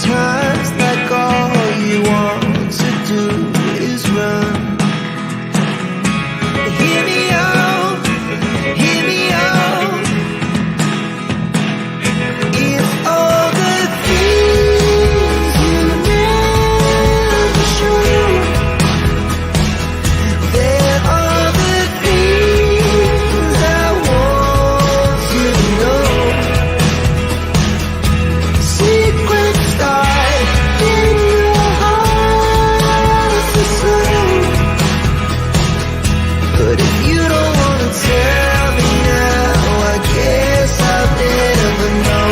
Sometimes like all you want to do is run. Hear me out, hear me out. If all the things you never show, there are the things I want you to know. Secrets start in your heart to slow. But if you don't want to tell me now, I guess I'll never know.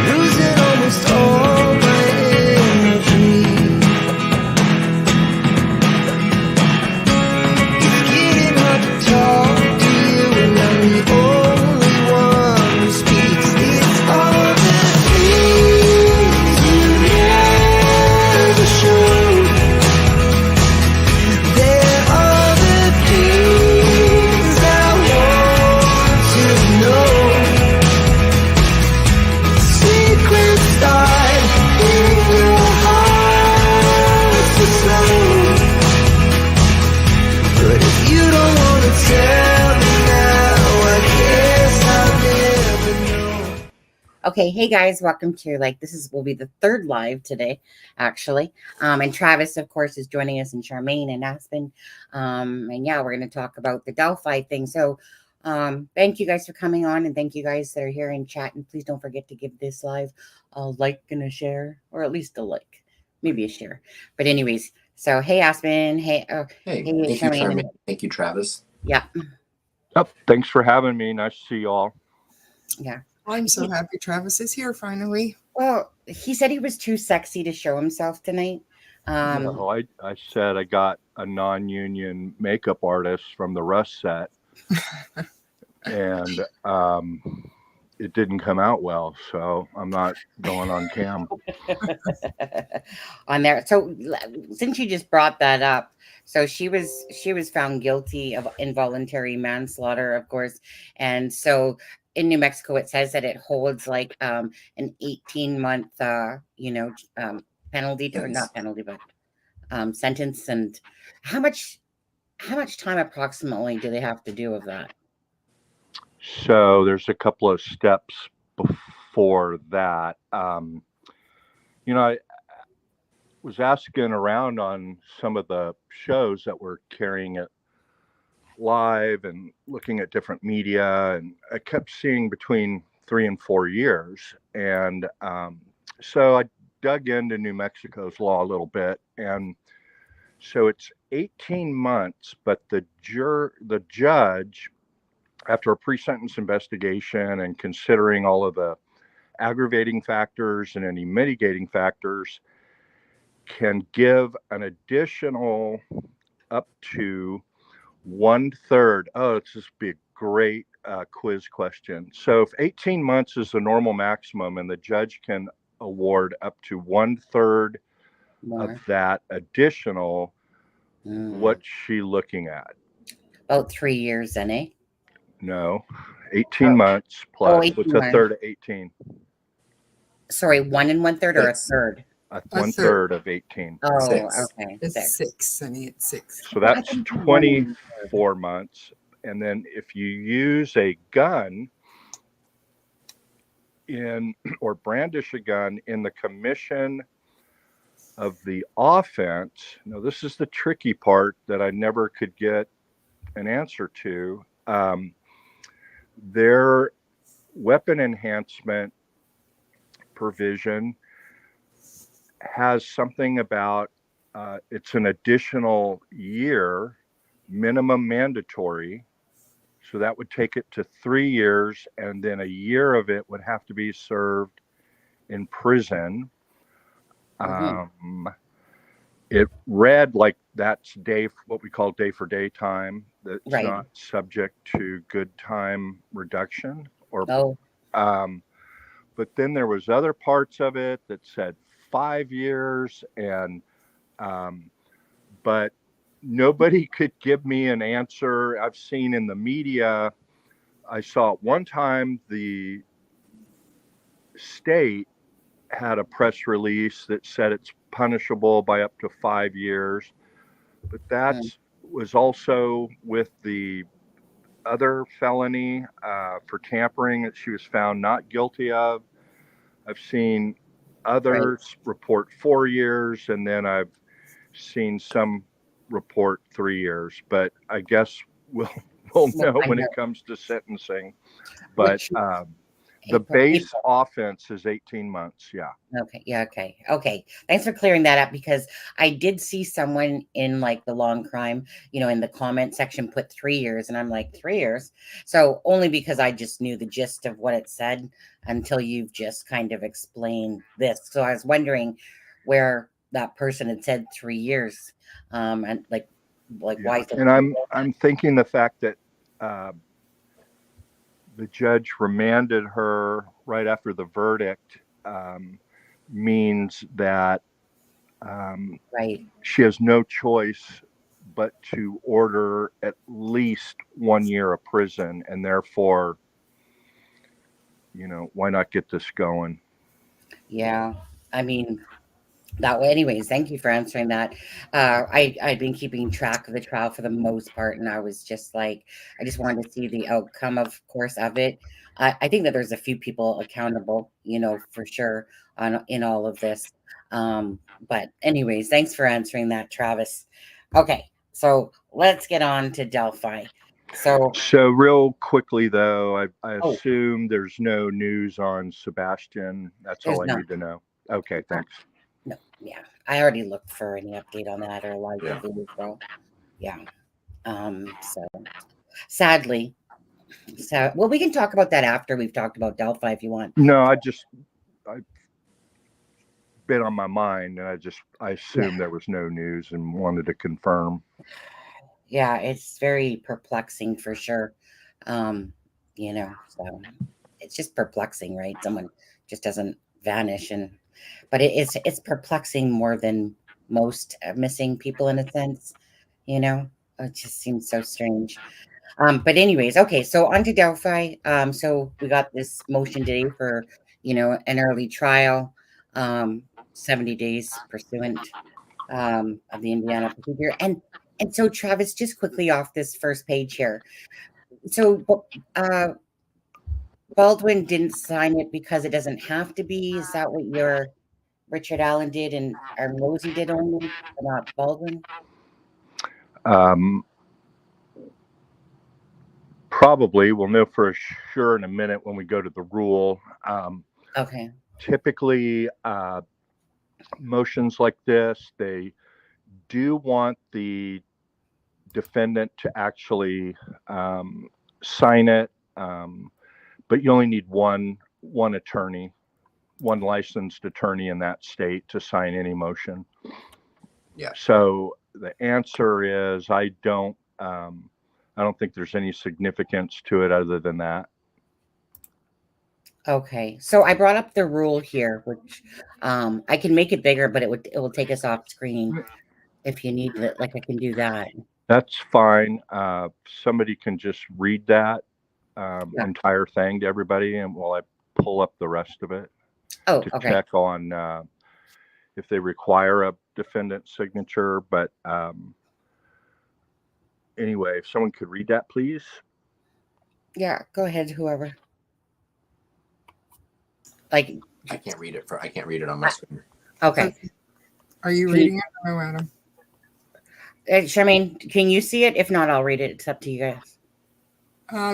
Losing almost all my energy. It's getting hard to talk to you, and I'm the only one who speaks. It's all the things you never show. There are the things I want to know. Secrets start in your heart to slow. But if you don't want to tell me now, I guess I'll never know. Okay, hey guys, welcome to will be the third live today, actually. And Travis, of course, is joining us, and Charmaine and Aspen. And yeah, we're going to talk about the Delphi thing. So thank you guys for coming on, and thank you guys that are here in chat. And please don't forget to give this live a like and a share, or at least a like, maybe a share. But anyways, so hey Aspen, hey, Hey, hey thank you, Charmaine. Charmaine. Thank you, Travis. Yeah, Yep. Thanks for having me. Nice to see you all. yeah. I'm so happy Travis is here finally. Well, he said he was too sexy to show himself tonight. No, I said I got a non-union makeup artist from the Rust set, and it didn't come out well, so I'm not going on cam. On there. So since you just brought that up, so she was found guilty of involuntary manslaughter, of course, and so in New Mexico it says that it holds like an 18-month penalty, or not penalty, but sentence. And how much time approximately do they have to do of that? So there's a couple of steps before that. I was asking around on some of the shows that were carrying it live and looking at different media, and I kept seeing between 3 and 4 years. And so I dug into New Mexico's law a little bit, and so it's 18 months, but the judge, after a pre-sentence investigation and considering all of the aggravating factors and any mitigating factors, can give an additional up to 1/3. Oh, it's just be a great quiz question. So if 18 months is the normal maximum, and the judge can award up to 1/3 of that additional, what's she looking at? About 3 years, then, eh? No, 18 months plus. 18 What's a third of 18? Sorry, 1 1/3 or a third? One third of 18. Oh, Six. okay. It's six, Sonny. It's 6. So that's 24 months. And then if you use a gun or brandish a gun in the commission of the offense, now this is the tricky part that I never could get an answer to. Their weapon enhancement provision has something about it's an additional year minimum mandatory, so that would take it to 3 years, and then a year of it would have to be served in prison. It read like that's what we call day for day time, that's Right. not subject to good time reduction or Oh, but then there was other parts of it that said 5 years, and but nobody could give me an answer. I've seen in the media, I saw at one time the state had a press release that said it's punishable by up to 5 years, but that was also with the other felony for tampering that she was found not guilty of. I've seen others report 4 years, and then I've seen some report 3 years. But I guess we'll know when it comes to sentencing. But the base offense is 18 months. Yeah. Okay. Yeah. Okay. Okay. Thanks for clearing that up, because I did see someone in like the long crime, in the comment section put 3 years, and I'm like, 3 years. So only because I just knew the gist of what it said until you've just kind of explained this. So I was wondering where that person had said 3 years, and like why. And I'm thinking the fact that the judge remanded her right after the verdict means that she has no choice but to order at least 1 year of prison, and therefore, why not get this going? Yeah, I mean, that way. Anyways, thank you for answering that. I'd been keeping track of the trial for the most part, and I was just like, I just wanted to see the outcome, of course, of it. I think that there's a few people accountable, for sure, in all of this. But anyways, thanks for answering that, Travis. Okay, so let's get on to Delphi. So real quickly though, I assume there's no news on Sebastian. That's all I need to know. Okay, thanks. No, yeah, I already looked for any update on that or liability. So, yeah. So sadly, well, we can talk about that after we've talked about Delphi if you want. No, I've been on my mind, and I assumed there was no news and wanted to confirm. Yeah, it's very perplexing for sure. So it's just perplexing, right? Someone just doesn't vanish, but it's perplexing more than most missing people in a sense. It just seems so strange. But anyways, okay, so on to Delphi. So we got this motion today for an early trial, 70 days pursuant of the Indiana procedure. And so Travis, just quickly off this first page here. So Baldwin didn't sign it because it doesn't have to be. Is that what your Richard Allen did and Rosie did only, but not Baldwin? Probably. We'll know for sure in a minute when we go to the rule. Okay. Typically, motions like this, they do want the defendant to actually sign it, but you only need one attorney, one licensed attorney in that state to sign any motion. Yeah. So the answer is I don't think there's any significance to it other than that. Okay, so I brought up the rule here, which I can make it bigger, but it will take us off screen if you need it. Like I can do that. That's fine. Somebody can just read that entire thing to everybody, and while I pull up the rest of it to check on if they require a defendant signature. But anyway, if someone could read that, please. Yeah, go ahead, whoever. Like I can't read it on my screen. Okay. Are you reading it? No, Adam. Charmaine, can you see it? If not, I'll read it. It's up to you guys.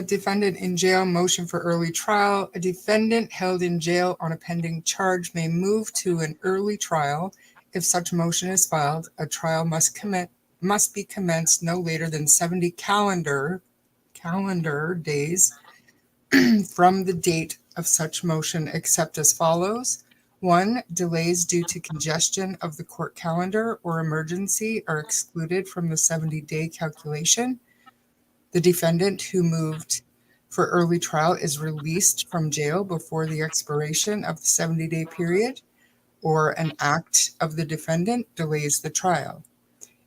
Defendant in jail, motion for early trial. A defendant held in jail on a pending charge may move to an early trial. If such motion is filed, a trial must be commenced no later than 70 calendar days from the date of such motion, except as follows. 1. Delays due to congestion of the court calendar or emergency are excluded from the 70-day calculation. The defendant who moved for early trial is released from jail before the expiration of the 70-day period, or an act of the defendant delays the trial.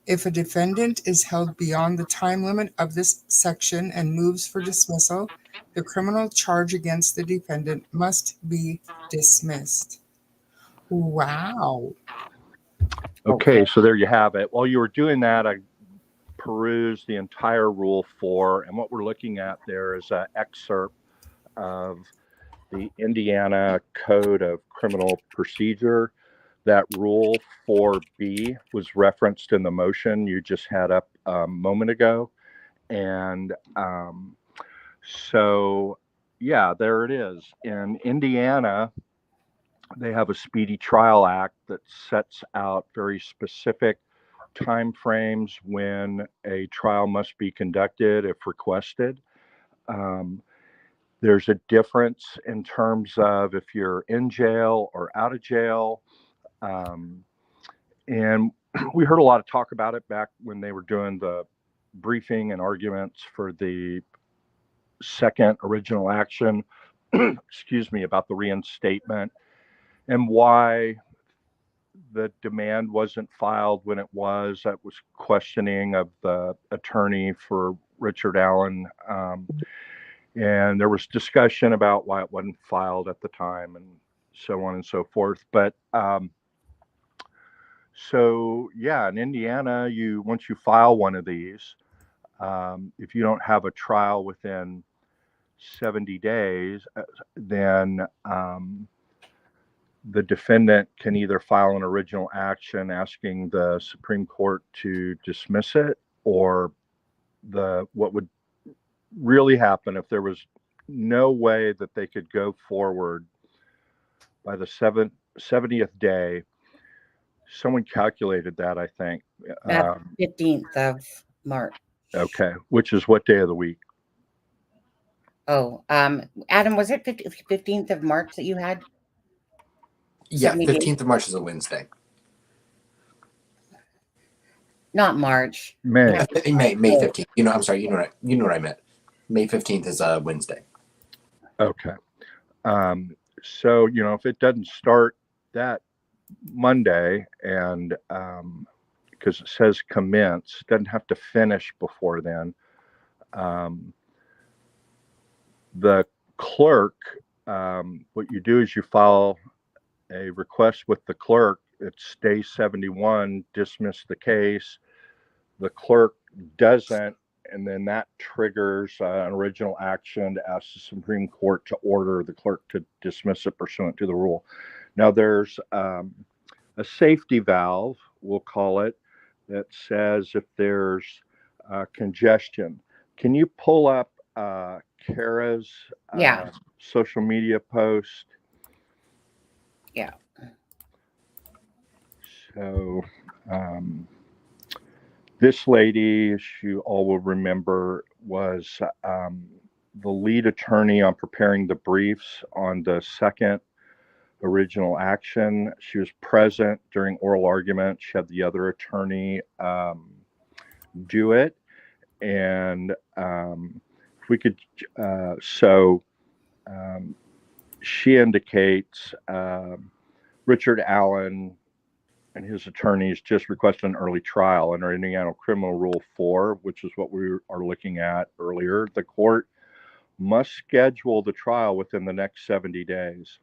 If a defendant is held beyond the time limit of this section and moves for dismissal, the criminal charge against the defendant must be dismissed. Wow. Okay, so there you have it. While you were doing that, I perused the entire Rule 4, and what we're looking at there is an excerpt of the Indiana Code of Criminal Procedure. That Rule 4B was referenced in the motion you just had up a moment ago. And so, yeah, there it is. In Indiana, they have a Speedy Trial Act that sets out very specific timeframes when a trial must be conducted if requested. There's a difference in terms of if you're in jail or out of jail. And we heard a lot of talk about it back when they were doing the briefing and arguments for the second original action, excuse me, about the reinstatement and why the demand wasn't filed when it was. That was questioning of the attorney for Richard Allen. And there was discussion about why it wasn't filed at the time and so on and so forth. But so, yeah, in Indiana, once you file one of these, if you don't have a trial within 70 days, then the defendant can either file an original action asking the Supreme Court to dismiss it, or what would really happen if there was no way that they could go forward by the 70th day. Someone calculated that, I think. 15th of March. Okay, which is what day of the week? Oh, Adam, was it 15th of March that you had? Yeah, 70 days? 15th of March is a Wednesday. Not March. May. May 15th. I'm sorry. You know what I meant. May 15th is a Wednesday. Okay. So, if it doesn't start that Monday, and because it says commence, doesn't have to finish before then. The clerk, what you do is you file a request with the clerk. It's day 71, dismiss the case. The clerk doesn't, and then that triggers an original action to ask the Supreme Court to order the clerk to dismiss it pursuant to the rule. Now, there's a safety valve, we'll call it, that says if there's congestion. Can you pull up Kara's social media post? Yeah. So this lady, as you all will remember, was the lead attorney on preparing the briefs on the second original action. She was present during oral argument. She had the other attorney do it. And if we could, she indicates Richard Allen and his attorneys just requested an early trial under Indiana Criminal Rule 4, which is what we are looking at earlier. The court must schedule the trial within the next 70 days.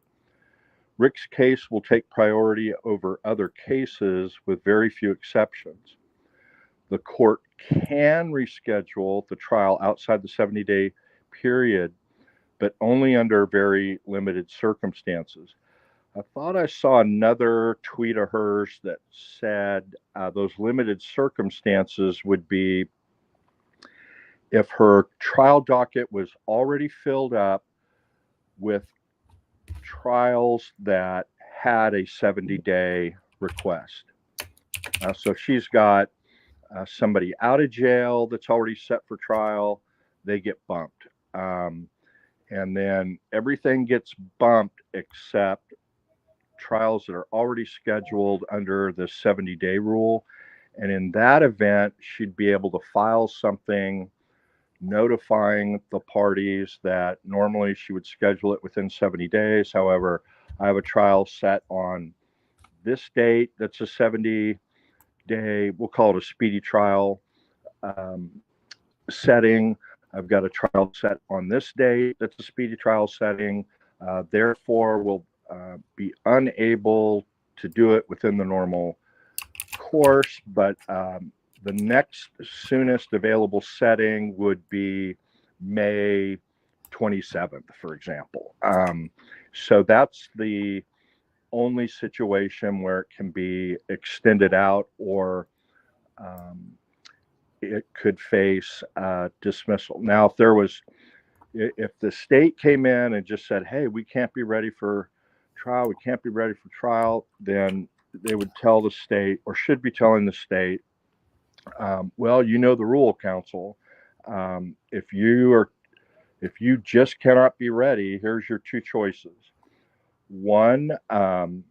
Rick's case will take priority over other cases with very few exceptions. The court can reschedule the trial outside the 70-day period, but only under very limited circumstances. I thought I saw another tweet of hers that said those limited circumstances would be if her trial docket was already filled up with trials that had a 70-day request. So she's got somebody out of jail that's already set for trial, they get bumped. And then everything gets bumped except trials that are already scheduled under the 70-day rule. And in that event, she'd be able to file something notifying the parties that normally she would schedule it within 70 days. However, I have a trial set on this date that's a 70 day, we'll call it a speedy trial setting. I've got a trial set on this date. That's a speedy trial setting. Therefore, we'll be unable to do it within the normal course, but the next soonest available setting would be May 27th, for example. So that's the only situation where it can be extended out, or it could face dismissal. Now, if the state came in and just said, hey, we can't be ready for trial, then they would tell the state, or should be telling the state, well, you know the rule, counsel. If you just cannot be ready, here's your two choices. One, can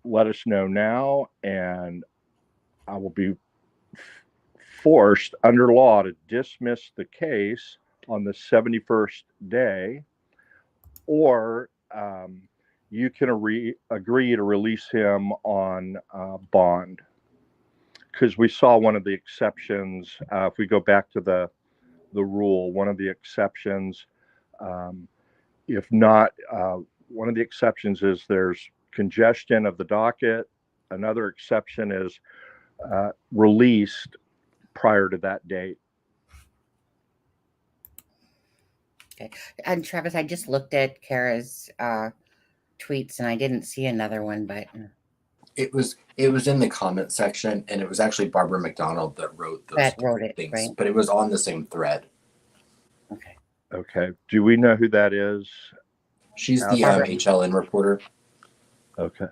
let us know now, and I will be forced under law to dismiss the case on the 71st day, or you can agree to release him on bond. Because we saw one of the exceptions, if we go back to the rule, one of the exceptions, if not, one of the exceptions is there's congestion of the docket. Another exception is released prior to that date. Okay. And Travis, I just looked at Kara's tweets and I didn't see another one, but It was in the comment section, and it was actually Barbara McDonald that wrote those things, right? but it was on the same thread. Okay. Do we know who that is? She's the HLN reporter. Okay.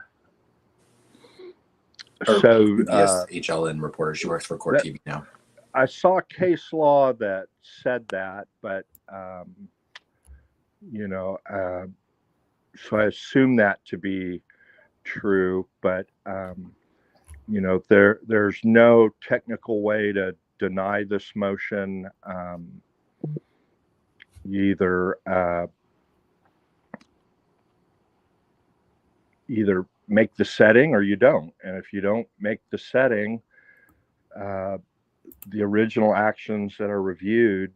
Or so PBS HLN reporter. She works for Court TV now. I saw case law that said that, but so I assume that to be true, but there's no technical way to deny this motion. You either make the setting or you don't, and if you don't make the setting, the original actions that are reviewed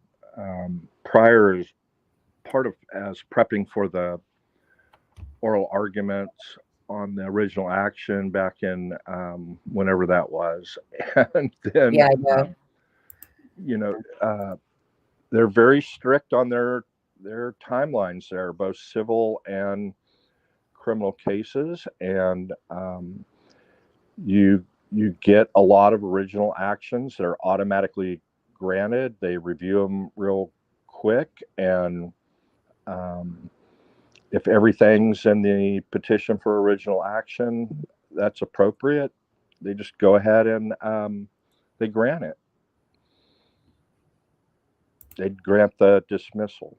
prior as part of as prepping for the oral arguments on the original action back in whenever that was, and then they're very strict on their timelines there, both civil and criminal cases, and you get a lot of original actions that are automatically granted. They review them real quick, and if everything's in the petition for original action that's appropriate, they just go ahead and they grant it. They'd grant the dismissal.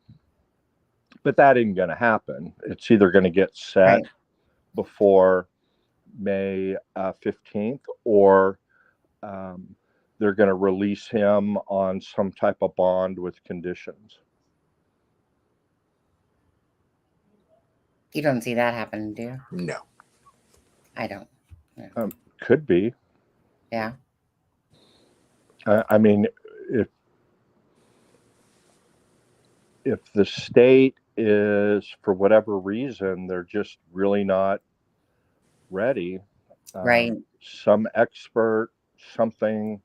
But that ain't going to happen. It's either going to get set before May 15th, or they're going to release him on some type of bond with conditions. You don't see that happen, do you? No. I don't. Could be. Yeah. I mean, if the state is, for whatever reason, they're just really not ready. Right. Some expert, something,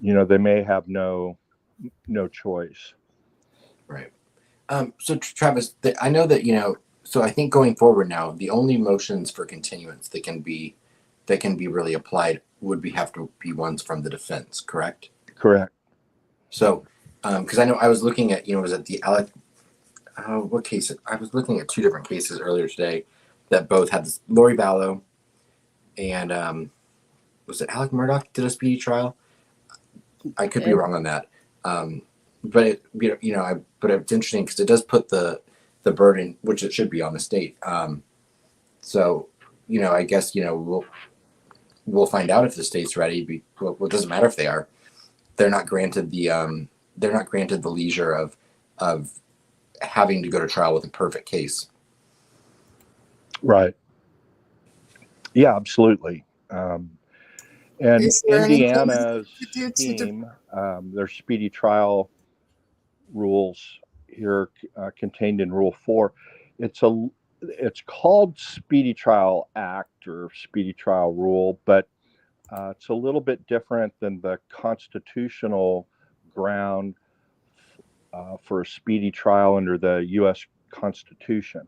they may have no choice. Right. So Travis, I know that, so I think going forward now, the only motions for continuance that can be really applied would have to be ones from the defense, correct? Correct. So, because I know I was looking at, was it the what case? I was looking at two different cases earlier today that both had this Lori Vallow and was it Alec Murdoch did a speedy trial? I could be wrong on that. But but it's interesting because it does put the burden, which it should be, on the state. So, I guess we'll find out if the state's ready. Well, it doesn't matter if they are. They're not granted the leisure of having to go to trial with a perfect case. Right. Yeah, absolutely. And Is there anything that Indiana's you could do to scheme, their speedy trial rules here contained in Rule 4. It's called Speedy Trial Act or Speedy Trial Rule, but it's a little bit different than the constitutional ground for a speedy trial under the U.S. Constitution.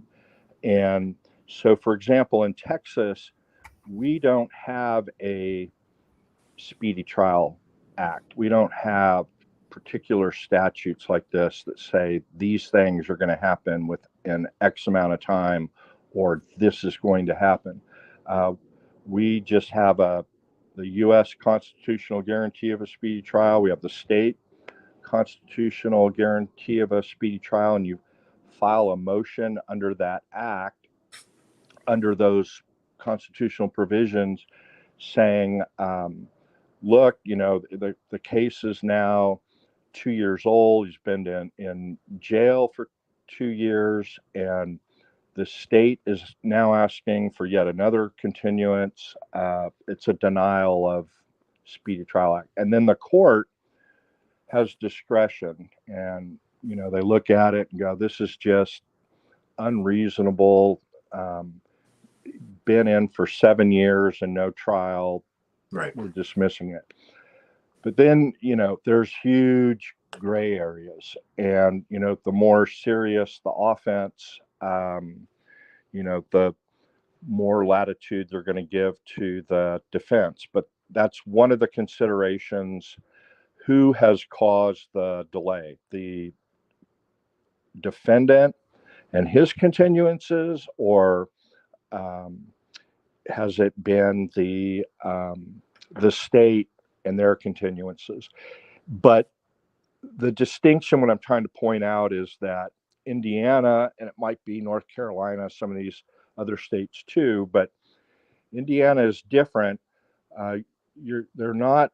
And so, for example, in Texas, we don't have a Speedy Trial Act. We don't have particular statutes like this that say these things are going to happen within X amount of time or this is going to happen. We just have the U.S. constitutional guarantee of a speedy trial. We have the state constitutional guarantee of a speedy trial, and you file a motion under that act, under those constitutional provisions, saying, look, the case is now 2 years old. He's been in jail for 2 years, and the state is now asking for yet another continuance. It's a denial of Speedy Trial Act. And then the court has discretion, and, they look at it and go, this is just unreasonable. Been in for 7 years and no trial. Right. We're dismissing it. But then, there's huge gray areas. And, the more serious the offense, the more latitude they're going to give to the defense. But that's one of the considerations. Who has caused the delay? The defendant and his continuances, or has it been the state and their continuances? But the distinction, what I'm trying to point out, is that Indiana, and it might be North Carolina, some of these other states too, but Indiana is different. They're not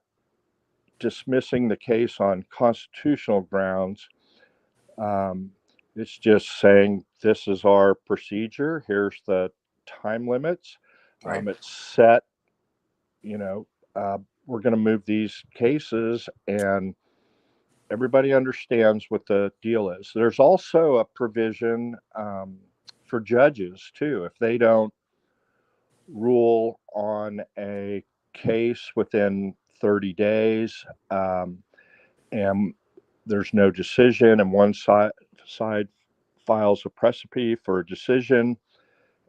dismissing the case on constitutional grounds. It's just saying this is our procedure. Here's the time limits. Right. It's set. We're going to move these cases, and everybody understands what the deal is. There's also a provision for judges too. If they don't rule on a case within 30 days, and there's no decision, and one side files a precipice for a decision,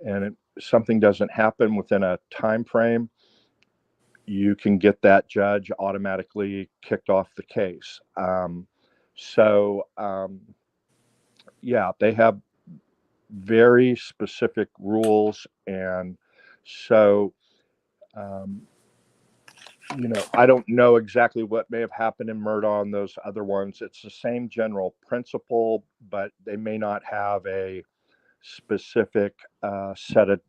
and something doesn't happen within a time frame, you can get that judge automatically kicked off the case. They have very specific rules, and so I don't know exactly what may have happened in Murdaugh and those other ones. It's the same general principle, but they may not have a specific set of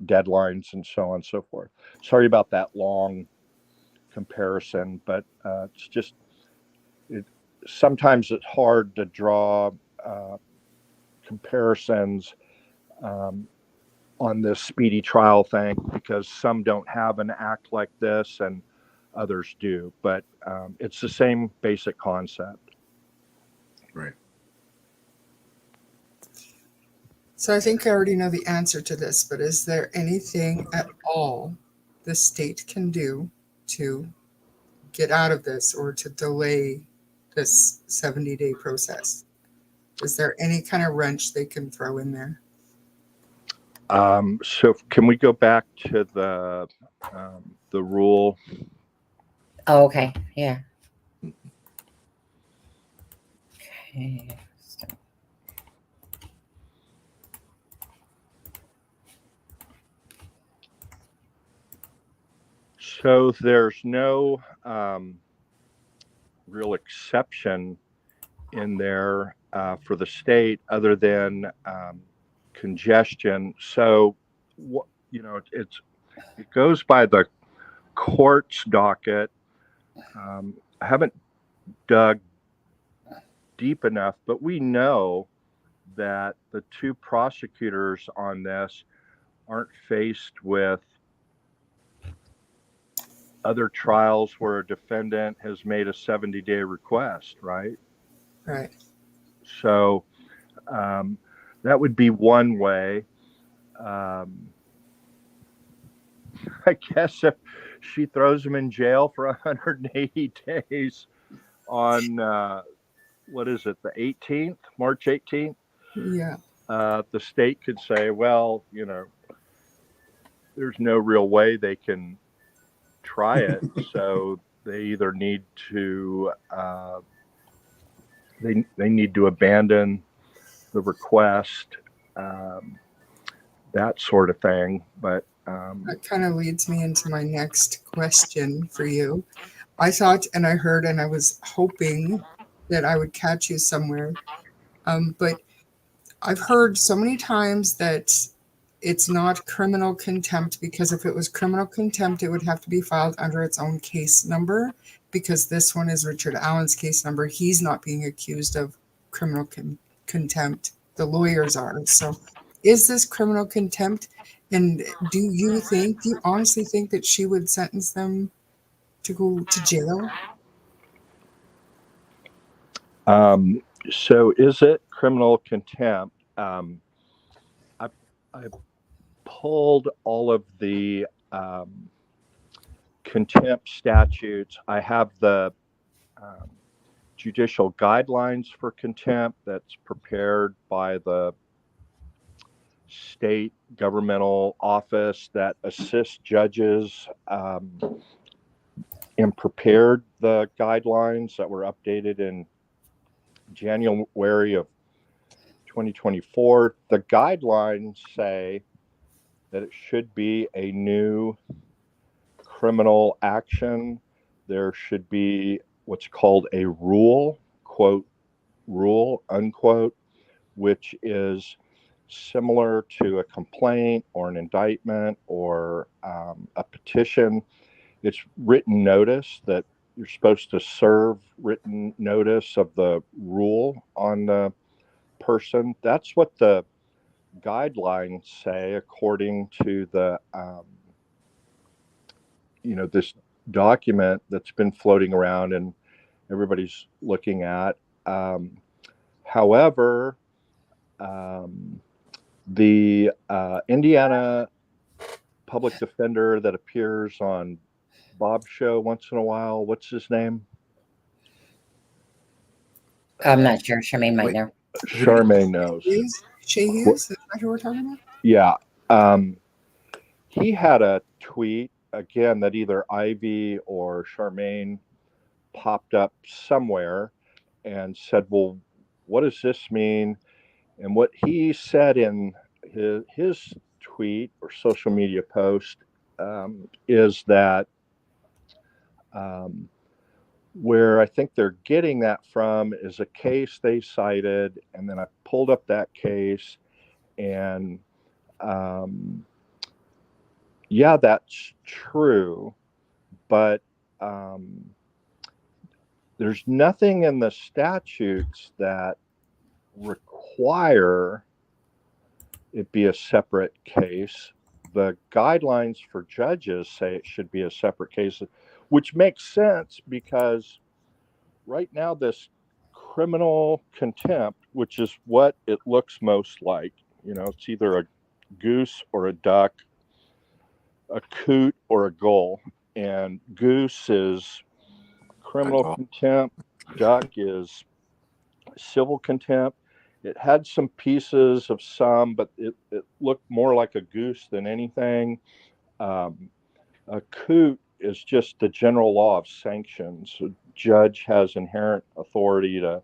deadlines and so on and so forth. Sorry about that long comparison, but it's just sometimes it's hard to draw comparisons on this speedy trial thing, because some don't have an act like this and others do, but it's the same basic concept. Right. So I think I already know the answer to this, but is there anything at all the state can do to get out of this or to delay this 70-day process? Is there any kind of wrench they can throw in there? So can we go back to the rule? Oh, okay. Yeah. Okay. So there's no real exception in there for the state other than congestion. So, it goes by the court's docket. I haven't dug deep enough, but we know that the two prosecutors on this aren't faced with other trials where a defendant has made a 70-day request, right? Right. So that would be one way. I guess if she throws him in jail for 180 days on, what is it, the 18th, March 18th, Yeah. the state could say, well, there's no real way they can try it. So they either need to, they need to abandon the request, that sort of thing. But That kind of leads me into my next question for you. I thought and I heard and I was hoping that I would catch you somewhere. But I've heard so many times that it's not criminal contempt, because if it was criminal contempt, it would have to be filed under its own case number, because this one is Richard Allen's case number. He's not being accused of criminal contempt. The lawyers are. So is this criminal contempt? And do you honestly think that she would sentence them to go to jail? So is it criminal contempt? I pulled all of the contempt statutes. I have the judicial guidelines for contempt that's prepared by the state governmental office that assists judges, and prepared the guidelines that were updated in January of 2024. The guidelines say that it should be a new criminal action. There should be what's called a rule, quote, rule, unquote, which is similar to a complaint or an indictment or a petition. It's written notice that you're supposed to serve written notice of the rule on the person. That's what the guidelines say, according to the this document that's been floating around and everybody's looking at. However, the Indiana public defender that appears on Bob's show once in a while, what's his name? I'm not sure. Charmaine might know. Charmaine knows. Shay Hughes? Is that who we're talking about? Yeah. He had a tweet, again, that either Ivy or Charmaine popped up somewhere and said, well, what does this mean? And what he said in his tweet or social media post is that where I think they're getting that from is a case they cited, and then I pulled up that case, and yeah, that's true, but there's nothing in the statutes that require it be a separate case. The guidelines for judges say it should be a separate case, which makes sense because right now this criminal contempt, which is what it looks most like, it's either a goose or a duck, a coot or a gull, and goose is criminal contempt, duck is civil contempt. It had some pieces of some, but it looked more like a goose than anything. A coot is just the general law of sanctions. A judge has inherent authority to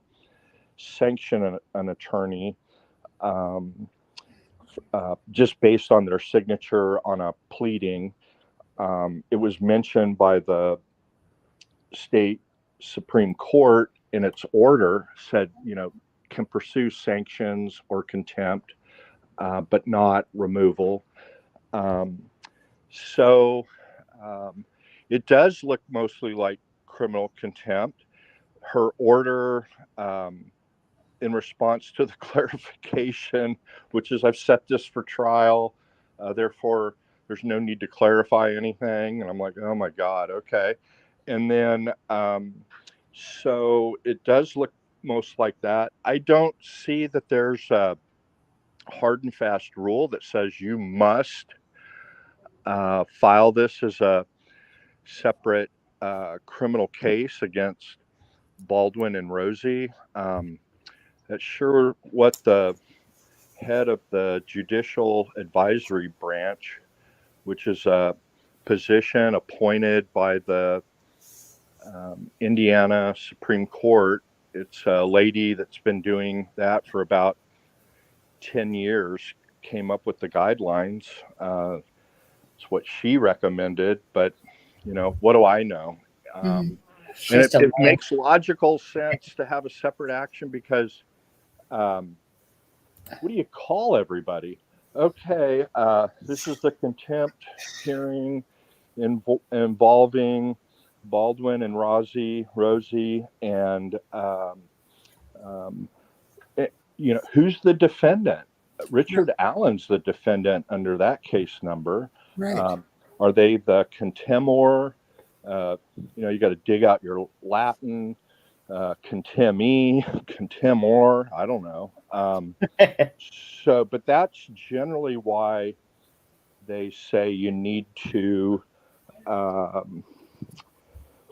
sanction an attorney just based on their signature on a pleading. It was mentioned by the state Supreme Court in its order, said, can pursue sanctions or contempt, but not removal. So it does look mostly like criminal contempt. Her order, in response to the clarification, which is I've set this for trial, therefore there's no need to clarify anything. And I'm like, oh my God, okay. And then, so it does look most like that. I don't see that there's a hard and fast rule that says you must file this as a separate criminal case against Baldwin and Rosie. That's sure what the head of the Judicial Advisory Branch, which is a position appointed by the Indiana Supreme Court. It's a lady that's been doing that for about 10 years, came up with the guidelines. It's what she recommended, but what do I know? And it makes logical sense to have a separate action because what do you call everybody? Okay, this is the contempt hearing involving Baldwin and Rosie, and who's the defendant? Richard Allen's the defendant under that case number. Right. Are they the contemor? You got to dig out your Latin, contemi, contemor. I don't know. But that's generally why they say you need to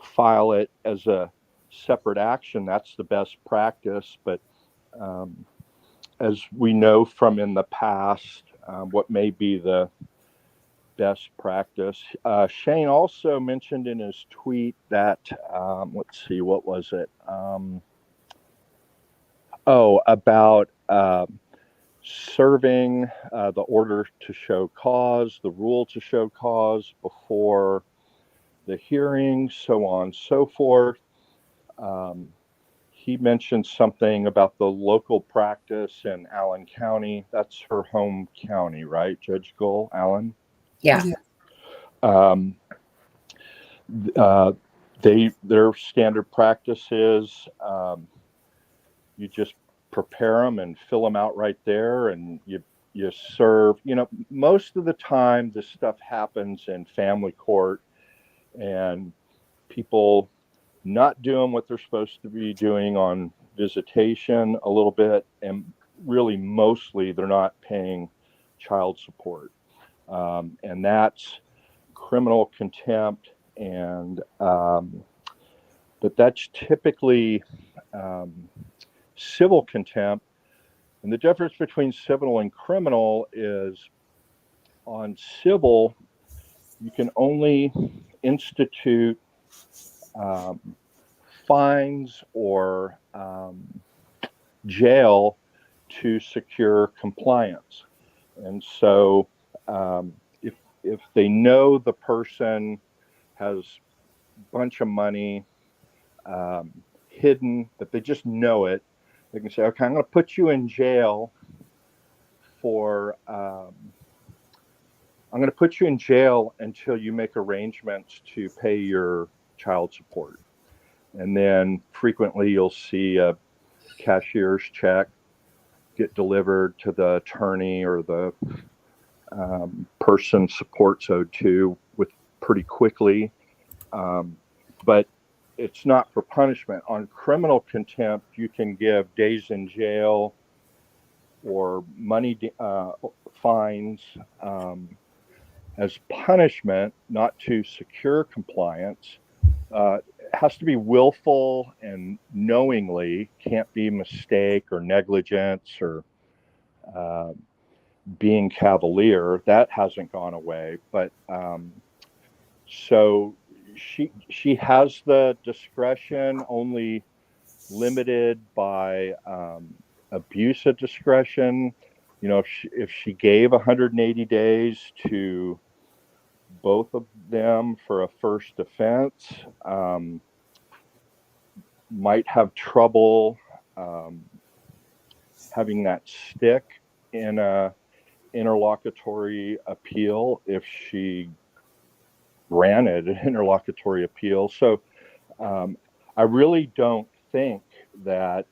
file it as a separate action. That's the best practice. But as we know from in the past, what may be the best practice. Shane also mentioned in his tweet that, let's see, what was it? About serving the order to show cause, the rule to show cause before the hearing, so on and so forth. He mentioned something about the local practice in Allen County. That's her home county, right, Judge Gull, Allen? Yeah. Their standard practice is you just prepare them and fill them out right there, and you serve. Most of the time this stuff happens in family court, and people not doing what they're supposed to be doing on visitation a little bit, and really mostly they're not paying child support. And that's criminal contempt, and but that's typically civil contempt. And the difference between civil and criminal is on civil, you can only institute fines or jail to secure compliance. And so if they know the person has a bunch of money hidden, but they just know it, they can say, okay, I'm going to put you in jail until you make arrangements to pay your child support. And then frequently you'll see a cashier's check get delivered to the attorney or the person support's owed to with pretty quickly. But it's not for punishment. On criminal contempt, you can give days in jail or money fines as punishment, not to secure compliance. It has to be willful and knowingly, can't be mistake or negligence or being cavalier. That hasn't gone away. But so she has the discretion, only limited by abuse of discretion. If she gave 180 days to both of them for a first offense, might have trouble having that stick in a interlocutory appeal if she granted an interlocutory appeal. So I really don't think that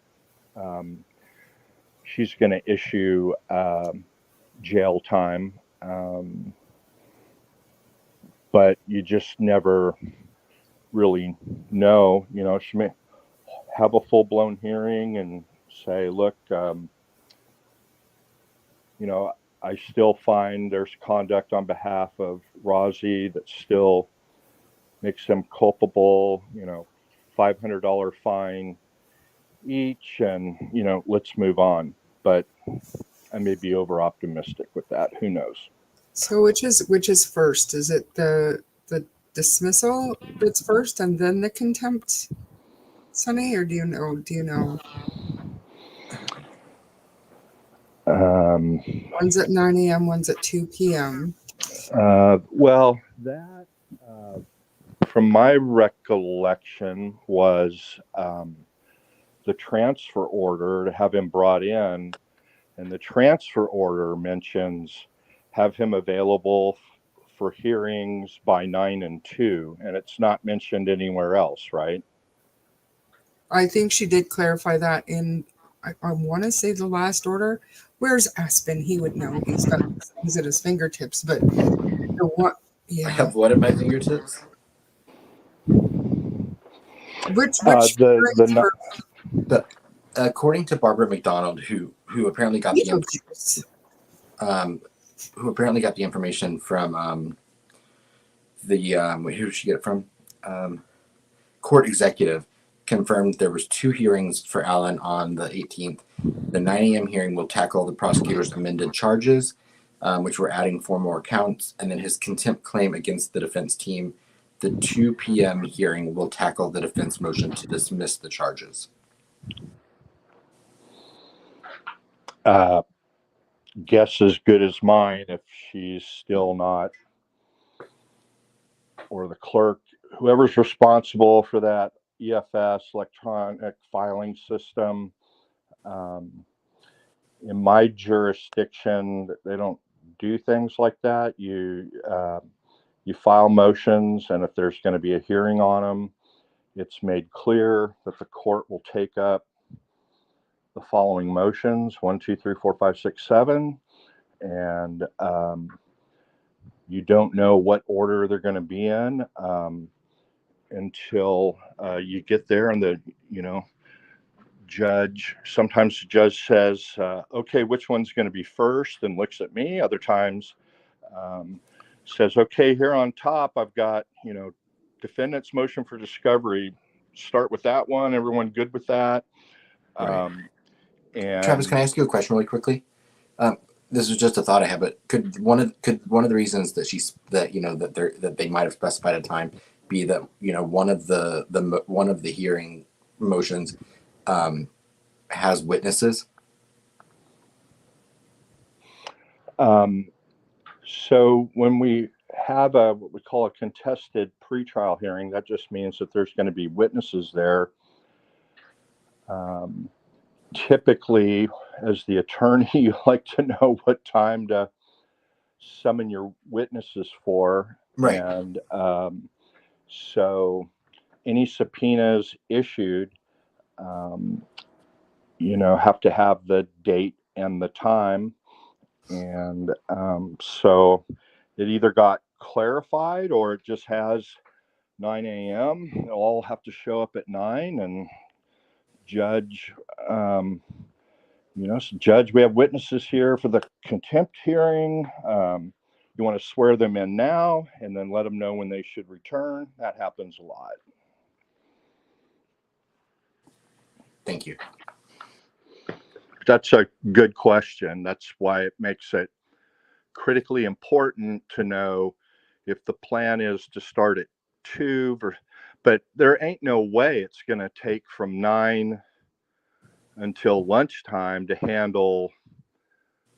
she's going to issue jail time. but you just never really know. You know, she may have a full-blown hearing and say, look, you know, I still find there's conduct on behalf of Rozzy that still makes them culpable, you know, $500 fine each, and, you know, let's move on. But I may be over optimistic with that. Who knows? So which is first? Is it the dismissal that's first and then the contempt, Sonny, or do you know? One's at 9 a.m., one's at 2 p.m. Well, that, from my recollection, was the transfer order to have him brought in, and the transfer order mentions have him available for hearings by 9 and 2, and it's not mentioned anywhere else, right? I think she did clarify that in, I want to say the last order. Where's Aspen? He would know. He's got things at his fingertips. But the one, I yeah. have what at my fingertips? Which According to Barbara McDonald, who apparently got the information from who did she get it from? Court executive confirmed there was 2 hearings for Allen on the 18th. The 9 a.m. hearing will tackle the prosecutor's amended charges, which were adding 4 more counts, and then his contempt claim against the defense team. The 2 p.m. hearing will tackle the defense motion to dismiss the charges. Guess as good as mine if she's still not, or the clerk, whoever's responsible for that EFS, electronic filing system. In my jurisdiction, they don't do things like that. You file motions, and if there's going to be a hearing on them, it's made clear that the court will take up the following motions: 1, 2, 3, 4, 5, 6, 7, and you don't know what order they're going to be in until you get there, and the judge. Sometimes the judge says, "Okay, which one's going to be first?" and looks at me. Other times says, "Okay, here on top, I've got defendant's motion for discovery. Start with that one. Everyone good with that?" Right. And Travis, can I ask you a question really quickly? This is just a thought I have, but could one of the reasons that they might have specified a time be that one of the hearing motions has witnesses? So when we have what we call a contested pretrial hearing, that just means that there's going to be witnesses there. Typically, as the attorney, you like to know what time to summon your witnesses for. Right. And so any subpoenas issued, have to have the date and the time. And so it either got clarified or it just has 9 a.m. They all have to show up at 9, and judge, judge, we have witnesses here for the contempt hearing. You want to swear them in now and then let them know when they should return. That happens a lot. Thank you. That's a good question. That's why it makes it critically important to know if the plan is to start at 2, but there ain't no way it's going to take from 9 until lunchtime to handle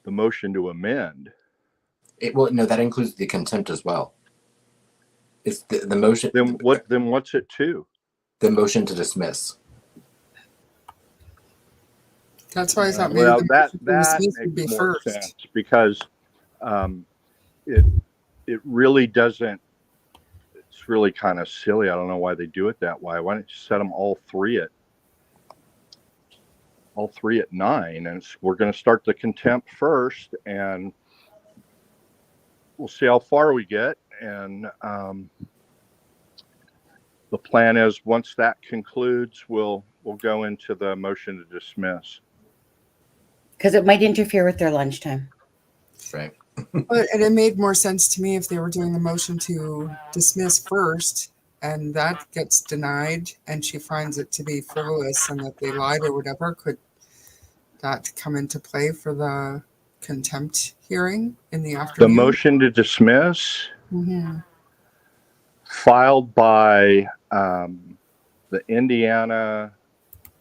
the motion to amend. No, that includes the contempt as well. It's the motion. Then what's it to? The motion to dismiss. That's why I thought maybe that would be makes more first. sense, because it really doesn't. It's really kind of silly. I don't know why they do it that way. Why don't you set them all three at 9, and we're going to start the contempt first, and we'll see how far we get, And the plan is once that concludes, we'll go into the motion to dismiss. Because it might interfere with their lunchtime. Right. And it made more sense to me if they were doing the motion to dismiss first, and that gets denied, and she finds it to be frivolous and that they lied or whatever. Could that come into play for the contempt hearing in the The afternoon? motion to dismiss, Mhm. filed by the Indiana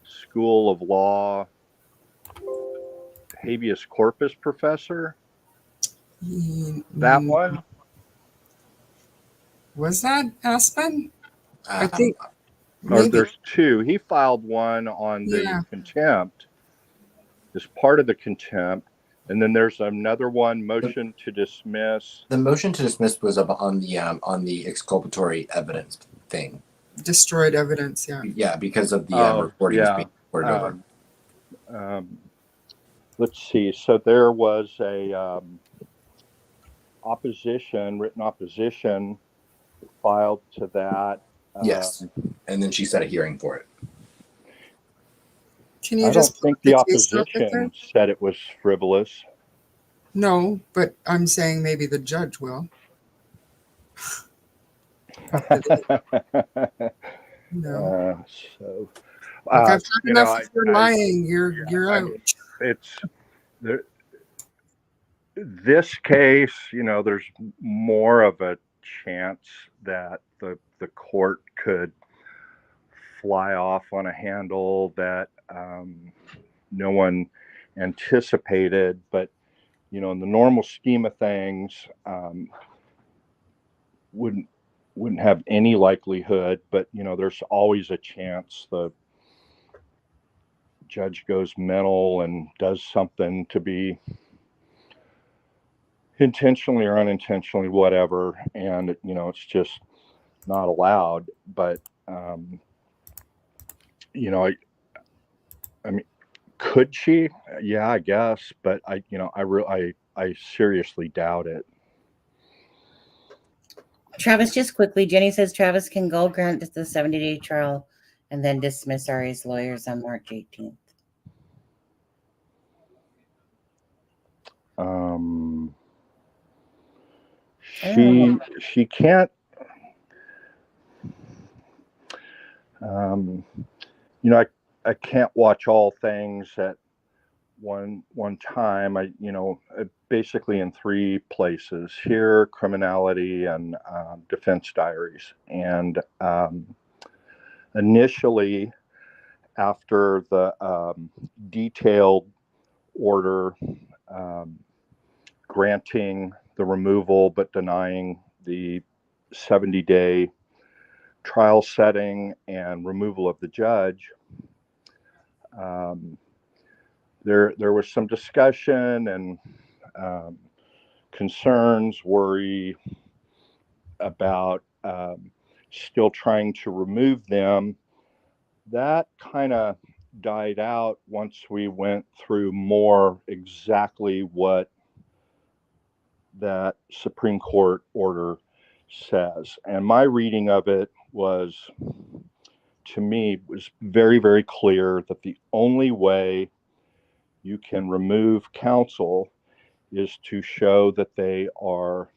School of Law habeas corpus professor. That one? Was that Aspen? I Um, think Or maybe. there's two. He filed one on the Yeah. contempt as part of the contempt. And then there's another one, motion to dismiss. the motion to dismiss was up on the exculpatory evidence thing. Destroyed evidence, yeah. Yeah, because of the recordings being recorded over. Let's see. So there was a written opposition filed to that. Yes, and then she set a hearing for it. Can you I just don't think put the case up with opposition her? said it was frivolous. No, but I'm saying maybe the judge will. No. So, Look, I've had you know, enough of your lying. You're I out. mean, it's there. This case, you know, there's more of a chance that the court could fly off on a handle that no one anticipated. But, you know, in the normal scheme of things, wouldn't have any likelihood. But, you know, there's always a chance the judge goes mental and does something to be intentionally or unintentionally, whatever, and you know, it's just not allowed. But you know, I mean, could she? Yeah, I guess, but I seriously doubt it. Travis, just quickly, Jenny says Travis can go grant the 70-day trial and then dismiss Ari's lawyers on March 18th. She can't. You know, I can't watch all things at one time. Basically in three places here: criminality and defense diaries. And initially, after the detailed order granting the removal but denying the 70-day trial setting and removal of the judge, there was some discussion and concerns, worry about still trying to remove them. That kind of died out once we went through more exactly what that Supreme Court order says. And my reading of it was, to me, was very, very clear that the only way you can remove counsel is to show that they are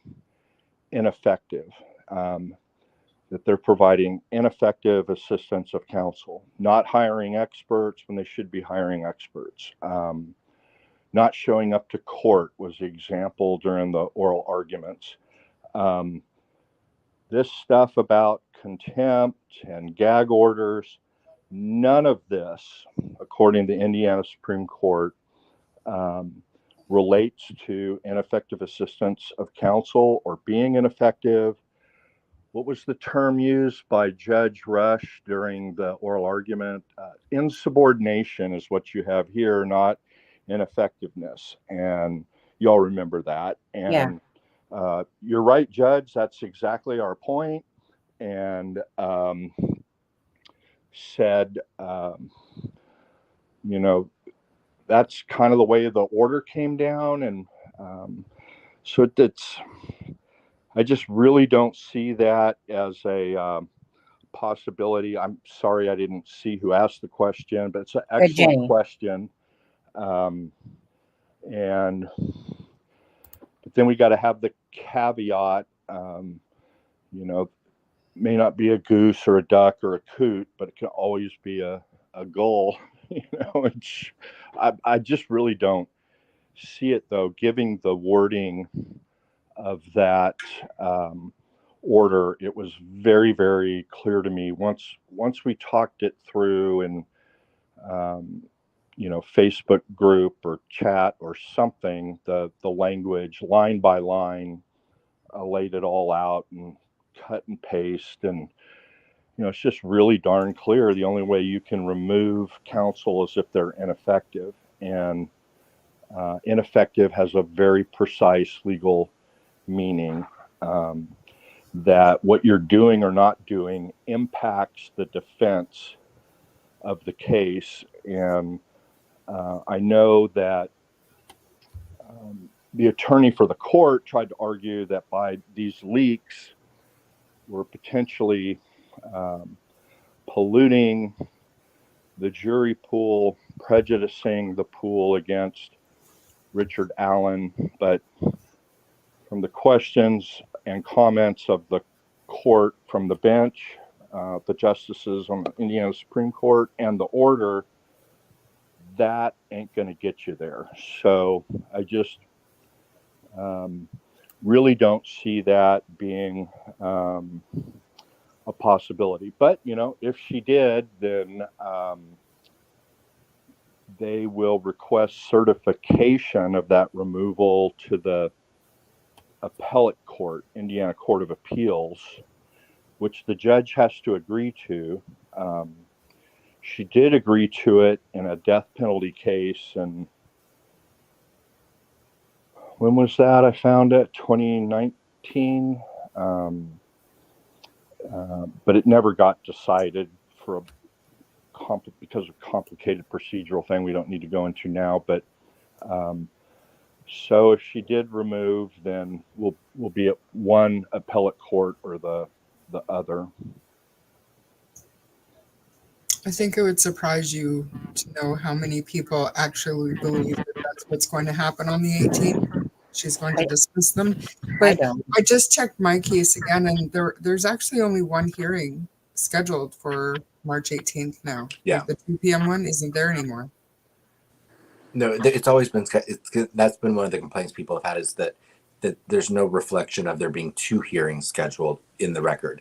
ineffective, that they're providing ineffective assistance of counsel, not hiring experts when they should be hiring experts. Not showing up to court was the example during the oral arguments. This stuff about contempt and gag orders, none of this, according to the Indiana Supreme Court, relates to ineffective assistance of counsel or being ineffective. What was the term used by Judge Rush during the oral argument? Insubordination is what you have here, not ineffectiveness. And y'all remember that. And you're right, Judge, that's exactly our point. And said, you know, that's kind of the way the order came down. And so it's, I just really don't see that as a possibility. I'm sorry I didn't see who asked the question, but it's an Good, excellent Jenny. question. And but then we got to have the caveat, you know, may not be a goose or a duck or a coot, but it can always be a gull. You know, I just really don't see it though, giving the wording of that order. It was very, very clear to me once we talked it through and you know, Facebook group or chat or something, the language line by line laid it all out and cut and paste, and you know, it's just really darn clear. The only way you can remove counsel is if they're ineffective, and ineffective has a very precise legal meaning, that what you're doing or not doing impacts the defense of the case. And I know that the attorney for the court tried to argue that by these leaks were potentially polluting the jury pool, prejudicing the pool against Richard Allen. But from the questions and comments of the court from the bench, the justices on the Indiana Supreme Court, and the order, that ain't going to get you there. So I just really don't see that being a possibility. But, you know, if she did, then they will request certification of that removal to the appellate court, Indiana Court of Appeals, which the judge has to agree to. She did agree to it in a death penalty case, and when was that? I found it 2019, but it never got decided for because of a complicated procedural thing we don't need to go into now. But so if she did remove, then we'll be at one appellate court or the other. I think it would surprise you to know how many people actually believe that that's what's going to happen on the 18th. She's going to dismiss them. I But don't. I just checked my case again, and there's actually only one hearing scheduled for March 18th now. Yeah. Like the 2 p.m. one isn't there anymore. No, it's always been, that's been one of the complaints people have had, is that there's no reflection of there being 2 hearings scheduled in the record.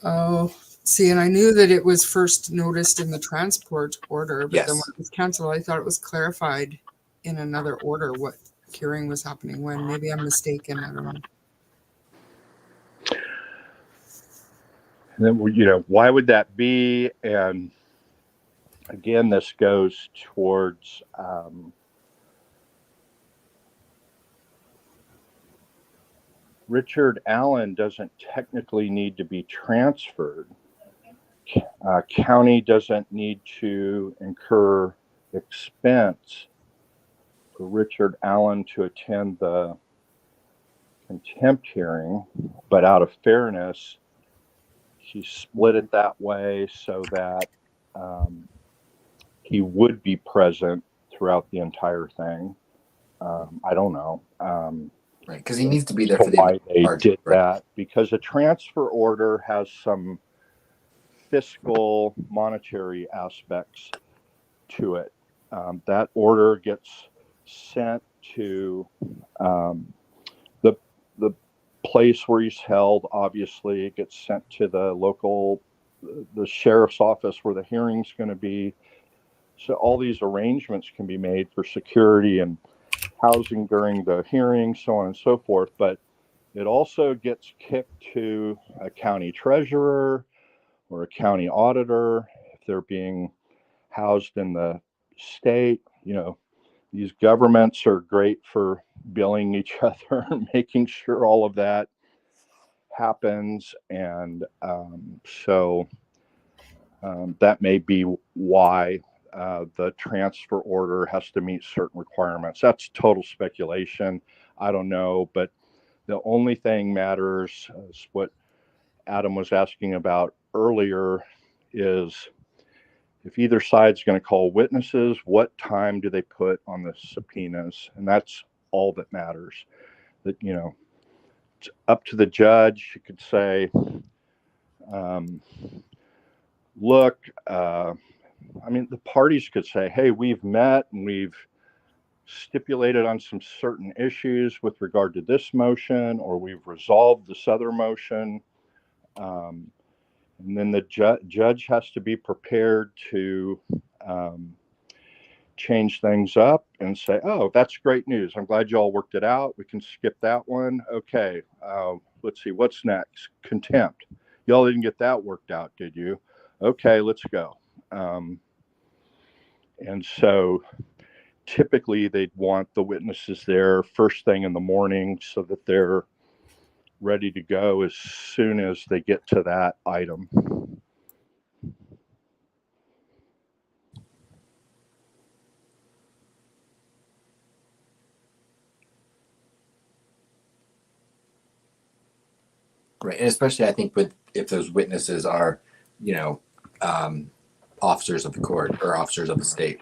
Oh, see, and I knew that it was first noticed in the transport order, but Yes. then when it was canceled, I thought it was clarified in another order what hearing was happening when. Maybe I'm mistaken. I don't know. And then, you know, why would that be? And again, this goes towards Richard Allen doesn't technically need to be transferred. County doesn't need to incur expense for Richard Allen to attend the contempt hearing, but out of fairness, she split it that way so that he would be present throughout the entire thing. I don't know. Right, because he needs to be there So for the why they charge, did right? that, because a transfer order has some fiscal monetary aspects to it. That order gets sent to the place where he's held. Obviously, it gets sent to the sheriff's office where the hearing's going to be. So all these arrangements can be made for security and housing during the hearing, so on and so forth. But it also gets kicked to a county treasurer or a county auditor if they're being housed in the state. You know, these governments are great for billing each other and making sure all of that happens. And so that may be why the transfer order has to meet certain requirements. That's total speculation. I don't know, but The only thing matters is what Adam was asking about earlier, is if either side's going to call witnesses, what time do they put on the subpoenas? And that's all that matters. That, it's up to the judge. You could say, look, the parties could say, hey, we've met and we've stipulated on some certain issues with regard to this motion, or we've resolved this other motion. And then the judge has to be prepared to change things up and say, oh, that's great news. I'm glad you all worked it out. We can skip that one. Okay, let's see, what's next? Contempt. Y'all didn't get that worked out, did you? Okay, let's go. And so typically they'd want the witnesses there first thing in the morning so that they're ready to go as soon as they get to that item. Right, and especially I think if those witnesses are, officers of the court or officers of the state.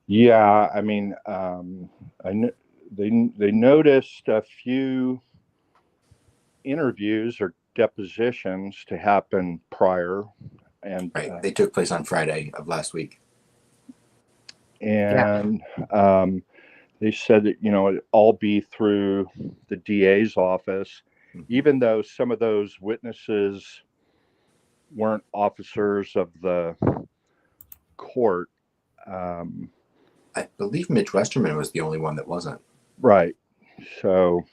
Yeah, they noticed a few interviews or depositions to happen prior, and right, they took place on Friday of last week. And they said that it'd all be through the DA's office, even though some of those witnesses weren't officers of the court. I believe Mitch Westerman was the only one that wasn't. Right. So,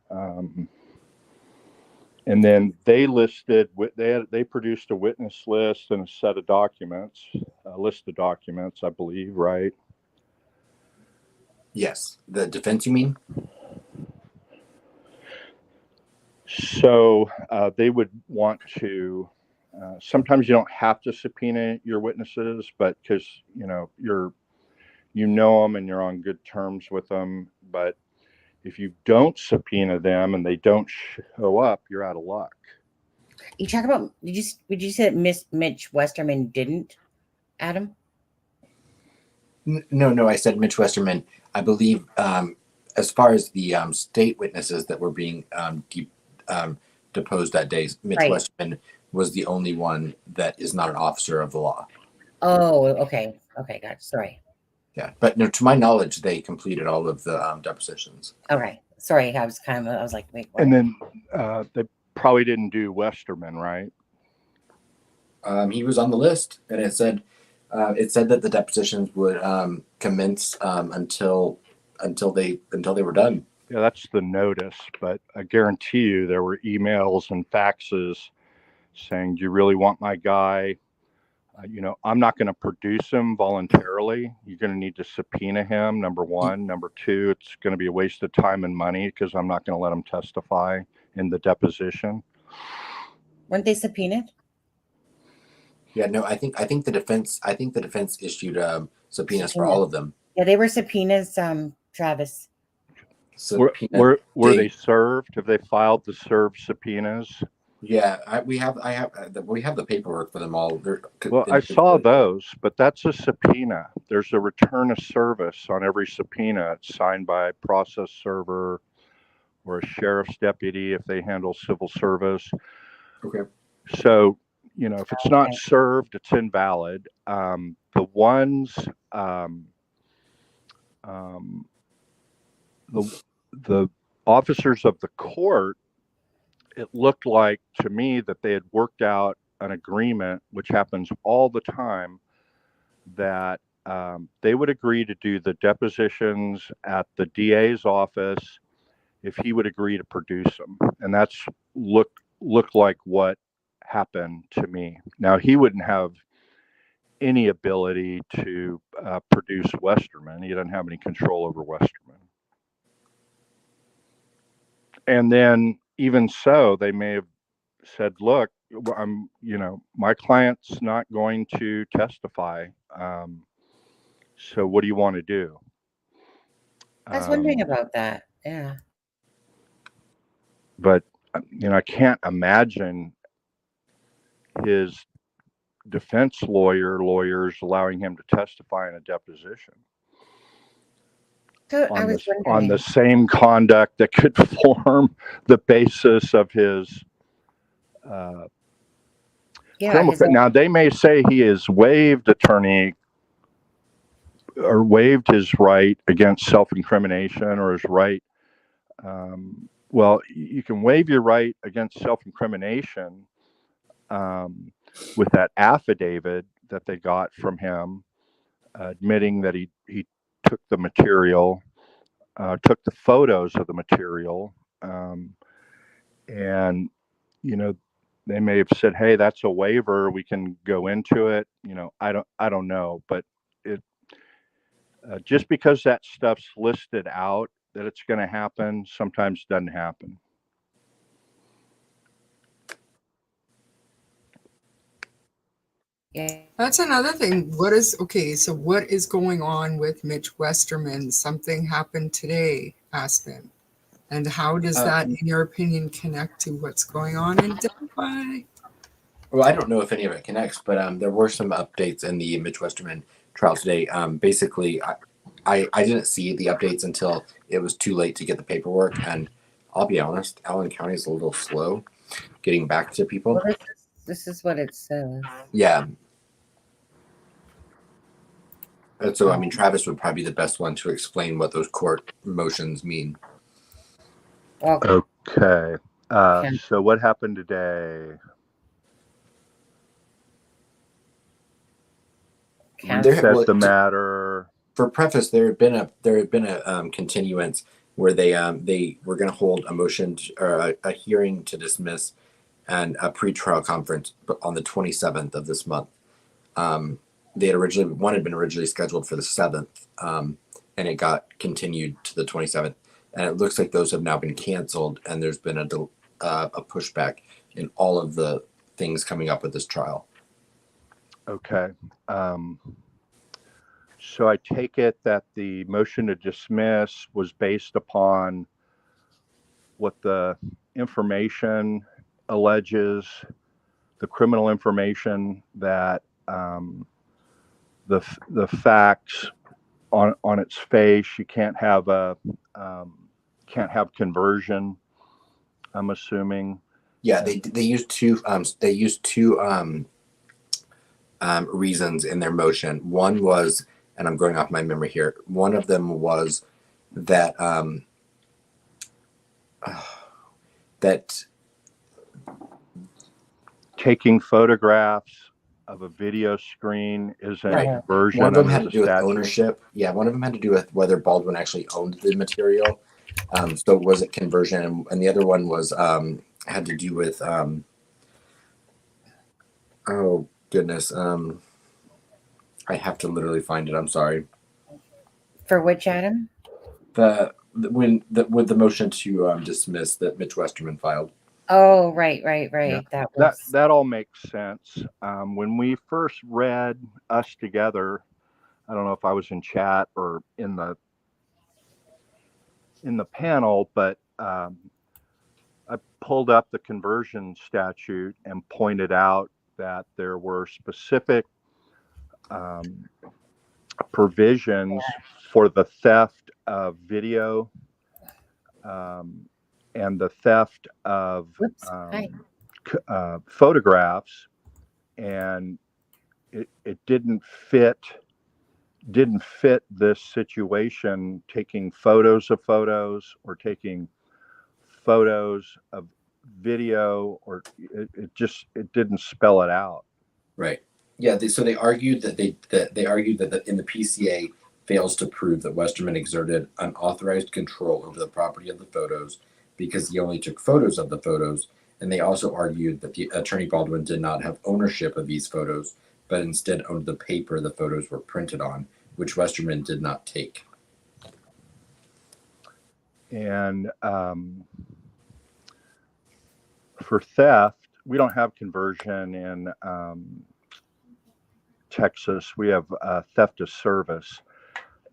and then they listed, they produced a witness list and a set of documents, a list of documents, I believe, right? Yes. The defense, you mean? So they would want to, sometimes you don't have to subpoena your witnesses, but because, you know them and you're on good terms with them. But if you don't subpoena them and they don't show up, you're out of luck. You talk about, did you say that Mitch Westerman didn't, Adam? No, I said Mitch Westerman. I believe as far as the state witnesses that were being deposed that day, Mitch Westerman was the only one that is not an officer of the law. Oh, okay. Okay, gotcha. Sorry. Yeah, but no, to my knowledge, they completed all of the depositions. Okay, sorry. I was like, wait, what? And then they probably didn't do Westerman, right? He was on the list, and it said that the depositions would commence until they were done. Yeah, that's the notice, but I guarantee you there were emails and faxes saying, do you really want my guy? I'm not going to produce him voluntarily. You're going to need to subpoena him, number one. Number two, it's going to be a waste of time and money because I'm not going to let him testify in the deposition. Weren't they subpoenaed? Yeah, no, I think the defense issued subpoenas for all of them. Yeah, they were subpoenas, Travis. Were they served? Have they filed the served subpoenas? Yeah, we have the paperwork for them all. Well, I saw those, but that's a subpoena. There's a return of service on every subpoena. It's signed by a process server or a sheriff's deputy if they handle civil service. Okay. So, if it's not served, it's invalid. The ones, the officers of the court, it looked like to me that they had worked out an agreement, which happens all the time, that they would agree to do the depositions at the DA's office if he would agree to produce them. And that's looked like what happened to me. Now, he wouldn't have any ability to produce Westerman. He doesn't have any control over Westerman. And then even so, they may have said, look, my client's not going to testify. So what do you want to do? I was wondering Um, about that. Yeah. but I can't imagine his defense lawyers allowing him to testify in a deposition So I on was this on the wondering. same conduct that could form the basis of his Yeah, criminal. his Now they may say he has waived attorney or waived his right against self-incrimination or his right. Well, you can waive your right against self-incrimination with that affidavit that they got from him, admitting that he took the material, took the photos of the material, and you know they may have said, "Hey, that's a waiver. We can go into it." I don't know, but it just because that stuff's listed out that it's going to happen sometimes doesn't happen. yeah. That's another thing. So what is going on with Mitch Westerman? Something happened today, Aspen. And how does that, in your opinion, connect to what's going on in Delphi? Well, I don't know if any of it connects, but there were some updates in the Mitch Westerman trial today. Basically, I didn't see the updates until it was too late to get the paperwork, and I'll be honest, Allen County is a little slow getting back to people. Well, this is what it says. Yeah. And so, I mean, Travis would probably be the best one to explain what those court motions mean. Well, Okay. okay. So what happened today? Reset the matter. For preface, there had been a continuance where they were going to hold a motion or a hearing to dismiss and a pretrial conference on the 27th of this month. They had one had been originally scheduled for the 7th, and it got continued to the 27th. And it looks like those have now been canceled, and there's been a pushback in all of the things coming up with this trial. Okay. So I take it that the motion to dismiss was based upon what the information alleges, the criminal information that the facts on its face. You can't have conversion. I'm assuming. Yeah, they used two reasons in their motion. One was, and I'm going off my memory here. One of them was that that taking photographs of a video screen isn't Right. conversion. One of them had under to do with statute. ownership. Yeah, one of them had to do with whether Baldwin actually owned the material. So was it conversion? And the other one was had to do with oh goodness. I have to literally find it. I'm sorry. For which, Adam? With the motion to dismiss that Mitch Westerman filed. Oh, right. Yeah. That was That all makes sense. When we first read Us Together, I don't know if I was in chat or in the panel, but I pulled up the conversion statute and pointed out that there were specific provisions for the theft of video and the theft of photographs, and it didn't fit this situation, taking photos of photos or taking photos of video, or it didn't spell it out. Right. Yeah. So they argued that in the PCA fails to prove that Westerman exerted unauthorized control over the property of the photos because he only took photos of the photos. And they also argued that the attorney Baldwin did not have ownership of these photos, but instead owned the paper the photos were printed on, which Westerman did not take. And for theft, we don't have conversion in Texas. We have theft of service.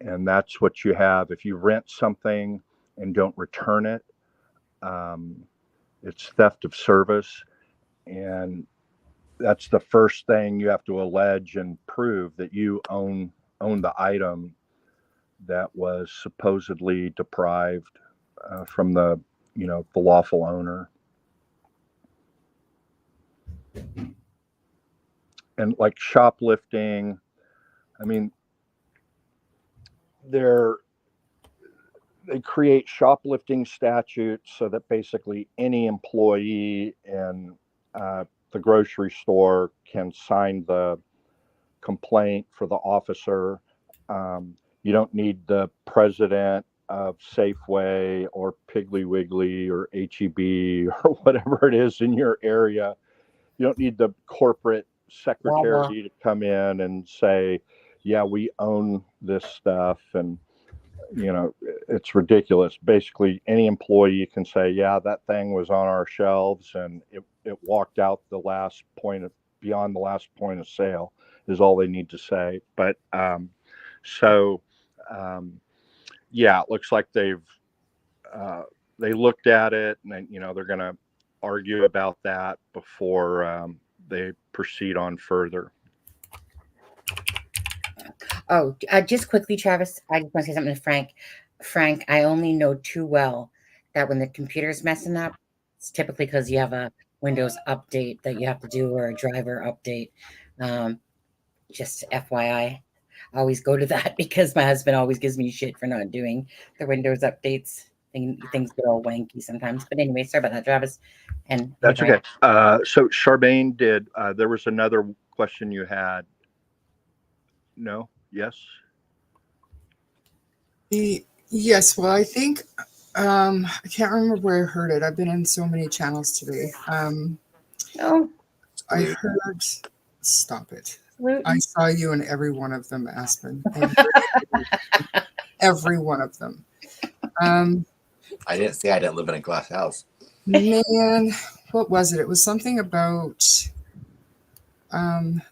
And that's what you have. If you rent something and don't return it, it's theft of service. And that's the first thing you have to allege and prove, that you own the item that was supposedly deprived from the lawful owner. And like shoplifting, I mean, they create shoplifting statutes so that basically any employee in the grocery store can sign the complaint for the officer. You don't need the president of Safeway or Piggly Wiggly or HEB or whatever it is in your area. You don't need the corporate secretary to come in and say, yeah, we own this stuff. And, it's ridiculous. Basically, any employee can say, yeah, that thing was on our shelves and it walked out beyond the last point of sale, is all they need to say. But yeah, it looks like they looked at it, and they're going to argue about that before they proceed on further. Oh, just quickly, Travis, I just want to say something to Frank. Frank, I only know too well that when the computer's messing up, it's typically because you have a Windows update that you have to do, or a driver update. Just FYI, I always go to that because my husband always gives me shit for not doing the Windows updates. Things get all wanky sometimes. But anyway, sorry about that, Travis. And that's okay. So Charmaine there was another question you had. No? Yes? Yes. Well, I think I can't remember where I heard it. I've been in so many channels today. Oh, I heard. Stop it. absolutely. I saw you in every one of them, Aspen. Every one of them. I didn't say I didn't live in a glass house. Man, what was it? It was something about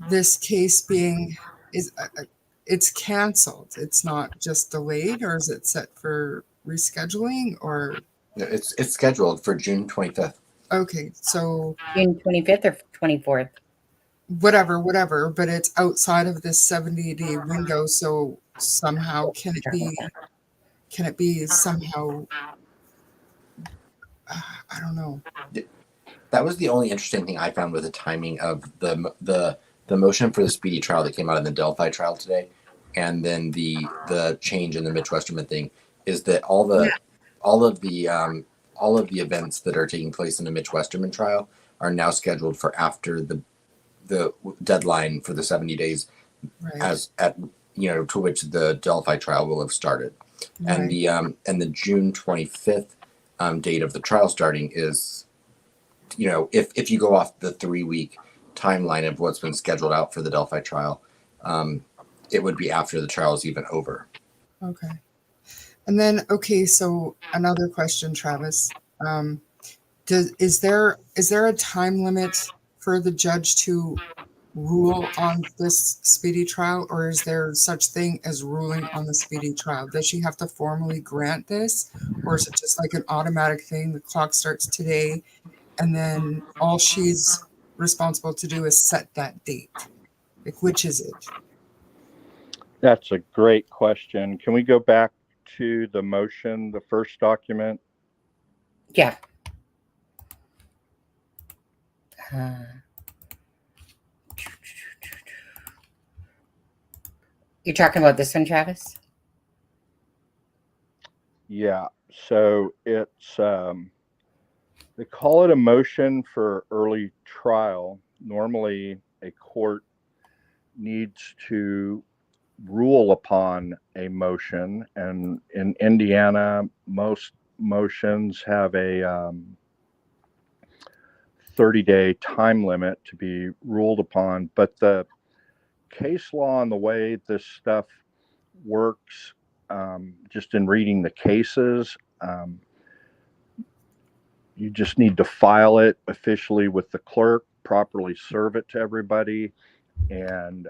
this case being it's canceled. It's not just delayed, or is it set for rescheduling, or? No, it's scheduled for June 25th. Okay, so June 25th or 24th? Whatever, but it's outside of this 70-day window, so somehow can it be somehow I don't know. That was the only interesting thing I found with the timing of the motion for the speedy trial that came out in the Delphi trial today, and then the change in the Mitch Westerman thing, is that all of the events that are taking place in the Mitch Westerman trial are now scheduled for after the deadline for the 70 days, Right. to which the Delphi trial will have started. Right. And the June 25th date of the trial starting is, if you go off the 3-week timeline of what's been scheduled out for the Delphi trial, it would be after the trial is even over. Okay. And then, so another question, Travis. Is there a time limit for the judge to rule on this speedy trial, or is there such thing as ruling on the speedy trial? Does she have to formally grant this, or is it just like an automatic thing? The clock starts today, and then all she's responsible to do is set that date. Like, which is it? That's a great question. Can we go back to the motion, the first document? Yeah. You're talking about this one, Travis? Yeah. So it's they call it a motion for early trial. Normally, a court needs to rule upon a motion, and in Indiana, most motions have a 30-day time limit to be ruled upon. But the case law and the way this stuff works, just in reading the cases, you just need to file it officially with the clerk, properly serve it to everybody, and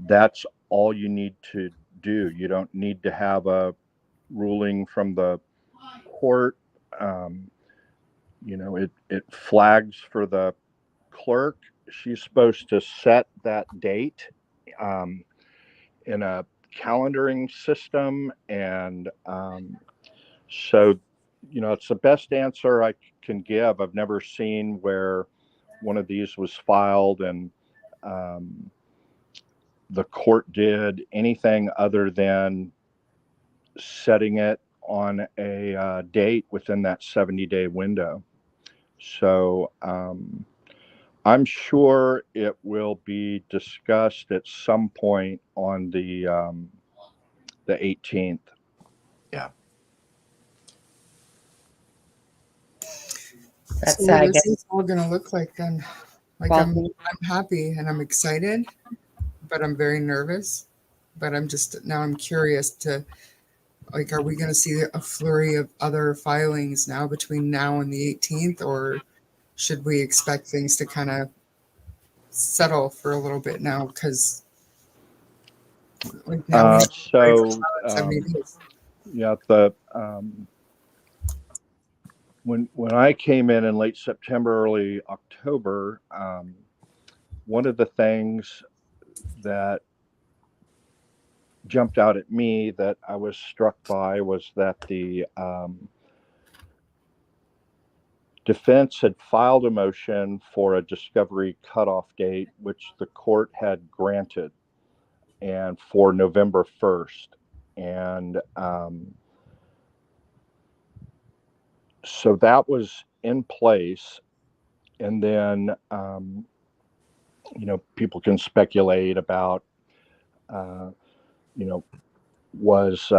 that's all you need to do. You don't need to have a ruling from the court. It flags for the clerk. She's supposed to set that date in a calendaring system. And so, it's the best answer I can give. I've never seen where one of these was filed and the court did anything other than setting it on a date within that 70-day window. So I'm sure it will be discussed at some point on the 18th. Yeah. That's So what I is guess. this all going to look like then? Like Well, I'm happy and I'm excited, but I'm very nervous. But I'm curious to, like, are we going to see a flurry of other filings now between now and the 18th, or should we expect things to kind of settle for a little bit now? Because like now we So 70 days. yeah, when I came in late September, early October, one of the things that jumped out at me that I was struck by was that the defense had filed a motion for a discovery cutoff date, which the court had granted, and for November 1st. And so that was in place. And then, people can speculate about, was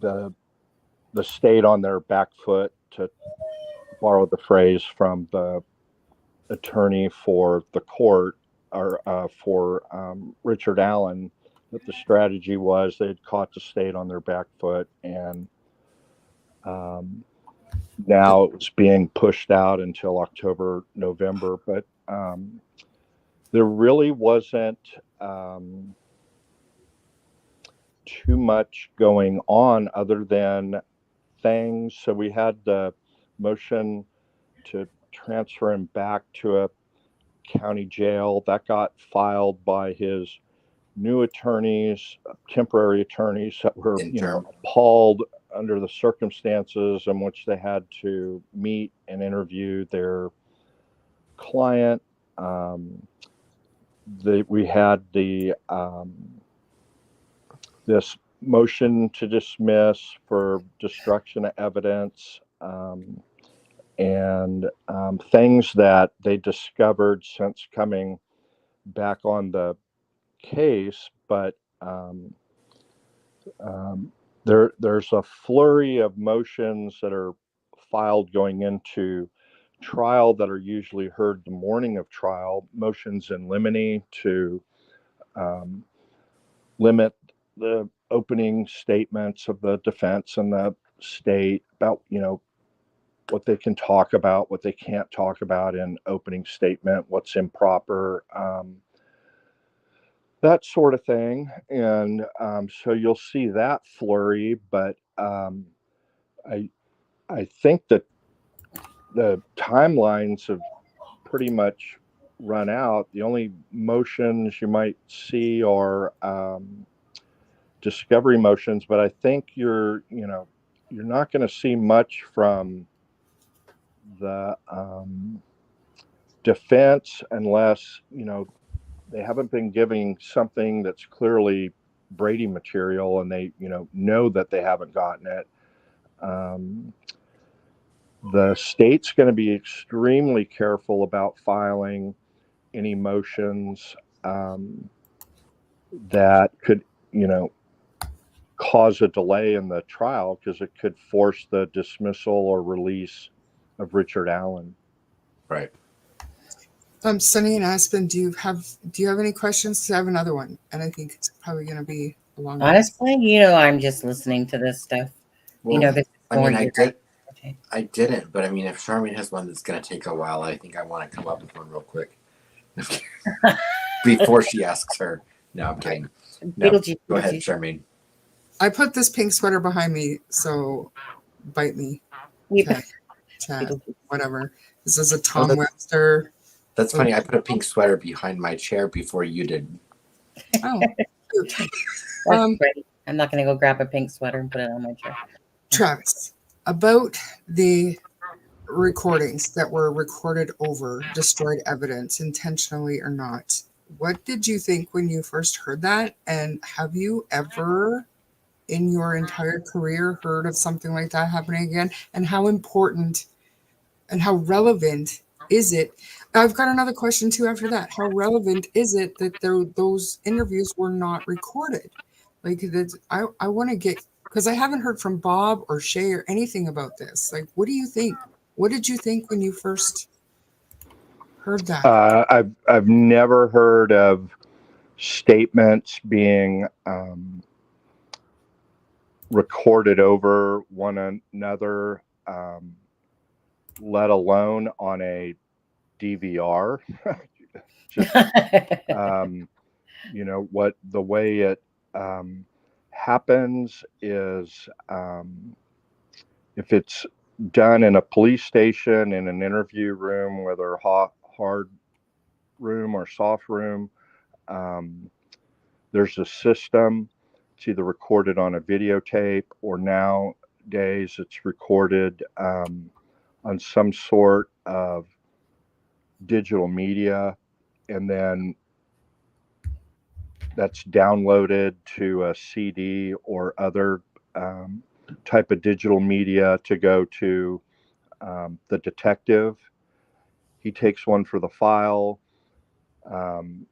the state on their back foot, to borrow the phrase from the attorney for the court, or for Richard Allen, that the strategy was they had caught the state on their back foot, and now it was being pushed out until October, November. But there really wasn't too much going on other than things. So we had the motion to transfer him back to a county jail that got filed by his new attorneys, temporary attorneys that were appalled under the circumstances in which they had to meet and interview their client. We had this motion to dismiss for destruction of evidence, and things that they discovered since coming back on the case. But there's a flurry of motions that are filed going into trial that are usually heard the morning of trial, motions in limine to limit the opening statements of the defense and the state about, what they can talk about, what they can't talk about in opening statement, what's improper, that sort of thing. And so you'll see that flurry, but I think that the timelines have pretty much run out. The only motions you might see are discovery motions, but I think you're not going to see much from the defense unless they haven't been giving something that's clearly Brady material, and they know that they haven't gotten it. The state's going to be extremely careful about filing any motions that could cause a delay in the trial, because it could force the dismissal or release of Richard Allen. Right. Sunny and Aspen, do you have any questions? I have another one, and I think it's probably going to be a long one. Honestly, I'm just listening to this stuff. Well, this is I didn't, but I mean, if Charmaine has one that's going to take a while, I think I want to come up with one real quick before she asks her. No, I'm kidding. No, Beetlejuice. go ahead, Beetlejuice. Charmaine. I put this pink sweater behind me, so bite me. Yep. Okay, chat, Beetlejuice. whatever. This is a Oh, Tom Webster. That's funny. I put a pink sweater behind my chair before you did. Oh, cute. That's great. I'm not going to go grab a pink sweater and put it on my chair. Travis, about the recordings that were recorded over destroyed evidence, intentionally or not. What did you think when you first heard that? And have you ever in your entire career heard of something like that happening again? And how important and how relevant is it? I've got another question too after that. How relevant is it that those interviews were not recorded? Like, I want to get, because I haven't heard from Bob or Shay or anything about this. Like, what do you think? What did you think when you first heard that? I've never heard of statements being recorded over one another, let alone on a DVR. Just you know what the way it happens is, if it's done in a police station, in an interview room, whether hard room or soft room, there's a system. It's either recorded on a videotape or nowadays it's recorded on some sort of digital media, and then that's downloaded to a CD or other type of digital media to go to the detective. He takes one for the file, and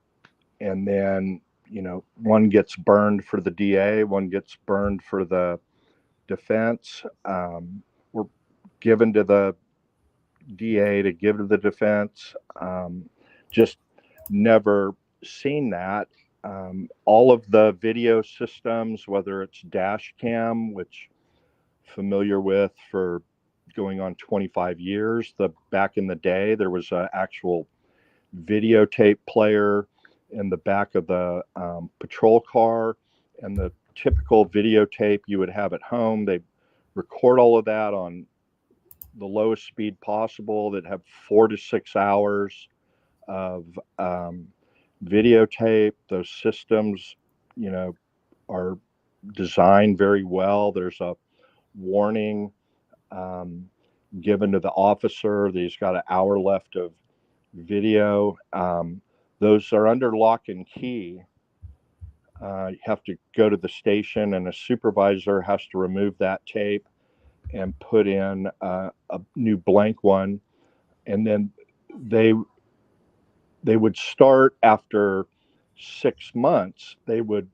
then, you know, one gets burned for the DA, one gets burned for the defense. We're given to the DA to give to the defense. Just never seen that. All of the video systems, whether it's dash cam, which familiar with for going on 25 years, back in the day, there was an actual videotape player in the back of the patrol car, and the typical videotape you would have at home, they record all of that on the lowest speed possible, that have 4 to 6 hours of videotape. Those systems, you know, are designed very well. There's a warning given to the officer that he's got an hour left of video. Those are under lock and key. You have to go to the station, and a supervisor has to remove that tape and put in a new blank one. And then they would start after 6 months. They would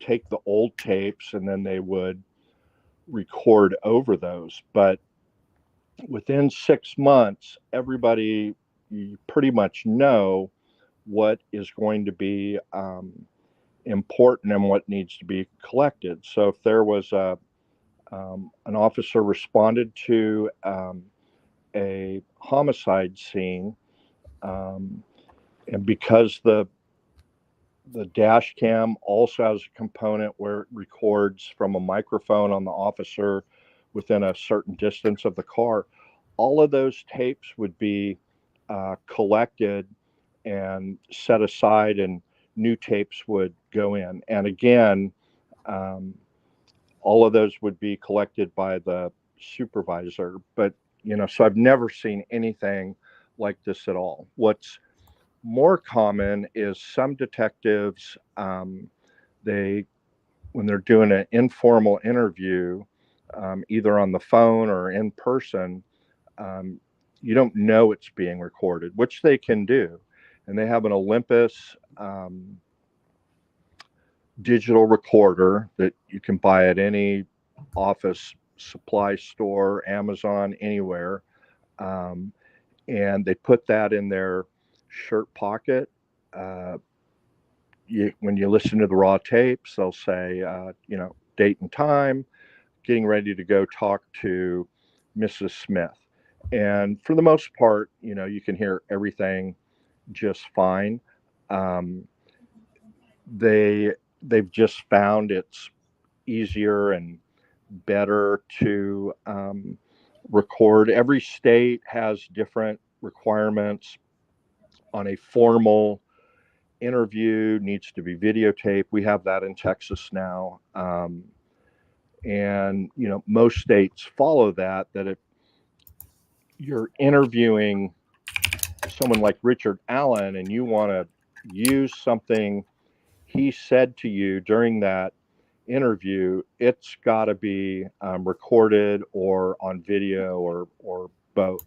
take the old tapes and then they would record over those. But within 6 months, everybody, you pretty much know what is going to be important and what needs to be collected. So if there was an officer responded to a homicide scene, and because the dash cam also has a component where it records from a microphone on the officer within a certain distance of the car, all of those tapes would be collected and set aside, and new tapes would go in. And again, all of those would be collected by the supervisor. But, you know, so I've never seen anything like this at all. What's more common is some detectives, they, when they're doing an informal interview, either on the phone or in person, you don't know it's being recorded, which they can do. And they have an Olympus digital recorder that you can buy at any office supply store, Amazon, anywhere. And they put that in their shirt pocket. When you listen to the raw tapes, they'll say, you know, date and time, getting ready to go talk to Mrs. Smith. And for the most part, you know, you can hear everything just fine. They they've just found it's easier and better to record. Every state has different requirements on a formal interview, needs to be videotaped. We have that in Texas now. And, most states follow that if you're interviewing someone like Richard Allen and you want to use something he said to you during that interview, it's got to be recorded or on video or both.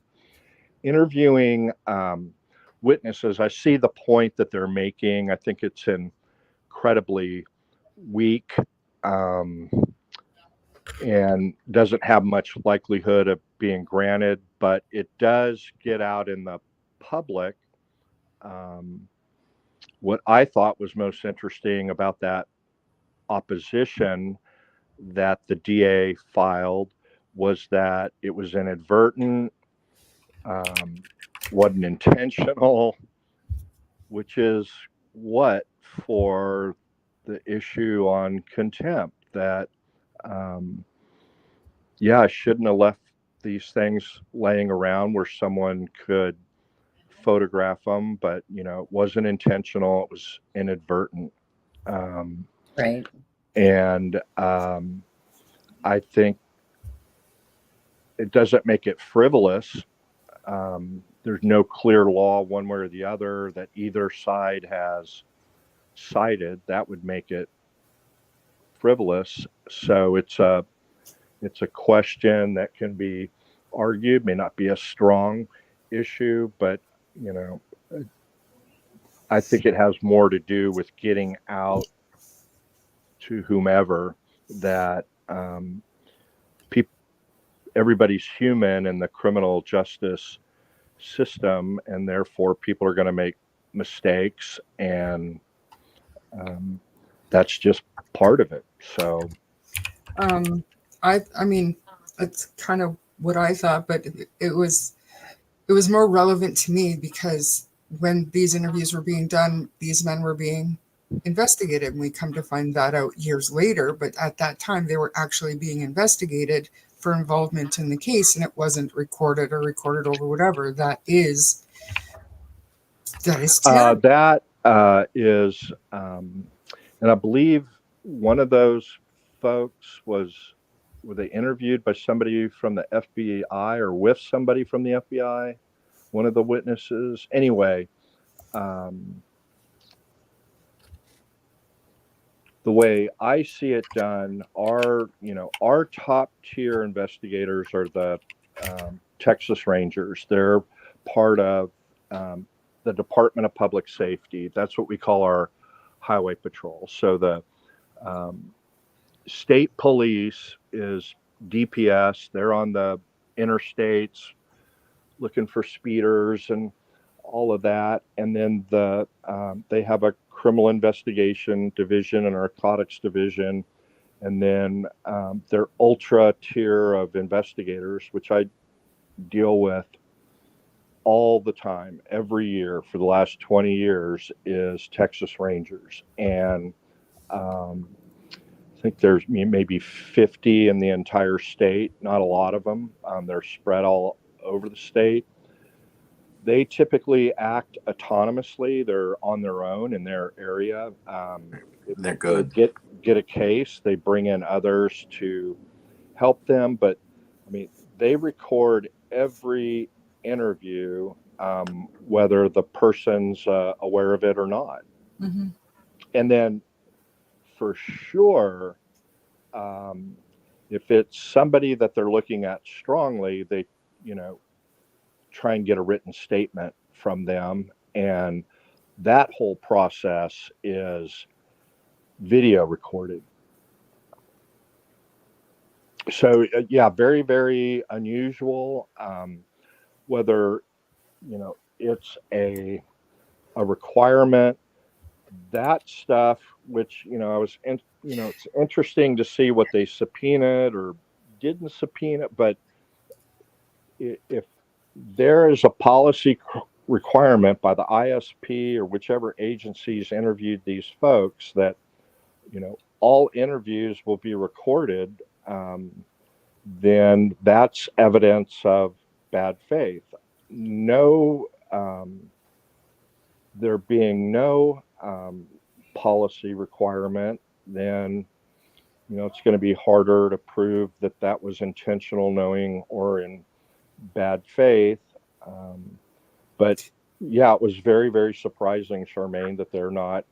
Interviewing witnesses, I see the point that they're making. I think it's incredibly weak and doesn't have much likelihood of being granted, but it does get out in the public. What I thought was most interesting about that opposition that the DA filed was that it was inadvertent, wasn't intentional, which is what for the issue on contempt, that I shouldn't have left these things laying around where someone could photograph them, but it wasn't intentional, it was inadvertent. Right. And I think it doesn't make it frivolous. There's no clear law one way or the other that either side has cited that would make it frivolous. So it's a question that can be argued, may not be a strong issue, but I think it has more to do with getting out to whomever that everybody's human in the criminal justice system, and therefore people are going to make mistakes, and that's just part of it. So I mean, that's kind of what I thought, but it was more relevant to me because when these interviews were being done, these men were being investigated, and we come to find that out years later. But at that time, they were actually being investigated for involvement in the case, and it wasn't recorded over whatever. That is terrible. That is, and I believe one of those folks were they interviewed by somebody from the FBI or with somebody from the FBI, one of the witnesses. Anyway, the way I see it done, our top tier investigators are the Texas Rangers. They're part of the Department of Public Safety. That's what we call our highway patrol. So the state police is DPS. They're on the interstates looking for speeders and all of that. And then they have a criminal investigation division and narcotics division. And then their ultra tier of investigators, which I deal with all the time, every year for the last 20 years, is Texas Rangers. And I think there's maybe 50 in the entire state, not a lot of them. They're spread all over the state. They typically act autonomously. They're on their own in their area. They're good. Get a case, they bring in others to help them. But I mean, they record every interview, whether the person's aware of it or not. Mm-hmm. And then for sure, if it's somebody that they're looking at strongly, they, try and get a written statement from them. And that whole process is video recorded. So, very, very unusual. Whether, it's a requirement, that stuff, which, it's interesting to see what they subpoenaed or didn't subpoena, but if there is a policy requirement by the ISP or whichever agencies interviewed these folks that all interviews will be recorded, then that's evidence of bad faith. No, there being no policy requirement, then it's going to be harder to prove that that was intentional, knowing, or in bad faith. But yeah, it was very, very surprising, Charmaine, that they're not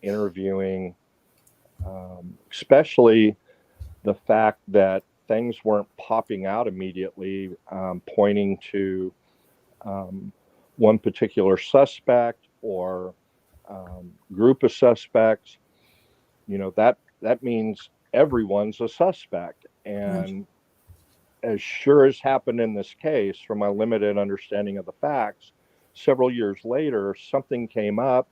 interviewing, especially the fact that things weren't popping out immediately, pointing to one particular suspect or group of suspects. That means everyone's a suspect. And as sure as happened in this case, from my limited understanding of the facts, several years later, something came up.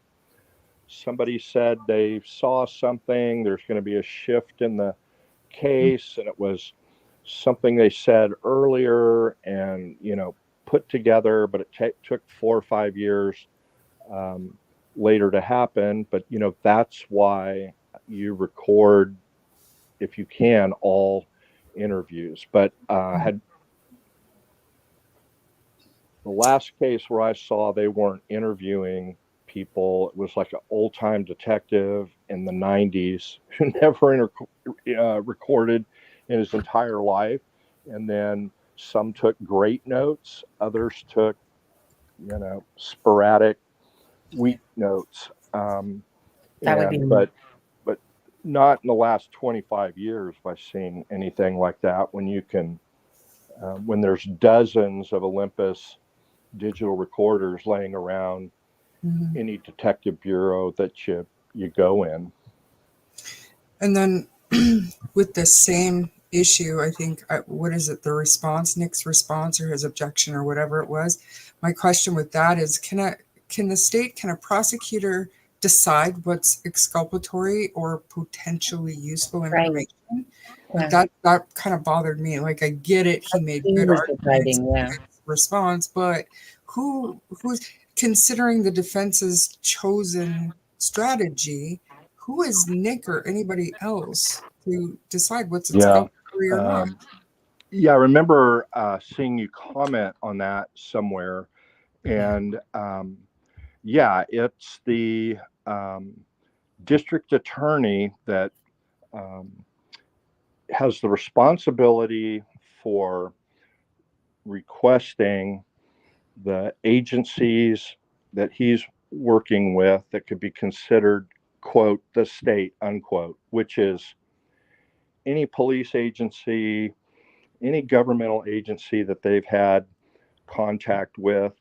Somebody said they saw something. There's going to be a shift in the case, and it was something they said earlier and, put together, but it took 4 or 5 years later to happen. But, that's why you record, if you can, all interviews. But had the last case where I saw they weren't interviewing people, it was like an old-time detective in the 90s who never recorded in his entire life. And then some took great notes, others took, sporadic, weak notes. That would be but not in the last 25 years have I seen anything like that. When you can, when there's dozens of Olympus digital recorders laying around any detective bureau that you go in. And then with the same issue, I think, what is it, the response, Nick's response or his objection or whatever it was. My question with that is, can a prosecutor decide what's exculpatory or potentially useful information? Like that kind of bothered me. Like, I get it, he made good arguments in his response, but who's considering the defense's chosen strategy? Who is Nick or anybody else to decide what's exculpatory or not? Yeah, I remember seeing you comment on that somewhere. And it's the district attorney that has the responsibility for requesting the agencies that he's working with that could be considered, quote, the state, unquote, which is any police agency, any governmental agency that they've had contact with.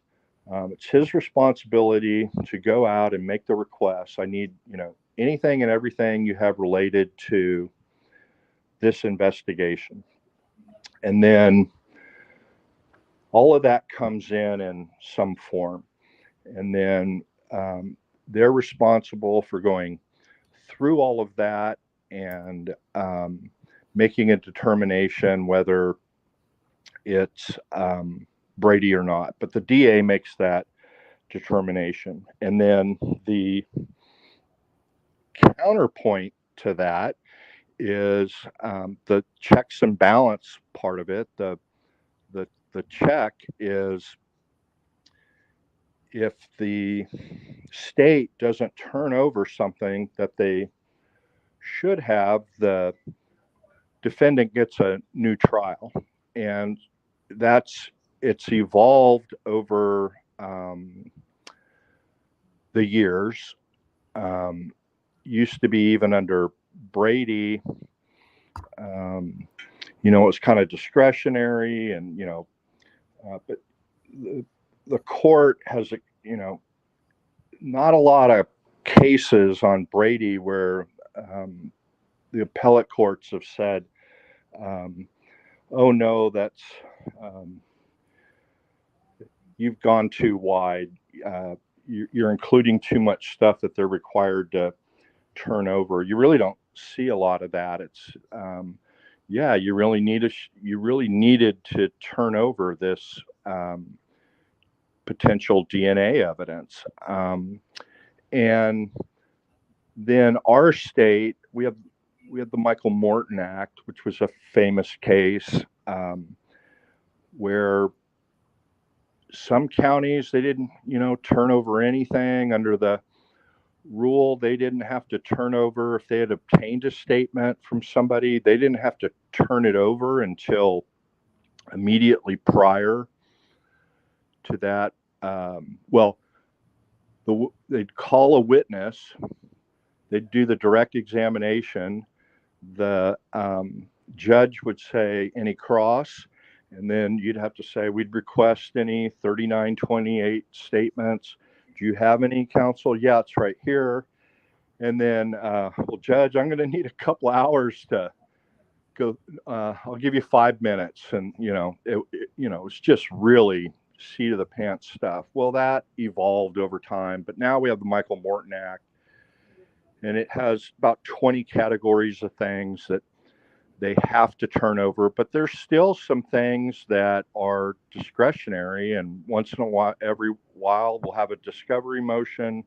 It's his responsibility to go out and make the request. I need, anything and everything you have related to this investigation. And then all of that comes in some form. And then they're responsible for going through all of that and making a determination whether it's Brady or not. But the DA makes that determination. And then the counterpoint to that is the checks and balance part of it. The check is if the state doesn't turn over something that they should have, the defendant gets a new trial. And it's evolved over the years. Used to be even under Brady, it's kind of discretionary, and but the court has not a lot of cases on Brady where the appellate courts have said, oh no, that's you've gone too wide. You're including too much stuff that they're required to turn over. You really don't see a lot of that. It's you really needed to turn over this potential DNA evidence, and then our state, we have the Michael Morton Act, which was a famous case where some counties, they didn't, turn over anything under the rule. They didn't have to turn over if they had obtained a statement from somebody. They didn't have to turn it over until immediately prior to that. They'd call a witness. They'd do the direct examination. The judge would say, any cross? And then you'd have to say, we'd request any 3928 statements. Do you have any, counsel? Yeah, it's right here. And then, well, Judge, I'm going to need a couple hours to go. I'll give you 5 minutes. And, it's just really seat of the pants stuff. Well, that evolved over time. But now we have the Michael Morton Act. And it has about 20 categories of things that they have to turn over, but there's still some things that are discretionary. And once in a while, every while, we'll have a discovery motion,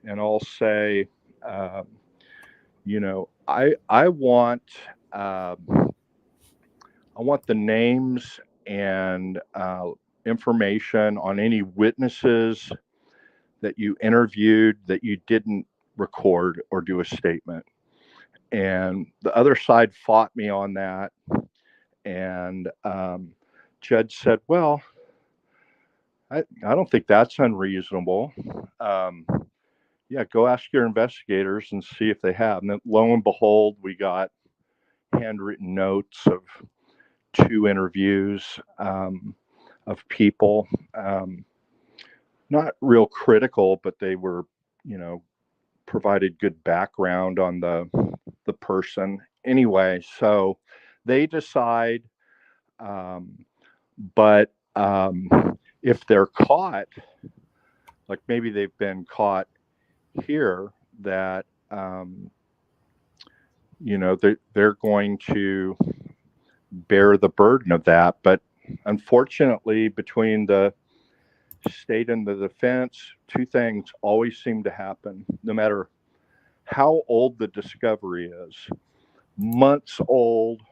and I'll say, I want the names and information on any witnesses that you interviewed that you didn't record or do a statement. And the other side fought me on that. And judge said, well, I don't think that's unreasonable. Yeah, go ask your investigators and see if they have. And then lo and behold, we got handwritten notes of 2 interviews of people. Not real critical, but they were, provided good background on the person. Anyway, so they decide, but if they're caught, like maybe they've been caught here, that they're going to bear the burden of that. But unfortunately, between the state and the defense, 2 things always seem to happen, no matter how old the discovery is. Months old,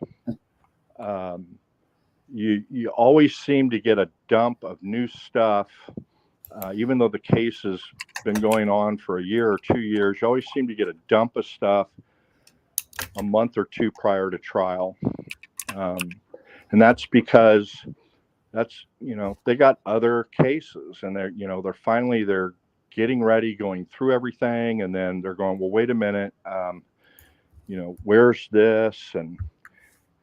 you always seem to get a dump of new stuff, even though the case has been going on for a year or 2 years. You always seem to get a dump of stuff a month or 2 prior to trial, and that's because they got other cases, and they're getting ready, going through everything, and then they're going, well, wait a minute, where's this? And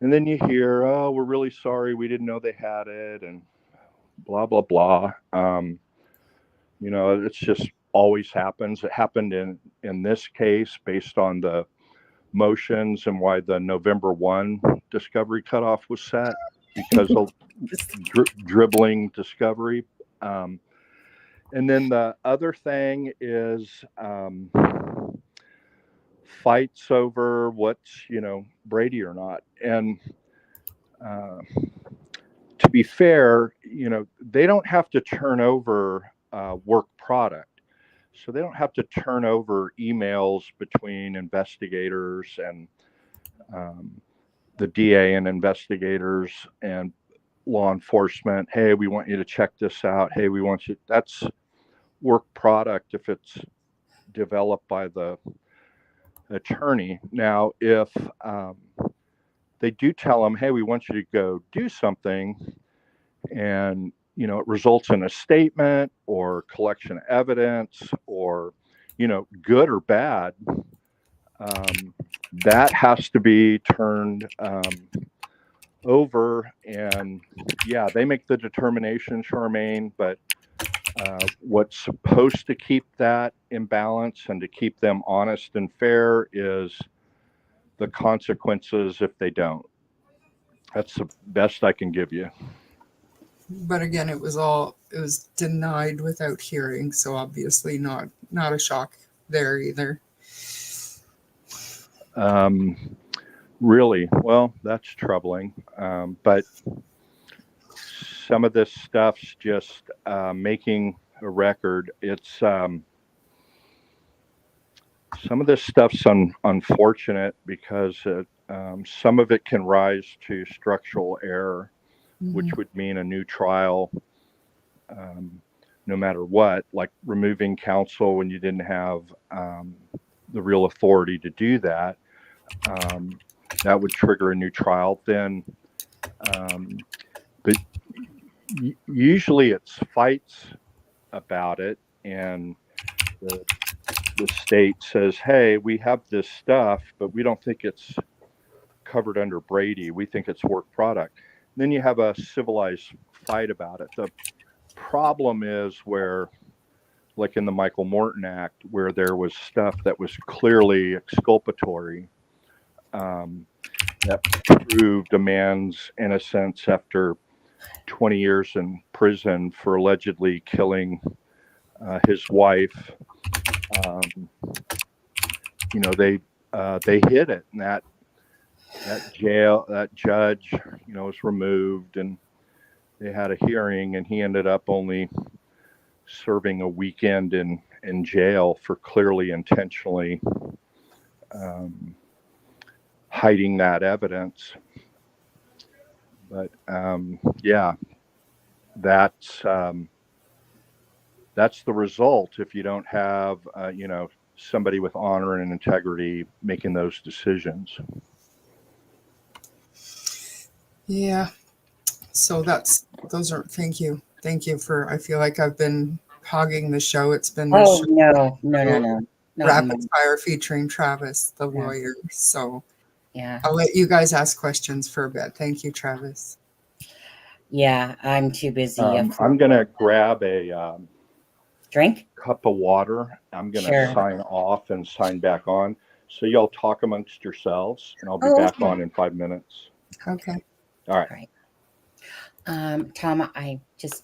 then you hear, oh, we're really sorry, we didn't know they had it, and blah, blah, blah. It's just always happens. It happened in this case based on the motions and why the November 1 discovery cutoff was set, because of dribbling discovery. And then the other thing is fights over what's, Brady or not. And to be fair, they don't have to turn over work product. So they don't have to turn over emails between investigators and the DA and investigators and law enforcement. Hey, we want you to check this out. Hey, we want you. That's work product if it's developed by the attorney. Now, if they do tell them, hey, we want you to go do something, and it results in a statement or collection of evidence, or good or bad, that has to be turned over. And yeah, they make the determination, Charmaine, but what's supposed to keep that in balance and to keep them honest and fair is the consequences if they don't. That's the best I can give you. But again, it was denied without hearing, so obviously not a shock there either. Really? Well, that's troubling. But some of this stuff's just making a record. It's some of this stuff's unfortunate because some of it can rise to structural error, which would mean a new trial, no matter what, like removing counsel when you didn't have the real authority to do that. That would trigger a new trial then. But usually it's fights about it, and the state says, hey, we have this stuff, but we don't think it's covered under Brady. We think it's work product. And then you have a civilized fight about it. The problem is where, like in the Michael Morton Act, where there was stuff that was clearly exculpatory, that proved a man's innocence after 20 years in prison for allegedly killing his wife. They hid it, and that judge, was removed, and they had a hearing, and he ended up only serving a weekend in jail for clearly intentionally hiding that evidence. But that's the result if you don't have somebody with honor and integrity making those decisions. Yeah. So thank you for, I feel like I've been hogging the show. It's been No. rapid fire featuring Travis, the lawyer. So yeah, I'll let you guys ask questions for a bit. Thank you, Travis. Yeah, I'm too busy. I'm going to grab a drink, cup of water. I'm going to sign off and sign back on. So y'all talk amongst yourselves, and I'll be back on in 5 minutes. Okay. All right. Tom, I just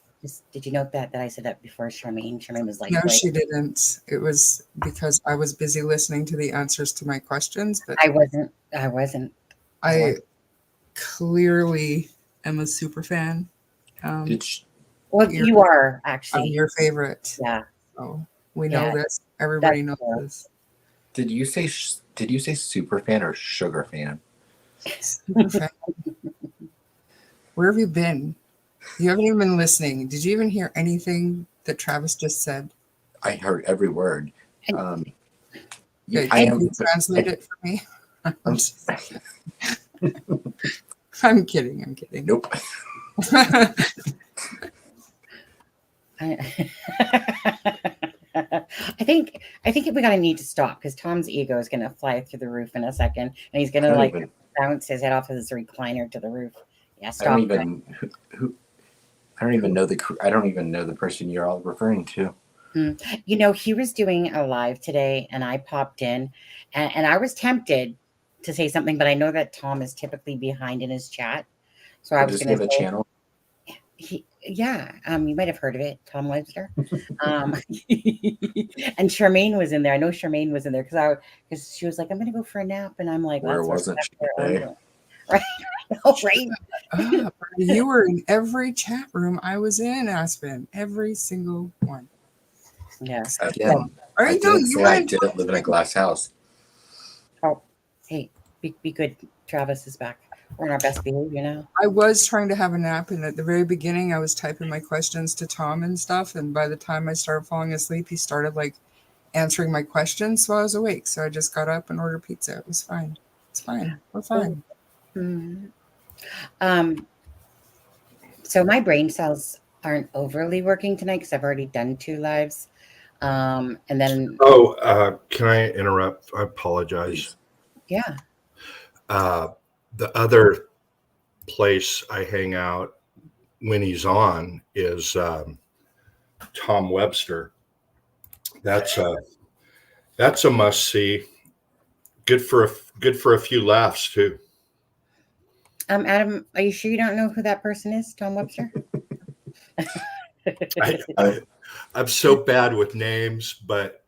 did you note that I said that before Charmaine? Charmaine was like, no, she didn't. It was because I was busy listening to the answers to my questions, but I wasn't. I clearly am a super fan. You are actually. I'm your favorite. Yeah. So we know this. Everybody knows this. Did you say super fan or sugar fan? Super fan. Where have you been? You haven't even been listening. Did you even hear anything that Travis just said? I heard every word. Can you translate it for me? I'm kidding. Nope. I think we gotta need to stop because Tom's ego is gonna fly through the roof in a second, and he's gonna bounce his head off of his recliner to the roof. Yeah, stop. I don't even know the person you're all referring to. He was doing a live today, and I popped in, and I was tempted to say something, but I know that Tom is typically behind in his chat, so I was going to give a channel. You might have heard of it, Tom Webster. And Charmaine was in there. I know Charmaine was in there because she was like, I'm going to go for a nap, and I'm like, where wasn't she today? Right. Oh, right. You were in every chat room I was in, Aspen. Every single one. Yes. Again, I didn't live in a glass house. Oh, hey, be good. Travis is back. We're in our best behavior now. I was trying to have a nap, and at the very beginning, I was typing my questions to Tom and stuff. And by the time I started falling asleep, he started answering my questions, so I was awake. So I just got up and ordered pizza. It was fine. It's fine. We're fine. So my brain cells aren't overly working tonight because I've already done 2 lives. And then can I interrupt? I apologize. Yeah. The other place I hang out when he's on is Tom Webster. That's a must see. Good for a few laughs too. Adam, are you sure you don't know who that person is, Tom Webster? I'm so bad with names, but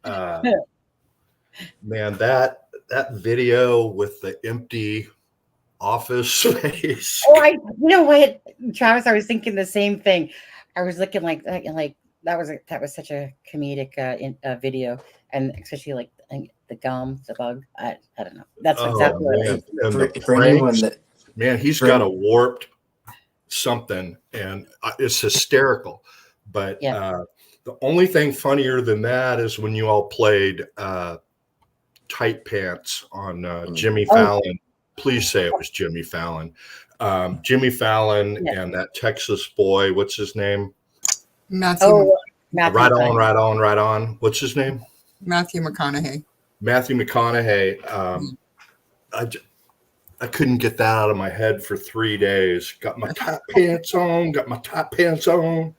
man, that video with the empty office space. Oh, you know what, Travis? I was thinking the same thing. I was looking like that was such a comedic video, and especially the gum, the bug. I don't know. That's Oh, exactly what it man. is. And the For anyone pranks, that man, he's for- got a warped something, and it's hysterical. But Yeah. the only thing funnier than that is when you all played Tight Pants on Jimmy Oh. Fallon. Please say it was Jimmy Fallon. Jimmy Fallon Yeah. and that Texas boy, what's his name? Matthew Oh, Matthew Right on, McConaughey. right on, right on. What's his name? Matthew McConaughey. Matthew McConaughey. I couldn't get that out of my head for 3 days. Got my tight pants on. Got my tight pants on.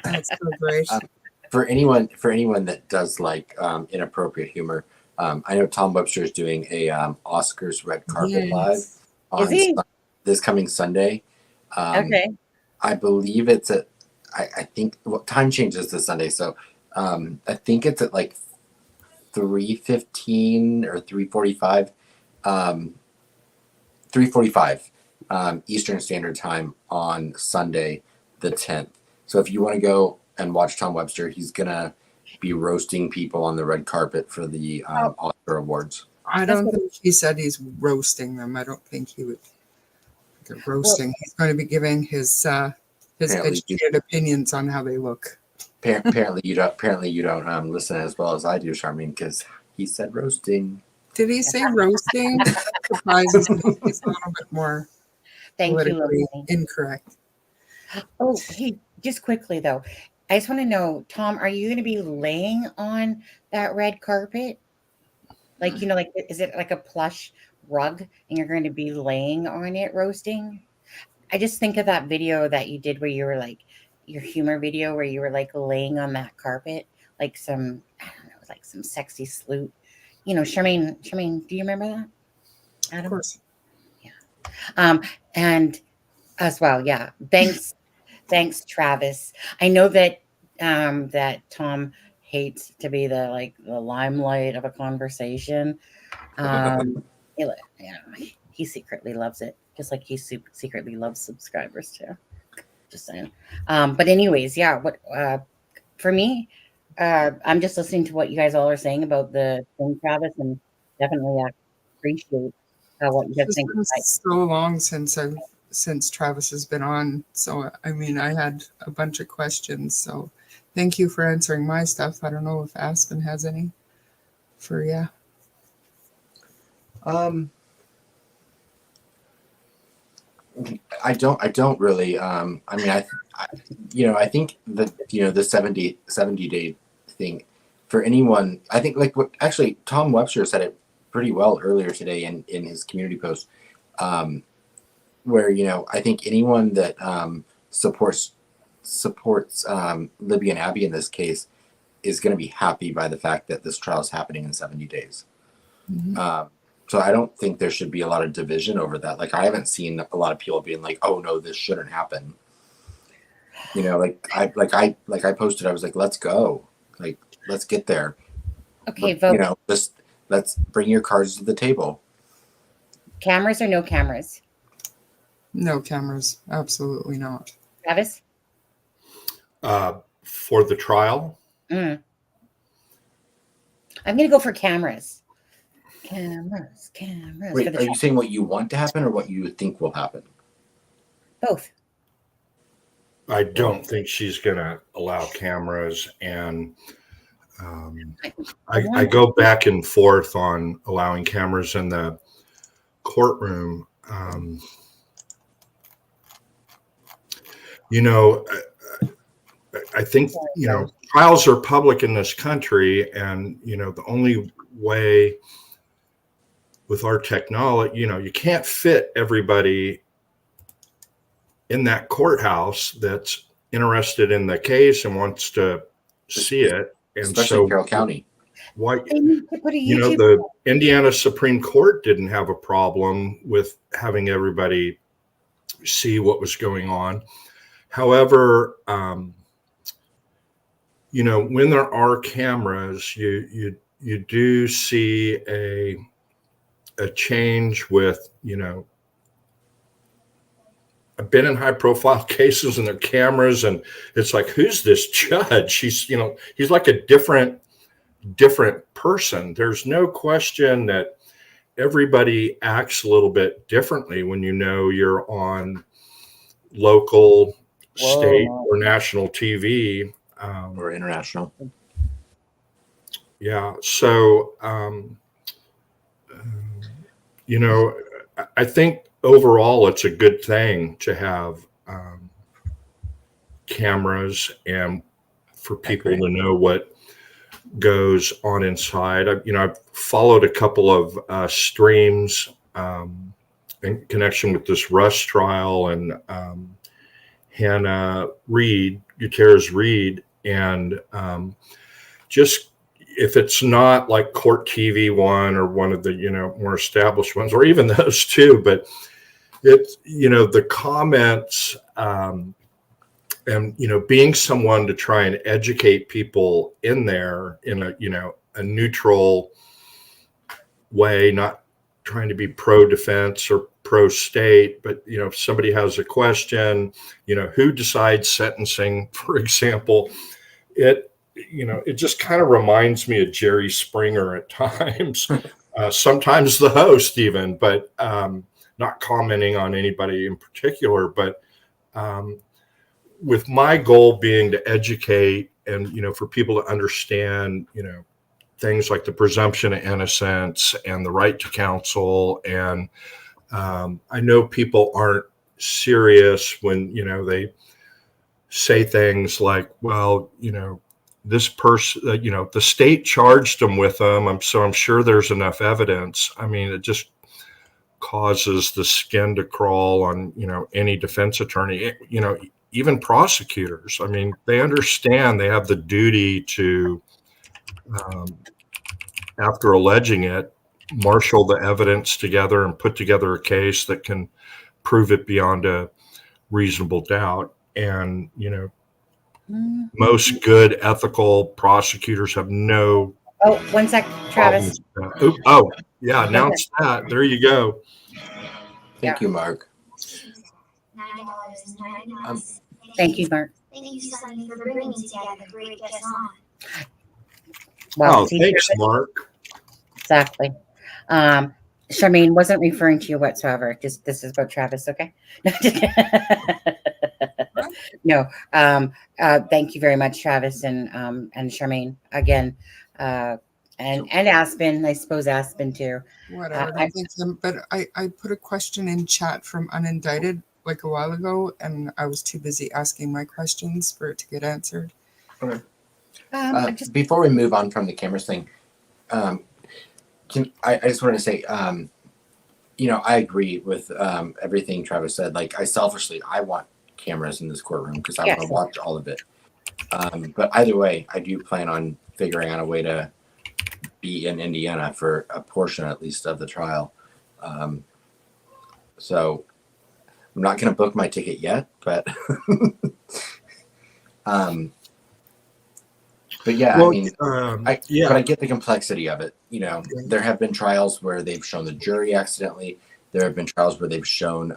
That's so great. for anyone that does like inappropriate humor, I know Tom Webster is doing a Oscars red carpet Yes. live on Is he? this coming Sunday. Okay. I believe it's at I think time changes this Sunday, so I think it's at like 3:15 or 3:45. 3:45 Eastern Standard Time on Sunday the 10th. So if you want to go and watch Tom Webster, he's gonna be roasting people on the red carpet for the Oscar awards. I don't think he said he's roasting them. I don't think he would. They're roasting. He's going to be giving his Apparently educated opinions on how they look. Apparently you don't listen as well as I do, Charmaine, because he said roasting. Did he say roasting? That surprises me. He's a little bit more Thank you, politically Lorraine. incorrect. Oh, hey, just quickly though, I just want to know, Tom, are you going to be laying on that red carpet? Like, like, is it like a plush rug and you're going to be laying on it roasting? I just think of that video that you did where you were like, your humor video where you were like laying on that carpet, like some, I don't know, like some sexy salute. Charmaine, do you remember that? Adam? Of course. And as well, yeah. Thanks, Travis. I know that that Tom hates to be the limelight of a conversation. He secretly loves it, just like he secretly loves subscribers too. Just saying. But anyways, yeah. What for me, I'm just listening to what you guys all are saying about the thing, Travis, and definitely appreciate what you guys It's think. been so long since Travis has been on. So, I mean, I had a bunch of questions. So thank you for answering my stuff. I don't know if Aspen has any for you. I don't really. I mean, I think that the 70 day thing for anyone. I think like what actually Tom Webster said it pretty well earlier today in his community post, where I think anyone that supports Libby and Abby in this case is going to be happy by the fact that this trial is happening in 70 days. Mm-hmm. So I don't think there should be a lot of division over that. Like I haven't seen a lot of people being like, "Oh no, this shouldn't happen." I posted. I was like, "Let's go. Like let's get there." Okay, But, vote. just let's bring your cards to the table. Cameras or no cameras? No cameras. Absolutely not. Travis? For the trial, I'm going to go for cameras. Cameras. Wait, for the are you saying what you want to happen or what you think will happen? both? I don't think she's going to allow cameras. And I go back and forth on allowing cameras in the courtroom. I think, trials are public in this country, and, the only way with our technology, you can't fit everybody in that courthouse that's interested in the case and wants to see it. And Especially in Carroll County. Why, They need to put a YouTube. the Indiana Supreme Court didn't have a problem with having everybody see what was going on. However, when there are cameras, you do see a change with, I've been in high profile cases and their cameras, and it's like, who's this judge? He's like a different different person. There's no question that everybody acts a little bit differently when you know you're on local, state, or national TV. Or international. Yeah. So, you know, I think overall it's a good thing to have cameras and for people to know what goes on inside. I've followed a couple of streams in connection with this Rush trial and Hannah Reed, Gutierrez Reed, and just if it's not like Court TV One or one of the more established ones, or even those two, but it's the comments and being someone to try and educate people in there in a neutral way, not trying to be pro defense or pro state, but if somebody has a question, who decides sentencing, for example, it just kind of reminds me of Jerry Springer at times, sometimes the host even, but not commenting on anybody in particular, but with my goal being to educate and for people to understand things like the presumption of innocence and the right to counsel. And I know people aren't serious when they say things like, well, this person, the state charged them with them, so I'm sure there's enough evidence. I mean, it just causes the skin to crawl on any defense attorney, even prosecutors. I mean, they understand they have the duty to after alleging it, marshal the evidence together and put together a case that can prove it beyond a reasonable doubt. And most good ethical prosecutors have no Oh, one sec, Travis. Yeah, announce that. There you go. Thank you, Mark. Thank you, Mark. Thank you, Sonny, for bringing together great guests on. Well, Thanks, Mark. Exactly. Charmaine wasn't referring to you whatsoever. Just this is about Travis, okay? No. Thank you very much, Travis and Charmaine again, and Aspen. I suppose Aspen too. Whatever. I think but I put a question in chat from Unindicted like a while ago, and I was too busy asking my questions for it to get answered. Okay. Before we move on from the cameras thing, I just wanted to say, I agree with everything Travis said. Like, I want cameras in this courtroom because I want to watch all of it. But either way, I do plan on figuring out a way to be in Indiana for a portion, at least, of the trial. So I'm not going to book my ticket yet, but but yeah, Well, but I get the complexity of it. There have been trials where they've shown the jury accidentally. There have been trials where they've shown,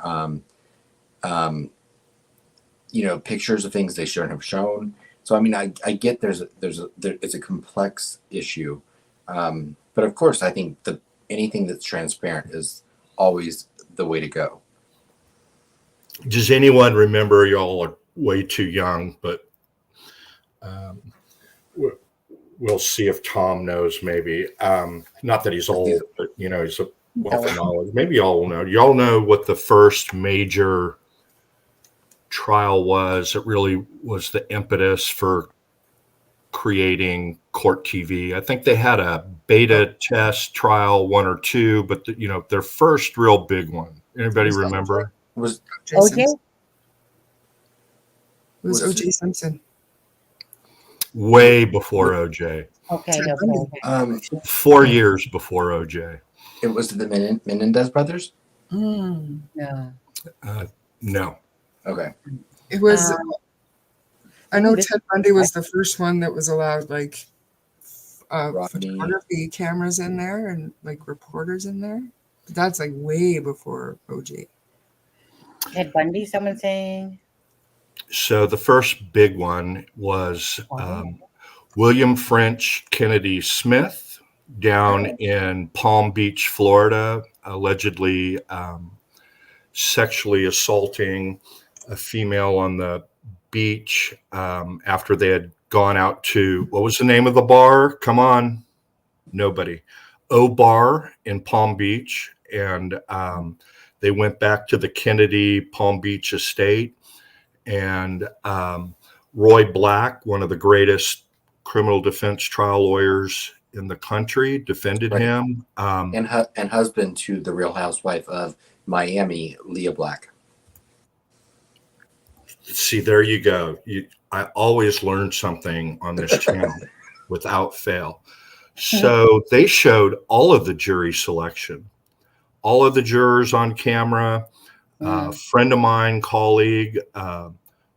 pictures of things they shouldn't have shown. So I mean, I get it's a complex issue, but of course, I think anything that's transparent is always the way to go. Does anyone remember? Y'all are way too young, but we'll see if Tom knows. Maybe not that he's old, but he's a wealth of knowledge. Maybe y'all will know. Y'all know what the first major trial was. It really was the impetus for creating Court TV. I think they had a beta test trial, 1 or 2, but their first real big one. Anybody remember? Was OJ? It was O.J. Simpson. Way before OJ. Okay. 4 years before OJ. It was the Menendez brothers? No. No. Okay. It was. I know Ted Bundy was the first one that was allowed photography cameras in there and reporters in there. But that's way before OJ. Ted Bundy, someone saying? So the first big one was William French Kennedy Smith down in Palm Beach, Florida, allegedly sexually assaulting a female on the beach after they had gone out to, what was the name of the bar? Come on, nobody. O Bar in Palm Beach. And they went back to the Kennedy Palm Beach estate. And Roy Black, one of the greatest criminal defense trial lawyers in the country, defended him. And husband to the Real Housewife of Miami, Leah Black. See, there you go. I always learn something on this channel without fail. So they showed all of the jury selection, all of the jurors on camera. Friend of mine, colleague,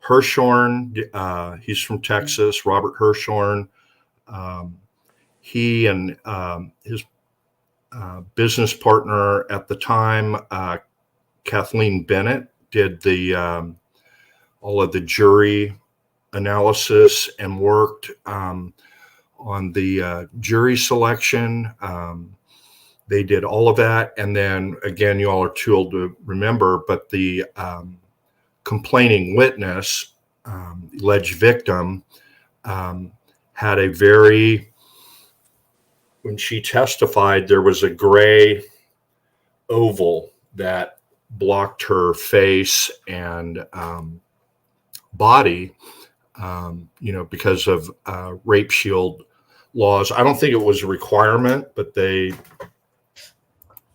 Hirshhorn, he's from Texas, Robert Hirshhorn. He and his business partner at the time, Kathleen Bennett, did the all of the jury analysis and worked on the jury selection. They did all of that. And then again, you all are too old to remember, but the complaining witness, alleged victim, had a very, when she testified, there was a gray oval that blocked her face and body, because of rape shield laws. I don't think it was a requirement, but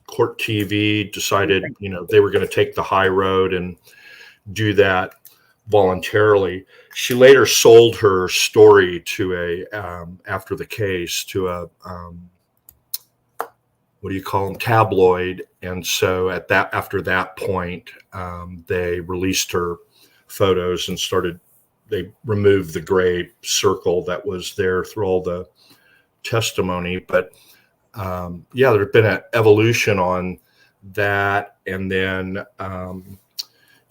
Court TV decided, they were going to take the high road and do that voluntarily. She later sold her story to after the case to a, what do you call them, tabloid. And so after that point, they released her photos and they removed the gray circle that was there through all the testimony. But there's been an evolution on that. And then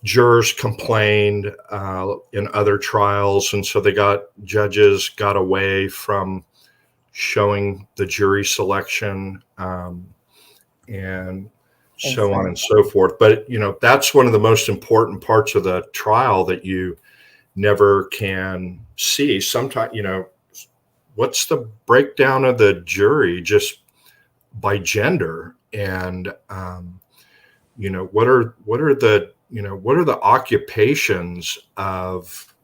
jurors complained in other trials. And so judges got away from showing the jury selection and so on and so forth. But, that's one of the most important parts of the trial that you never can see. Sometimes, what's the breakdown of the jury just by gender? And, what are the occupations of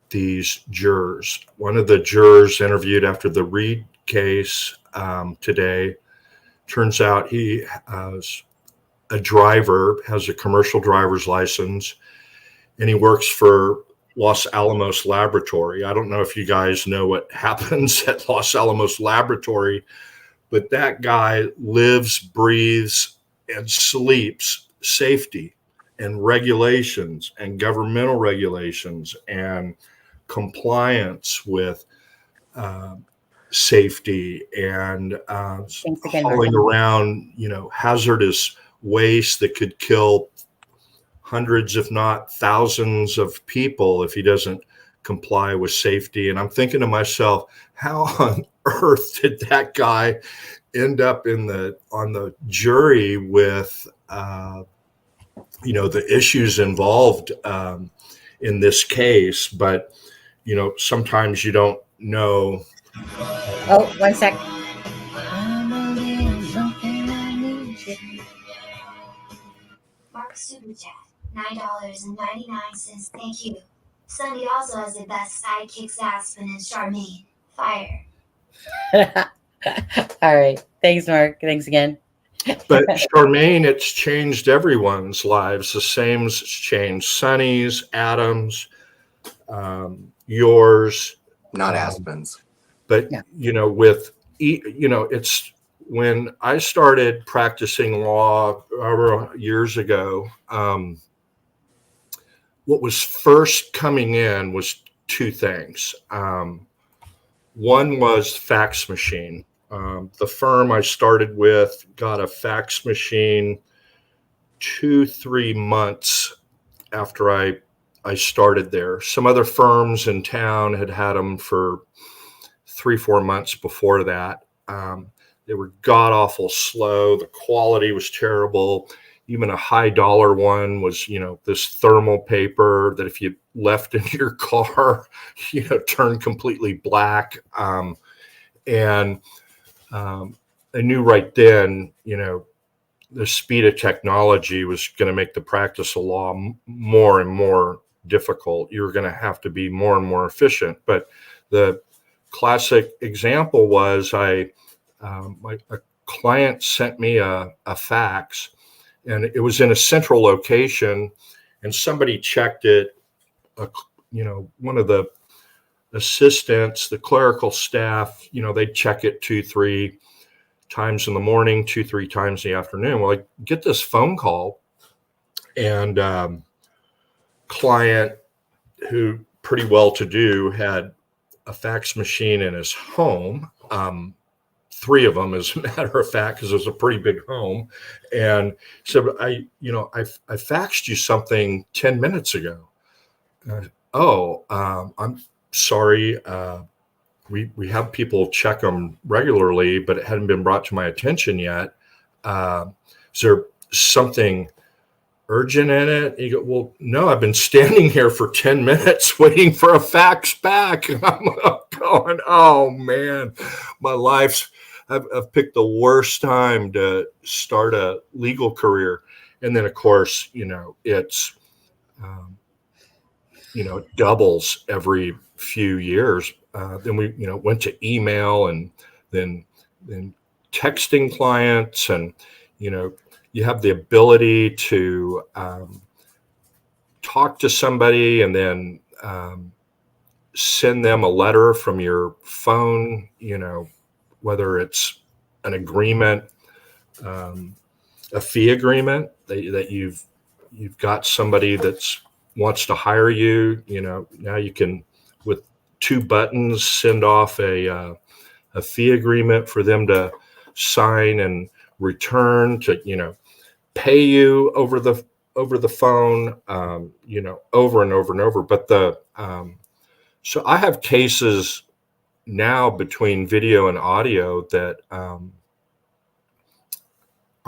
these jurors? One of the jurors interviewed after the Reed case today, turns out he has a driver, has a commercial driver's license, and he works for Los Alamos Laboratory. I don't know if you guys know what happens at Los Alamos Laboratory, but that guy lives, breathes, and sleeps safety and regulations and governmental regulations and compliance with safety and hauling around, hazardous waste that could kill hundreds, if not thousands of people if he doesn't comply with safety. And I'm thinking to myself, how on earth did that guy end up on the jury with, the issues involved in this case? But, sometimes you don't know. Oh, 1 sec. Mark Super Chat, $9.99. Thank you. Sunny also has the best sidekicks, Aspen and Charmaine. Fire. All right. Thanks, Mark. Thanks again. But Charmaine, it's changed everyone's lives. The same as it's changed Sunny's, Adam's, yours. Not Aspen's. But, it's when I started practicing law years ago, what was first coming in was two things. One was fax machine. The firm I started with got a fax machine 2-3 months after I I started there. Some other firms in town had them for 3-4 months before that. They were god awful slow. The quality was terrible. Even a high dollar one was, this thermal paper that if you left in your car, turned completely black. And I knew right then, the speed of technology was going to make the practice of law more and more difficult. You were going to have to be more and more efficient. But the classic example was a client sent me a fax, and it was in a central location, and somebody checked it. One of the assistants, the clerical staff, they'd check it 2-3 times in the morning, 2-3 times in the afternoon. Well, I get this phone call, and client who pretty well to do had a fax machine in his home. 3 of them, as a matter of fact, because it was a pretty big home. And said, I faxed you something 10 minutes ago. I'm sorry. We have people check them regularly, but it hadn't been brought to my attention yet. Is there something urgent in it? You go, well, no, I've been standing here for 10 minutes waiting for a fax back. And I'm going, oh man, my life's, I've picked the worst time to start a legal career. And then of course, it's, it doubles every few years. Then we, went to email, and then texting clients, and, you have the ability to talk to somebody and then send them a letter from your phone, whether it's an agreement, a fee agreement that you've got somebody that's wants to hire you. Now you can, with 2 buttons, send off a fee agreement for them to sign and return to, pay you over the phone, over and over and over. But so I have cases now between video and audio that are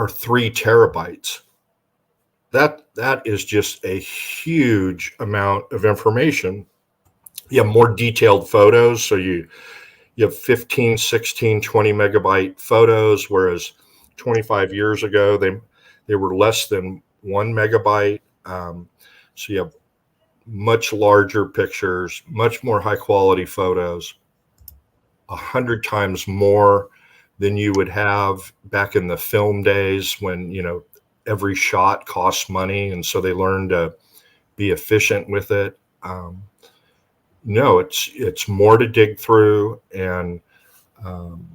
3 terabytes. That is just a huge amount of information. You have more detailed photos, so you have 15, 16, 20 megabyte photos, whereas 25 years ago they were less than 1 megabyte. So you have much larger pictures, much more high quality photos, 100 times more than you would have back in the film days when, every shot costs money. And so they learned to be efficient with it. No, it's more to dig through. And, and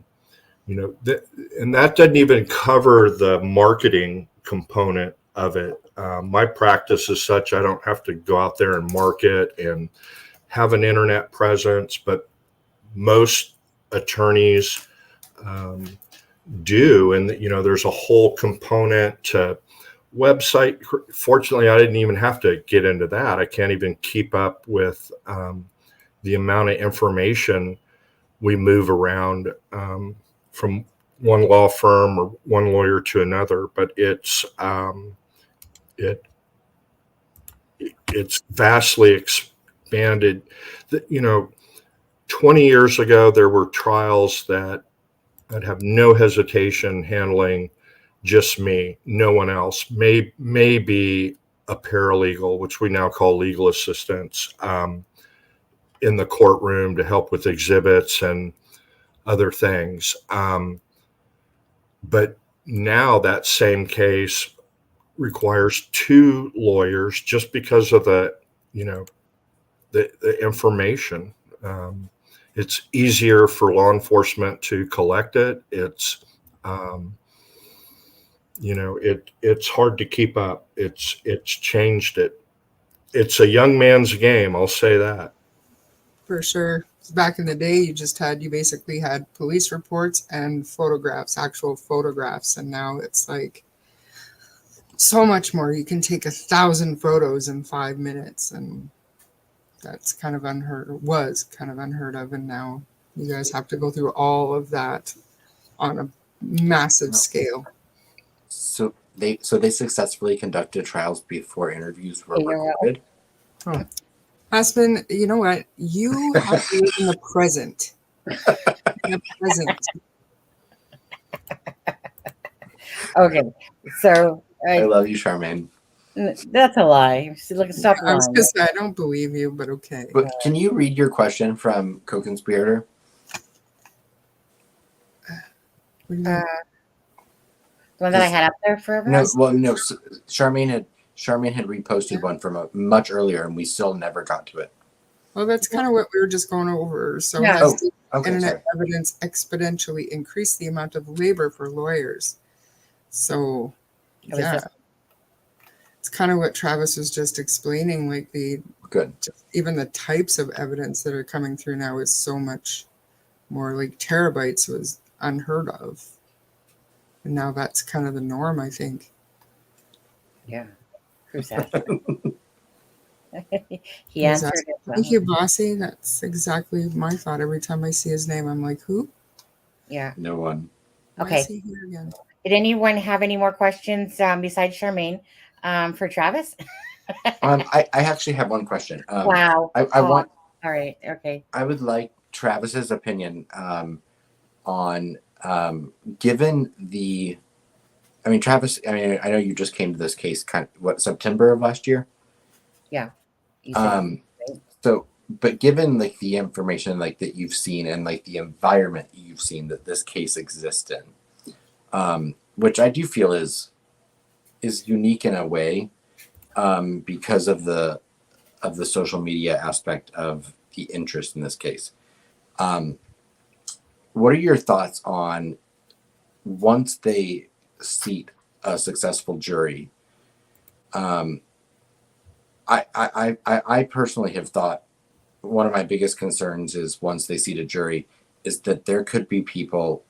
that doesn't even cover the marketing component of it. My practice is such, I don't have to go out there and market and have an internet presence, but most attorneys do. And, there's a whole component to website. Fortunately, I didn't even have to get into that. I can't even keep up with the amount of information we move around from one law firm or one lawyer to another. But it's vastly expanded. 20 years ago, there were trials that I'd have no hesitation handling just me, no one else. Maybe a paralegal, which we now call legal assistants, in the courtroom to help with exhibits and other things. But now that same case requires 2 lawyers just because of the information. It's easier for law enforcement to collect it. It's, it's hard to keep up. It's changed it. It's a young man's game. I'll say that. For sure. Back in the day, you basically had police reports and photographs, actual photographs. And now it's like so much more. You can take 1,000 photos in 5 minutes, and that's kind of was kind of unheard of. And now you guys have to go through all of that on a massive scale. So they successfully conducted trials before interviews were recorded. Oh. Aspen, you know what? You have to live in the present. In the present. Okay, so I love you, Charmaine. that's a lie. Look, stop I was lying. going to say, I don't believe you, but okay. But can you read your question from co-conspirator? What do you mean? The one that I had up there for No, everyone? well, no. Charmaine had reposted one from much earlier, and we still never got to it. Well, that's kind of what we were just going over. So Yeah. has the Okay, internet sorry. evidence exponentially increased the amount of labor for lawyers? So, It was yeah, just- it's kind of what Travis was just explaining. Like Good. even the types of evidence that are coming through now is so much more. Like terabytes was unheard of, and now that's kind of the norm, I think. Yeah. Who's that? He Who's answered that? it. well. Thank you, Bossy. That's exactly my thought. Every time I see his name, I'm like, who? Yeah. No one. Why Okay. is he here again? Did anyone have any more questions besides Charmaine for Travis? I actually have one question. Wow. I want. All right. Okay. I would like Travis's opinion on given the. I mean, Travis. I mean, I know you just came to this case. September of last year. Yeah. You said So, but given like the information like that you've seen and like the environment you've seen that this case exists in, which I do feel is unique in a way, because of the social media aspect of the interest in this case. What are your thoughts on once they seat a successful jury? I personally have thought one of my biggest concerns is once they seat a jury is that there could be people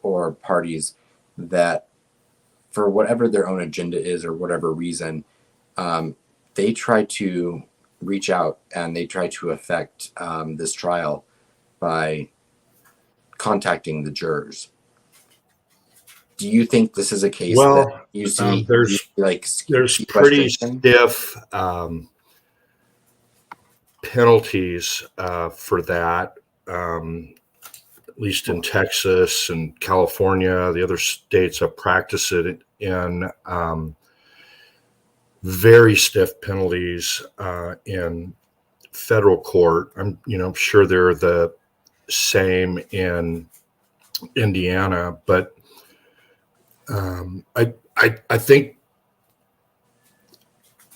or parties that, for whatever their own agenda is or whatever reason, they try to reach out and they try to affect this trial by contacting the jurors. Do you think this is a case that you see there's pretty stiff penalties for that, at least in Texas and California. The other states have practiced it in very stiff penalties in federal court. I'm sure they're the same in Indiana, but I think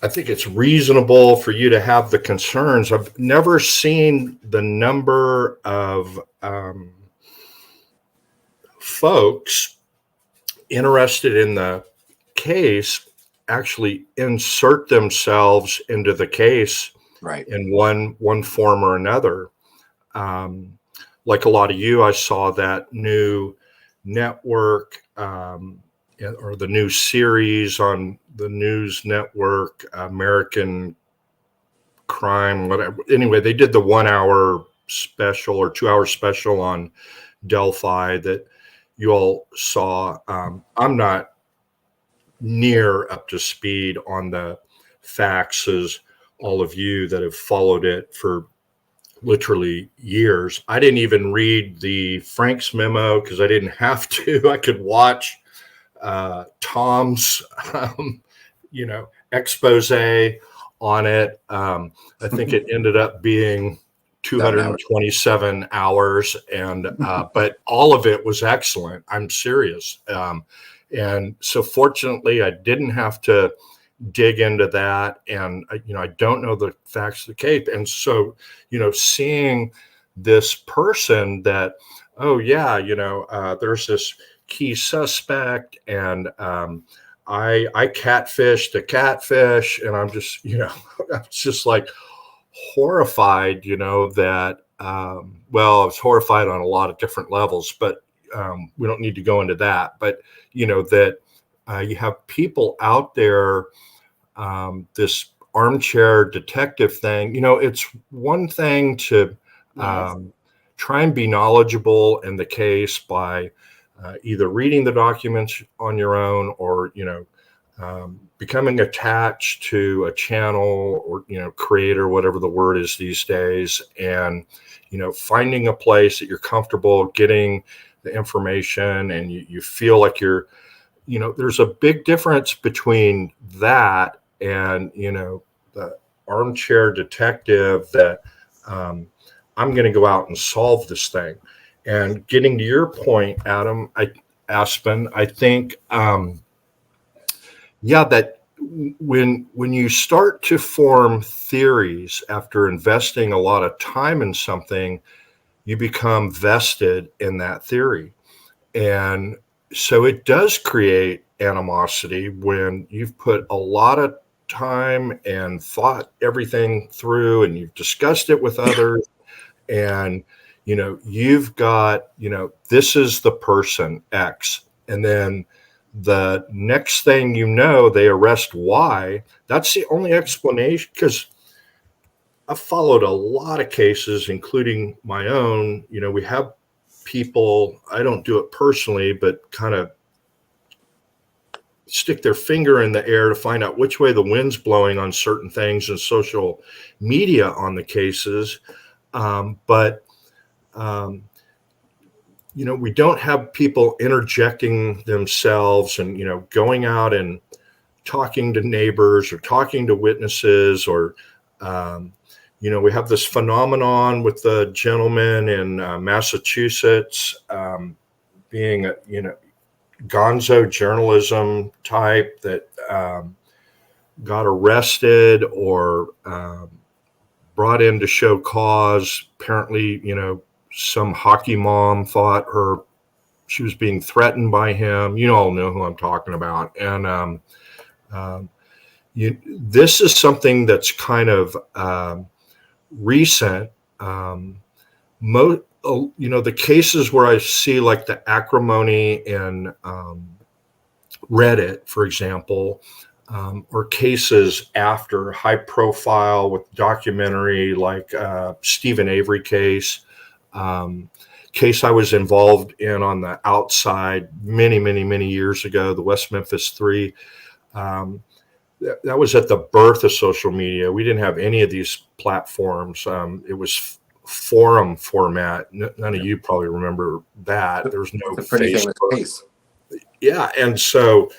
it's reasonable for you to have the concerns. I've never seen the number of folks interested in the case actually insert themselves into the case, right, in one form or another. Like a lot of you, I saw that new network or the new series on the news network, American Crime, whatever. Anyway, they did the 1 hour special or 2 hour special on Delphi that you all saw. I'm not near up to speed on the facts as all of you that have followed it for literally years. I didn't even read the Frank's memo because I didn't have to. I could watch Tom's, expose on it. I think it ended up being 227 hours, and but all of it was excellent. I'm serious. And so fortunately, I didn't have to dig into that, and I don't know the facts of the case. And so, seeing this person that, oh yeah, there's this key suspect, and I catfished a catfish, and I'm just, I was just like horrified, that well, I was horrified on a lot of different levels, but we don't need to go into that. But that You have people out there, this armchair detective thing. It's one thing to try and be knowledgeable in the case by either reading the documents on your own or, becoming attached to a channel or, creator, whatever the word is these days, and, finding a place that you're comfortable getting the information and you feel like you're, there's a big difference between that and, the armchair detective that I'm going to go out and solve this thing. And getting to your point, Aspen, I think, that when you start to form theories after investing a lot of time in something, you become vested in that theory. And so it does create animosity when you've put a lot of time and thought everything through and you've discussed it with others and you've got this is the person X, and then the next thing they arrest Y. That's the only explanation, because I've followed a lot of cases, including my own. We have people, I don't do it personally, but kind of stick their finger in the air to find out which way the wind's blowing on certain things in social media on the cases. We don't have people interjecting themselves and, going out and talking to neighbors or talking to witnesses or, we have this phenomenon with the gentleman in Massachusetts being a, gonzo journalism type that got arrested or brought in to show cause. Apparently, some hockey mom thought she was being threatened by him. You all know who I'm talking about. And this is something that's kind of recent. The cases where I see like the acrimony in Reddit, for example, or cases after high profile with documentary like Stephen Avery case I was involved in on the outside many, many, many years ago, the West Memphis 3. That was at the birth of social media. We didn't have any of these platforms. It was forum format. None of you probably remember that. There was no It's a pretty famous Facebook. case. Yeah, and so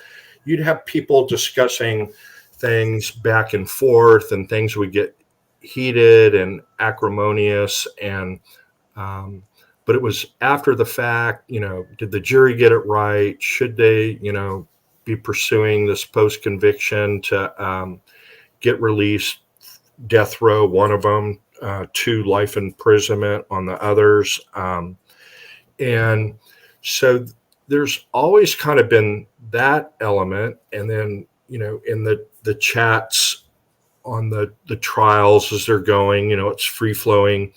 you'd have people discussing things back and forth, and things would get heated and acrimonious. And but it was after the fact. Did the jury get it right? Should they, be pursuing this post-conviction to get released, death row, one of them, 2 life imprisonment on the others. And so there's always kind of been that element. And then, in the chats on the trials as they're going, it's free-flowing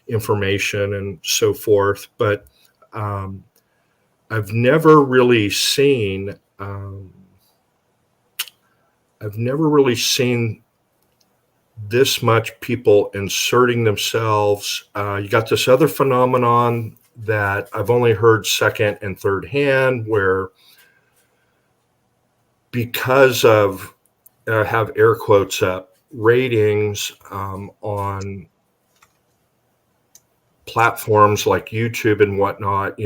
information and so forth. But I've never really seen this much people inserting themselves. You got this other phenomenon that I've only heard second and third hand, where because of, I have air quotes up, ratings on platforms like YouTube and whatnot,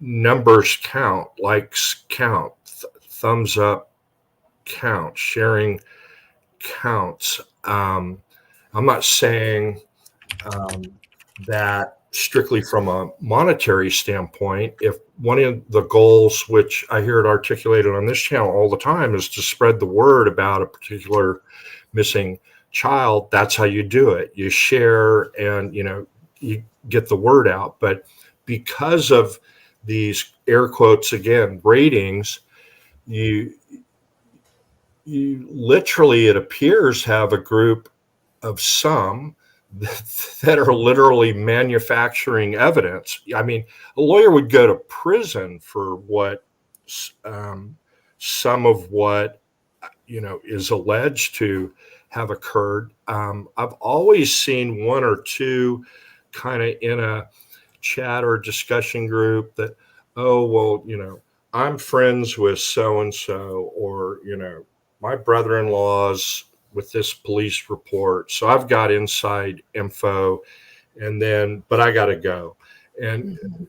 numbers count, likes count, thumbs up count, sharing counts. I'm not saying that strictly from a monetary standpoint. If one of the goals, which I hear it articulated on this channel all the time, is to spread the word about a particular missing child, that's how you do it. You share and, you get the word out. But because of these air quotes, again, ratings, you literally, it appears, have a group of some that are literally manufacturing evidence. I mean, a lawyer would go to prison for what some of what is alleged to have occurred. I've always seen one or two kind of in a chat or discussion group that, oh, well, I'm friends with so-and-so, or, my brother-in-law's with this police report, so I've got inside info, but I got to go. And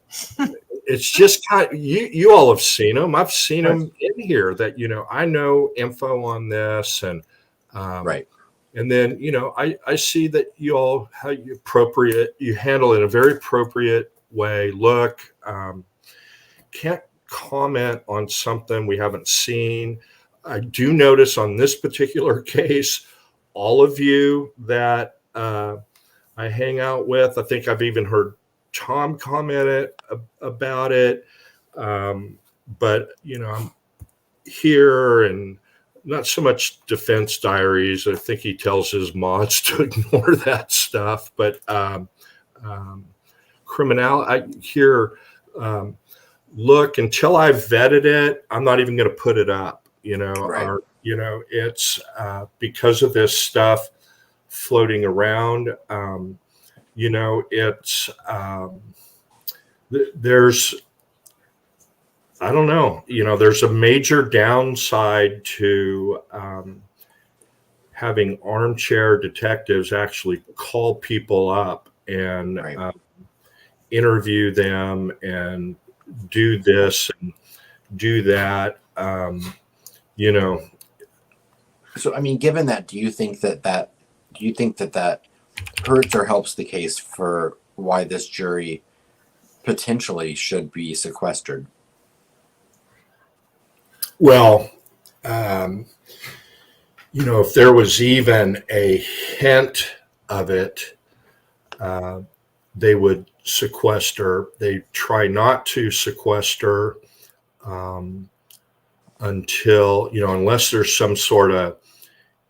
it's just kind of, you all have seen them. I've seen them in here that, I know info on this, and Right. and then, I see that you all, you handle it in a very appropriate way. Look, can't comment on something we haven't seen. I do notice on this particular case, all of you that I hang out with, I think I've even heard Tom comment about it. But, I'm here, and not so much defense diaries. I think he tells his mods to ignore that stuff. But criminal, I hear, look, until I've vetted it, I'm not even going to put it up, Right. or, it's because of this stuff floating around. It's there's, I don't know, there's a major downside to having armchair detectives actually call people up and Right. interview them and do this and do that. So, I mean, given that, do you think that hurts or helps the case for why this jury potentially should be sequestered? Well, if there was even a hint of it, they would sequester. They try not to sequester until, unless there's some sort of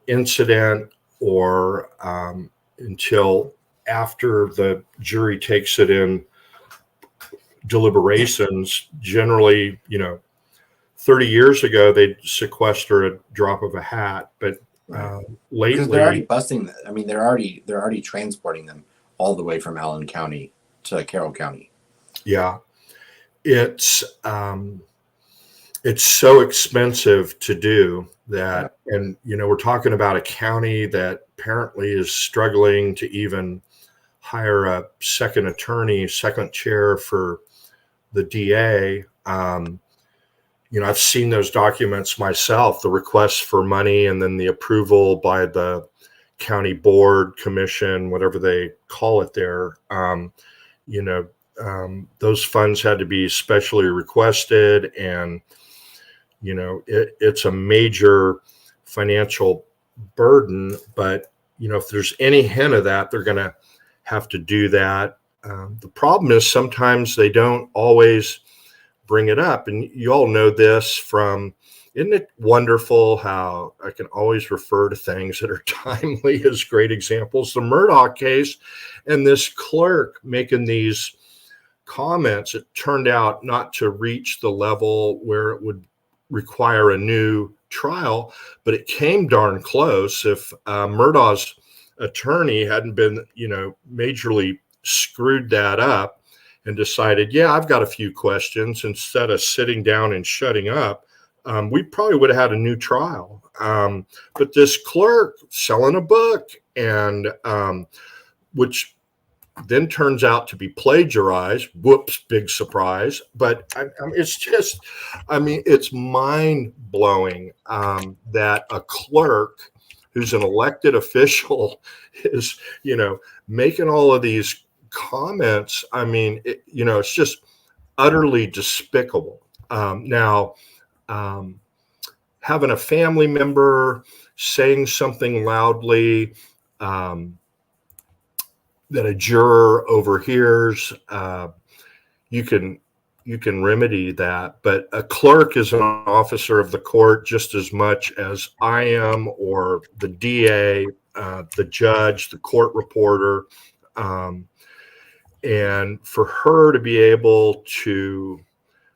incident, or until after the jury takes it in deliberations. Generally, 30 years ago, they'd sequester a drop of a hat, but lately, Because they're already busting. I mean, they're already transporting them all the way from Allen County to Carroll County. Yeah, it's so expensive to do that, and we're talking about a county that apparently is struggling to even hire a second attorney, second chair for the DA. I've seen those documents myself, the requests for money and then the approval by the county board, commission, whatever they call it there. Those funds had to be specially requested, and, it's a major financial burden. But, if there's any hint of that, they're going to have to do that. The problem is sometimes they don't always bring it up. And you all know this from, isn't it wonderful how I can always refer to things that are timely as great examples? The Murdaugh case, and this clerk making these comments, it turned out not to reach the level where it would require a new trial, but it came darn close. If Murdaugh's attorney hadn't been, majorly screwed that up and decided, yeah, I've got a few questions, instead of sitting down and shutting up, we probably would have had a new trial. But this clerk selling a book, and which then turns out to be plagiarized. Whoops, big surprise. But it's just, it's mind blowing that a clerk who's an elected official is, making all of these comments. It's just utterly despicable. Now, having a family member saying something loudly that a juror overhears, you can remedy that. But a clerk is an officer of the court just as much as I am, or the DA, the judge, the court reporter. And for her to be able to,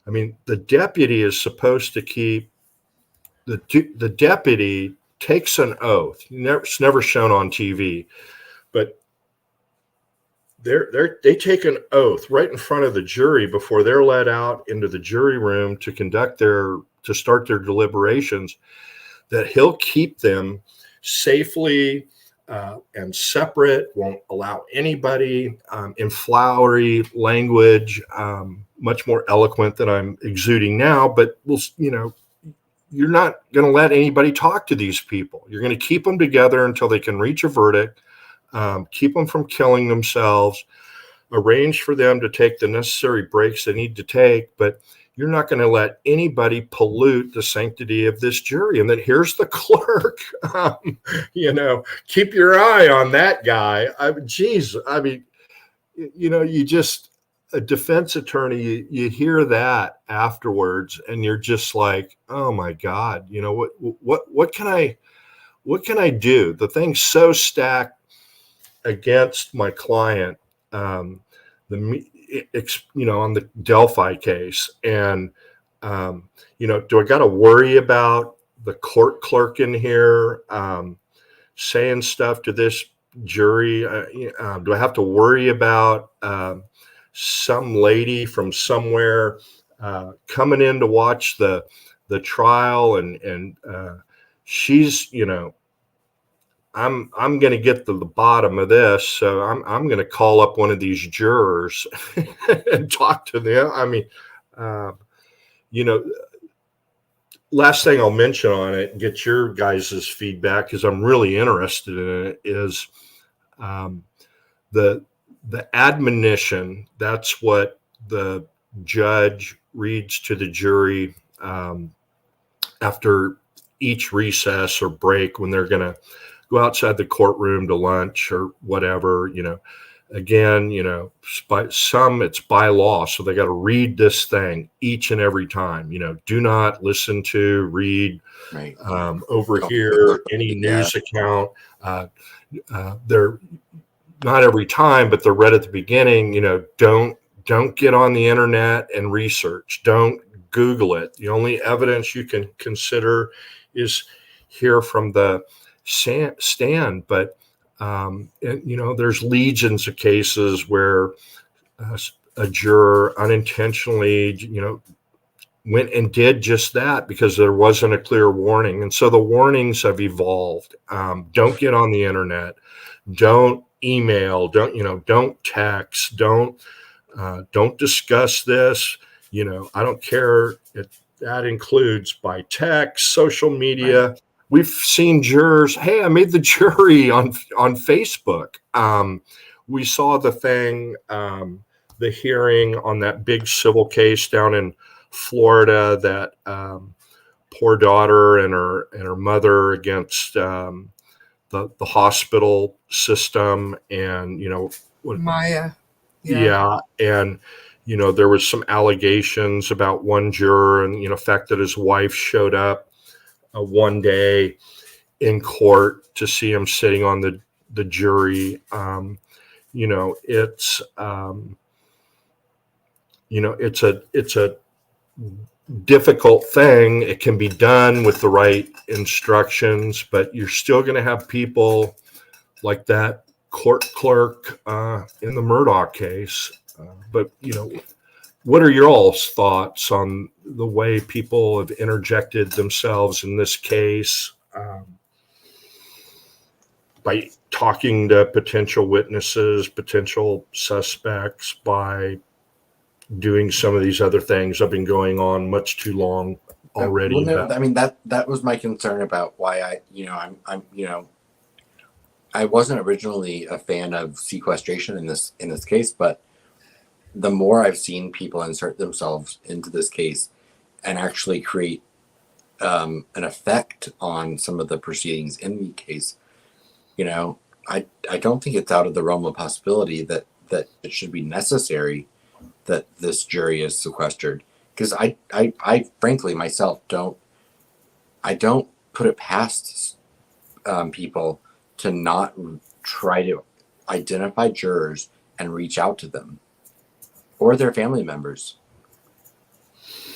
the deputy is supposed to keep the deputy takes an oath. It's never shown on TV, but they take an oath right in front of the jury before they're let out into the jury room to start their deliberations, that he'll keep them safely and separate, won't allow anybody in flowery language, much more eloquent than I'm exuding now, but you're not going to let anybody talk to these people. You're going to keep them together until they can reach a verdict, keep them from killing themselves, arrange for them to take the necessary breaks they need to take, but you're not going to let anybody pollute the sanctity of this jury. And then here's the clerk, keep your eye on that guy. A defense attorney, you hear that afterwards and you're just like, oh my God, what can I do? The thing's so stacked against my client, on the Delphi case. And, do I got to worry about the court clerk in here saying stuff to this jury? Do I have to worry about some lady from somewhere coming in to watch the trial and she's, I'm going to get to the bottom of this, so I'm going to call up one of these jurors and talk to them. Last thing I'll mention on it, get your guys' feedback, because I'm really interested in it, is the admonition. That's what the judge reads to the jury after each recess or break when they're going to go outside the courtroom to lunch or whatever. Again, it's by law, so they got to read this thing each and every time. Do not listen to, read, Right. Overhear any news account. They're not every time, but they're read at the beginning. Don't get on the internet and research. Don't Google it. The only evidence you can consider is hear from the stand. But there's legions of cases where a juror unintentionally, went and did just that because there wasn't a clear warning. And so the warnings have evolved. Don't get on the internet. Don't email. Don't text. Don't discuss this. I don't care if that includes by text, social media. Right. We've seen jurors. Hey, I made the jury on Facebook. We saw the thing, the hearing on that big civil case down in Florida, that poor daughter and her mother against the hospital system, and Maya. Yeah. And there was some allegations about one juror, and the fact that his wife showed up one day in court to see him sitting on the jury. It's a difficult thing. It can be done with the right instructions, but you're still going to have people like that court clerk in the Murdoch case. But what are your all's thoughts on the way people have interjected themselves in this case by talking to potential witnesses, potential suspects, by doing some of these other things that have been going on much too long already? That was my concern about why I wasn't originally a fan of sequestration in this case, but the more I've seen people insert themselves into this case and actually create an effect on some of the proceedings in the case, I don't think it's out of the realm of possibility that it should be necessary that this jury is sequestered. Because I frankly myself don't put it past people to not try to identify jurors and reach out to them or their family members.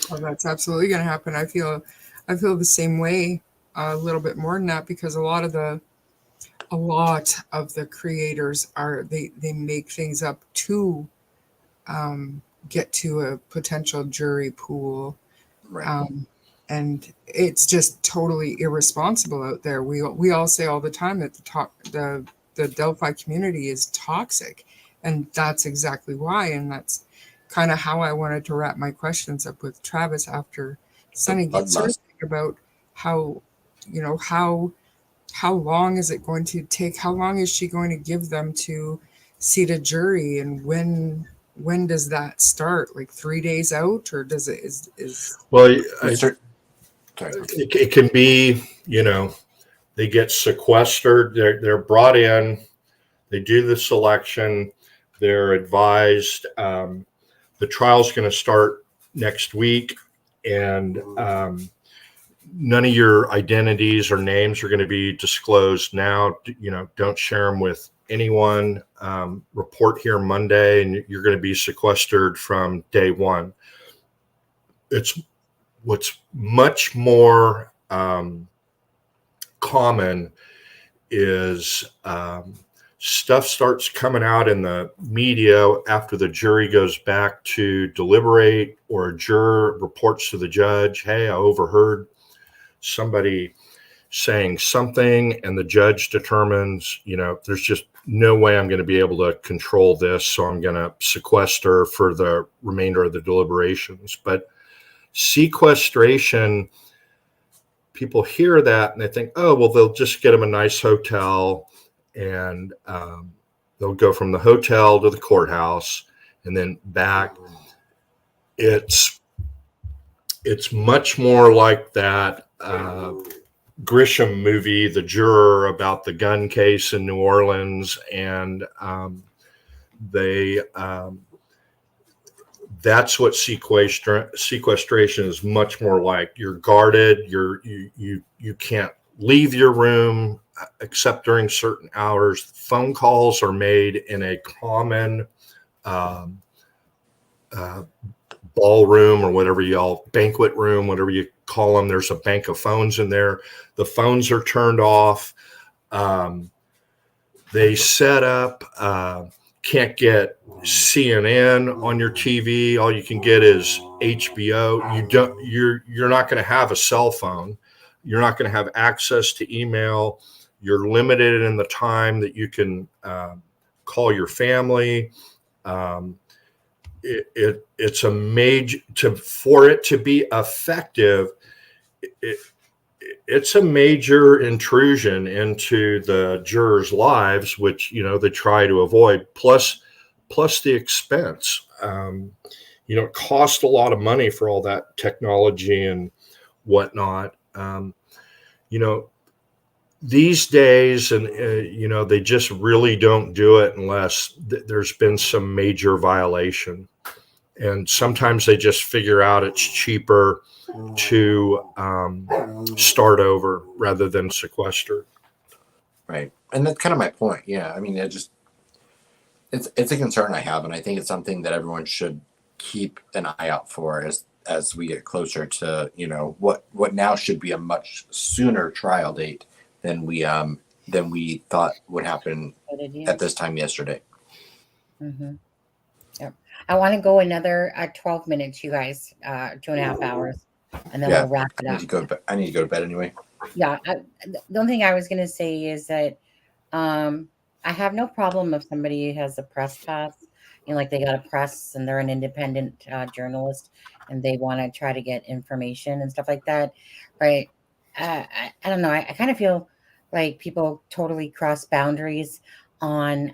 Well, that's absolutely going to happen. I feel I feel the same way, a little bit more than that, because a lot of the creators they make things up to get to a potential jury pool. Right. And it's just totally irresponsible out there. We all say all the time that the Delphi community is toxic, and that's exactly why. And that's kind of how I wanted to wrap my questions up with Travis after Sunny gets her bloodlust. think about how, how long is it going to take? How long is she going to give them to seat a jury, and when does that start? Like 3 days out, or does it is Well, Sorry. it can be, they get sequestered. They're brought in. They do the selection. They're advised. The trial's going to start next week, and none of your identities or names are going to be disclosed now. Don't share them with anyone. Report here Monday, and you're going to be sequestered from day one. It's what's much more common is stuff starts coming out in the media after the jury goes back to deliberate, or a juror reports to the judge, hey, I overheard somebody saying something, and the judge determines, there's just no way I'm going to be able to control this, so I'm going to sequester for the remainder of the deliberations. But sequestration, people hear that and they think, oh, well, they'll just get them a nice hotel, and they'll go from the hotel to the courthouse and then back. It's much more like that Grisham movie, The Juror, about the gun case in New Orleans, and that's what sequestration is much more like. You're guarded. You can't leave your room except during certain hours. Phone calls are made in a common ballroom, or whatever banquet room, whatever you call them. There's a bank of phones in there. The phones are turned off. They set up, can't get CNN on your TV. All you can get is HBO. You're not going to have a cell phone. You're not going to have access to email. You're limited in the time that you can call your family. It's a major, for it to be effective, it's a major intrusion into the jurors' lives, which they try to avoid. Plus the expense. It costs a lot of money for all that technology and whatnot. These days, and they just really don't do it unless there's been some major violation. And sometimes they just figure out it's cheaper to start over rather than sequester. Right. And that's kind of my point. Yeah. I mean, it's a concern I have, and I think it's something that everyone should keep an eye out for as we get closer to, what now should be a much sooner trial date than we thought would happen at this time yesterday. Mm-hmm. Yep. I want to go another 12 minutes, you guys, 2.5 hours, and then we'll wrap it up. I need to go to bed anyway. Yeah. The only thing I was going to say is that I have no problem if somebody has a press pass, like they got a press and they're an independent journalist and they want to try to get information and stuff like that. Right. I don't know. I kind of feel like people totally cross boundaries on,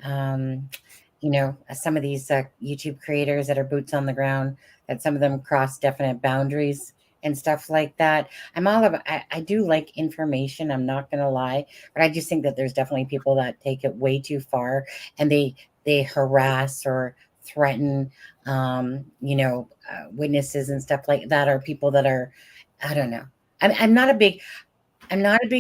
some of these YouTube creators that are boots on the ground, that some of them cross definite boundaries and stuff like that. I do like information. I'm not going to lie, but I just think that there's definitely people that take it way too far, and they harass or threaten, witnesses and stuff like that, or people that are, I don't know. I'm not a big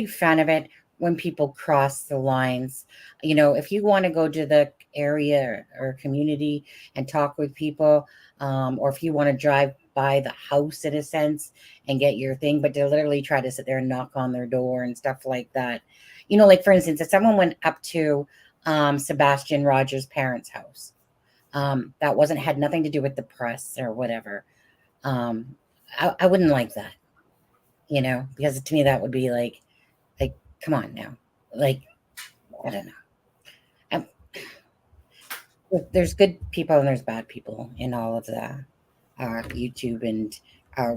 fan of it when people cross the lines. If you want to go to the area or community and talk with people, or if you want to drive by the house in a sense and get your thing, but to literally try to sit there and knock on their door and stuff like that. You know, like for instance, if someone went up to Sebastian Rogers' parents' house, that had nothing to do with the press or whatever. I wouldn't like that, you know, because to me that would be like, come on now, like, I don't know. There's good people and there's bad people in all of the YouTube and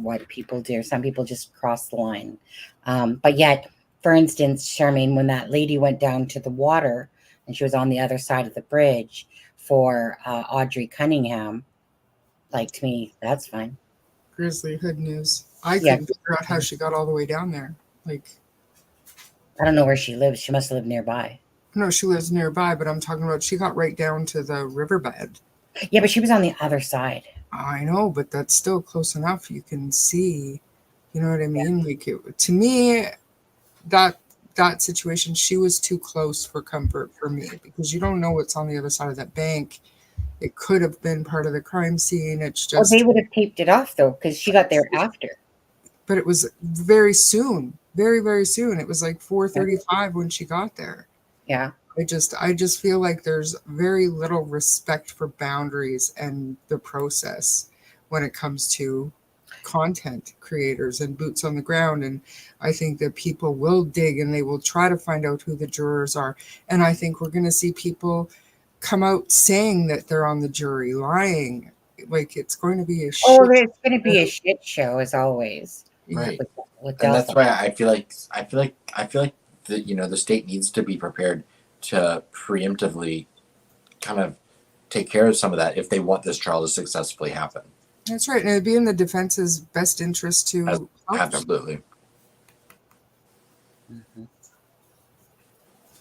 what people do. Some people just cross the line. But yet, for instance, Charmaine, when that lady went down to the water and she was on the other side of the bridge for Audrey Cunningham, like, to me, that's fine. Grizzly Hood news. I Yeah. couldn't figure out how she got all the way down there. Like, I don't know where she lives. She must live nearby. no, she lives nearby, but I'm talking about she got right down to the riverbed. Yeah, but she was on the other side. I know, but that's still close enough. You can see, you know what I mean? Like, to me, that situation, she was too close for comfort for me, because you don't know what's on the other side of that bank. It could have been part of the crime scene. It's Well, just, they would have taped it off though, because she got there after. but it was very soon, very, very soon. It was like 4:35 when she got there. Yeah. I just feel like there's very little respect for boundaries and the process when it comes to content creators and boots on the ground. And I think that people will dig and they will try to find out who the jurors are. And I think we're going to see people come out saying that they're on the jury, lying. Like, it's going to be a shit. Oh, it's going to be a shit show as always. Right. With And that's Delphi. why I feel like the, you know, the state needs to be prepared to preemptively kind of take care of some of that if they want this trial to successfully happen. That's right. And it'd be in the defense's best interest to help them, Absolutely. Mhm,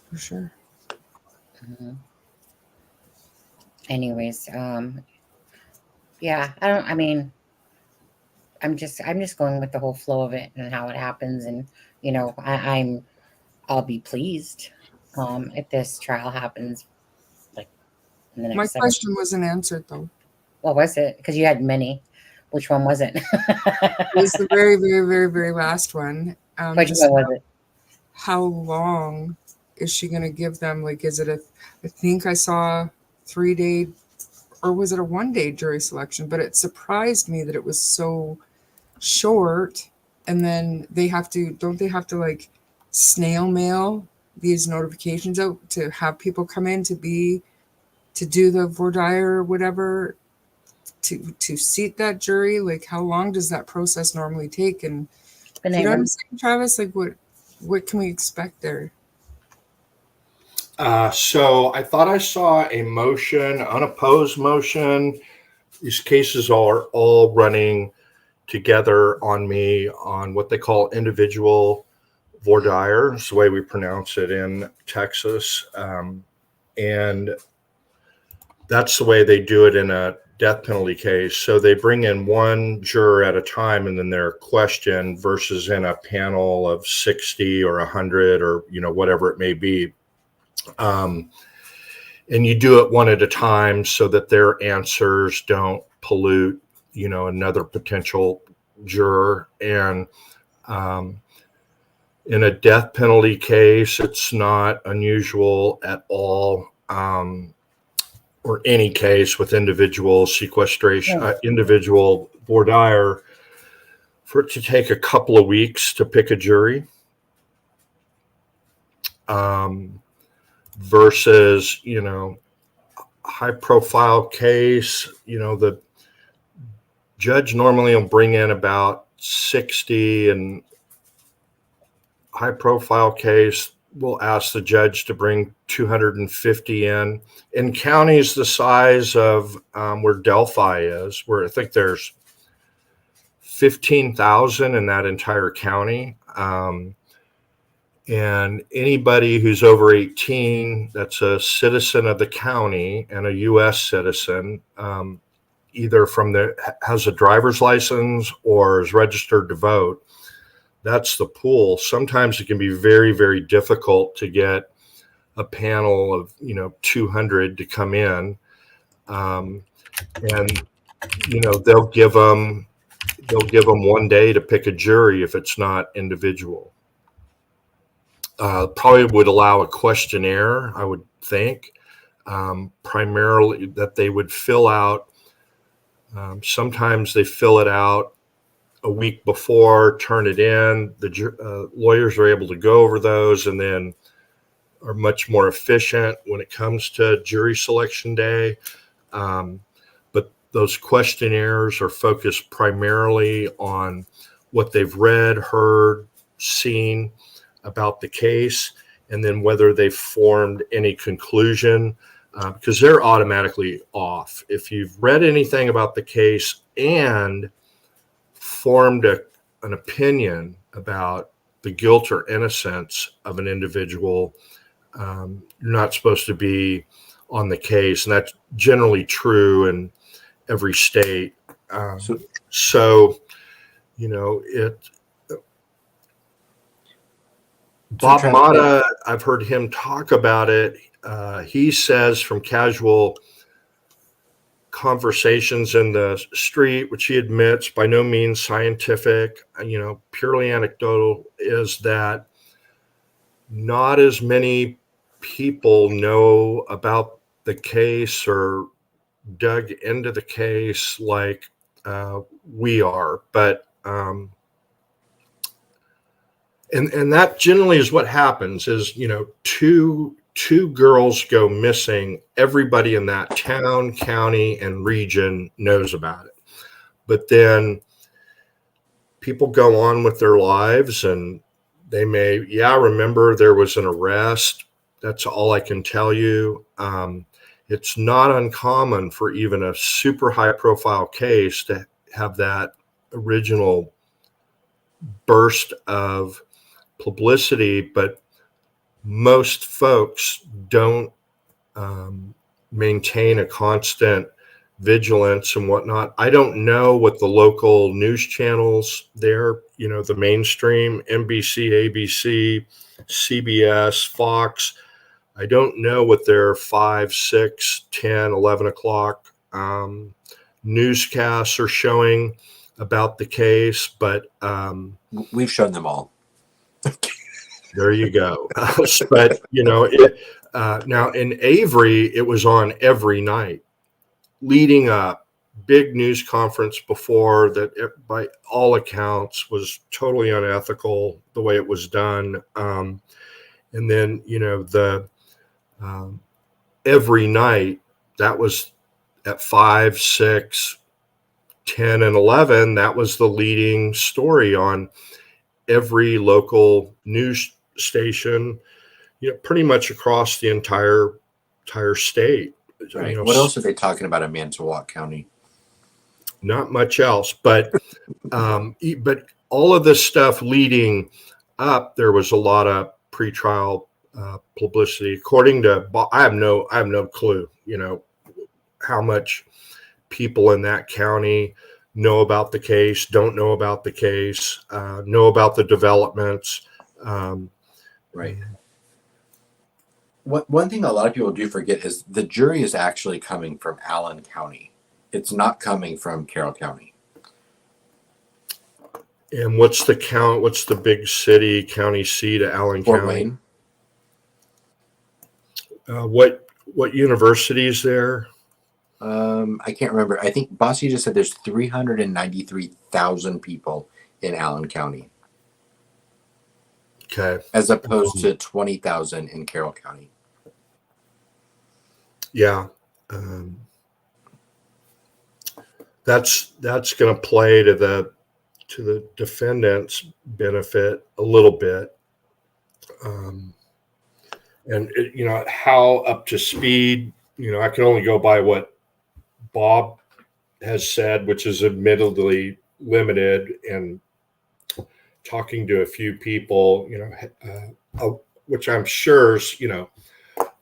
for sure. mhm. Anyways, yeah, I mean, I'm just going with the whole flow of it and how it happens, and you know, I'll be pleased if this trial happens like in the next My 7. question wasn't answered though. What was it? Because you had many. Which one was it? It was the very, very, very, very last one. Which Just one was it? how long is she going to give them? Like, is it I think I saw 3-day, or was it a 1-day jury selection? But it surprised me that it was so short. And then don't they have to like snail mail these notifications out to have people come in to do the voir dire or whatever, to seat that jury? Like, how long does that process normally take? And The you name know what I'm of- saying, Travis? Like, what can we expect there? So I thought I saw a motion, unopposed motion. These cases are all running together on me on what they call individual voir dire. It's the way we pronounce it in Texas. And that's the way they do it in a death penalty case. So they bring in one juror at a time and then they're questioned, versus in a panel of 60 or 100 or, you know, whatever it may be. And you do it one at a time so that their answers don't pollute, you know, another potential juror. And in a death penalty case, it's not unusual at all, or any case with individual sequestration, individual voir dire, for it to take a couple of weeks to pick a jury. Versus, you know, high profile case, you know, the judge normally will bring in about 60, and high profile case will ask the judge to bring 250 in. In counties the size of where Delphi is, where I think there's 15,000 in that entire county. And anybody who's over 18 that's a citizen of the county and a U.S. citizen, either has a driver's license or is registered to vote, that's the pool. Sometimes it can be very, very difficult to get a panel of, you know, 200 to come in. And, you know, they'll give them they'll give them 1 day to pick a jury if it's not individual. Probably would allow a questionnaire, I would think, primarily that they would fill out. Sometimes they fill it out a week before, turn it in. The lawyers are able to go over those and then are much more efficient when it comes to jury selection day. But those questionnaires are focused primarily on what they've read, heard, seen about the case, and then whether they've formed any conclusion, because they're automatically off. If you've read anything about the case and formed an opinion about the guilt or innocence of an individual, you're not supposed to be on the case. And that's generally true in every state. So, you know, Bob Mata, I've heard him talk about it. He says from casual conversations in the street, which he admits by no means scientific, you know, purely anecdotal, is that not as many people know about the case or dug into the case like we are. But and that generally is what happens is, you know, two girls go missing. Everybody in that town, county, and region knows about it. But then people go on with their lives and they may, remember there was an arrest. That's all I can tell you. It's not uncommon for even a super high profile case to have that original burst of publicity, but most folks don't maintain a constant vigilance and whatnot. I don't know what the local news channels there, you know, the mainstream, NBC, ABC, CBS, Fox, I don't know what their 5, 6, 10, 11 o'clock newscasts are showing about the case, but we've shown them all. There you go. But, you know, now in Avery, it was on every night leading up, big news conference before that, by all accounts, was totally unethical the way it was done. And then, you know, every night, that was at 5, 6, 10, and 11, that was the leading story on every local news station, you know, pretty much across the entire state. Right. You know, what else are they talking about in Manitowoc County? Not much else, but but all of this stuff leading up, there was a lot of pretrial publicity. According to, I have no clue, you know, how much people in that county know about the case, don't know about the case, know about the developments. Right. One thing a lot of people do forget is the jury is actually coming from Allen County. It's not coming from Carroll County. And what's the big city, county seat of Allen Fort County? Wayne. What university is there? I can't remember. I think Bossy just said there's 393,000 people in Allen County. Okay. As opposed to 20,000 in Carroll County. Yeah. That's going to play to the defendant's benefit a little bit. And it, you know, how up to speed, you know, I can only go by what Bob has said, which is admittedly limited, and talking to a few people, you know, which I'm sure is, you know,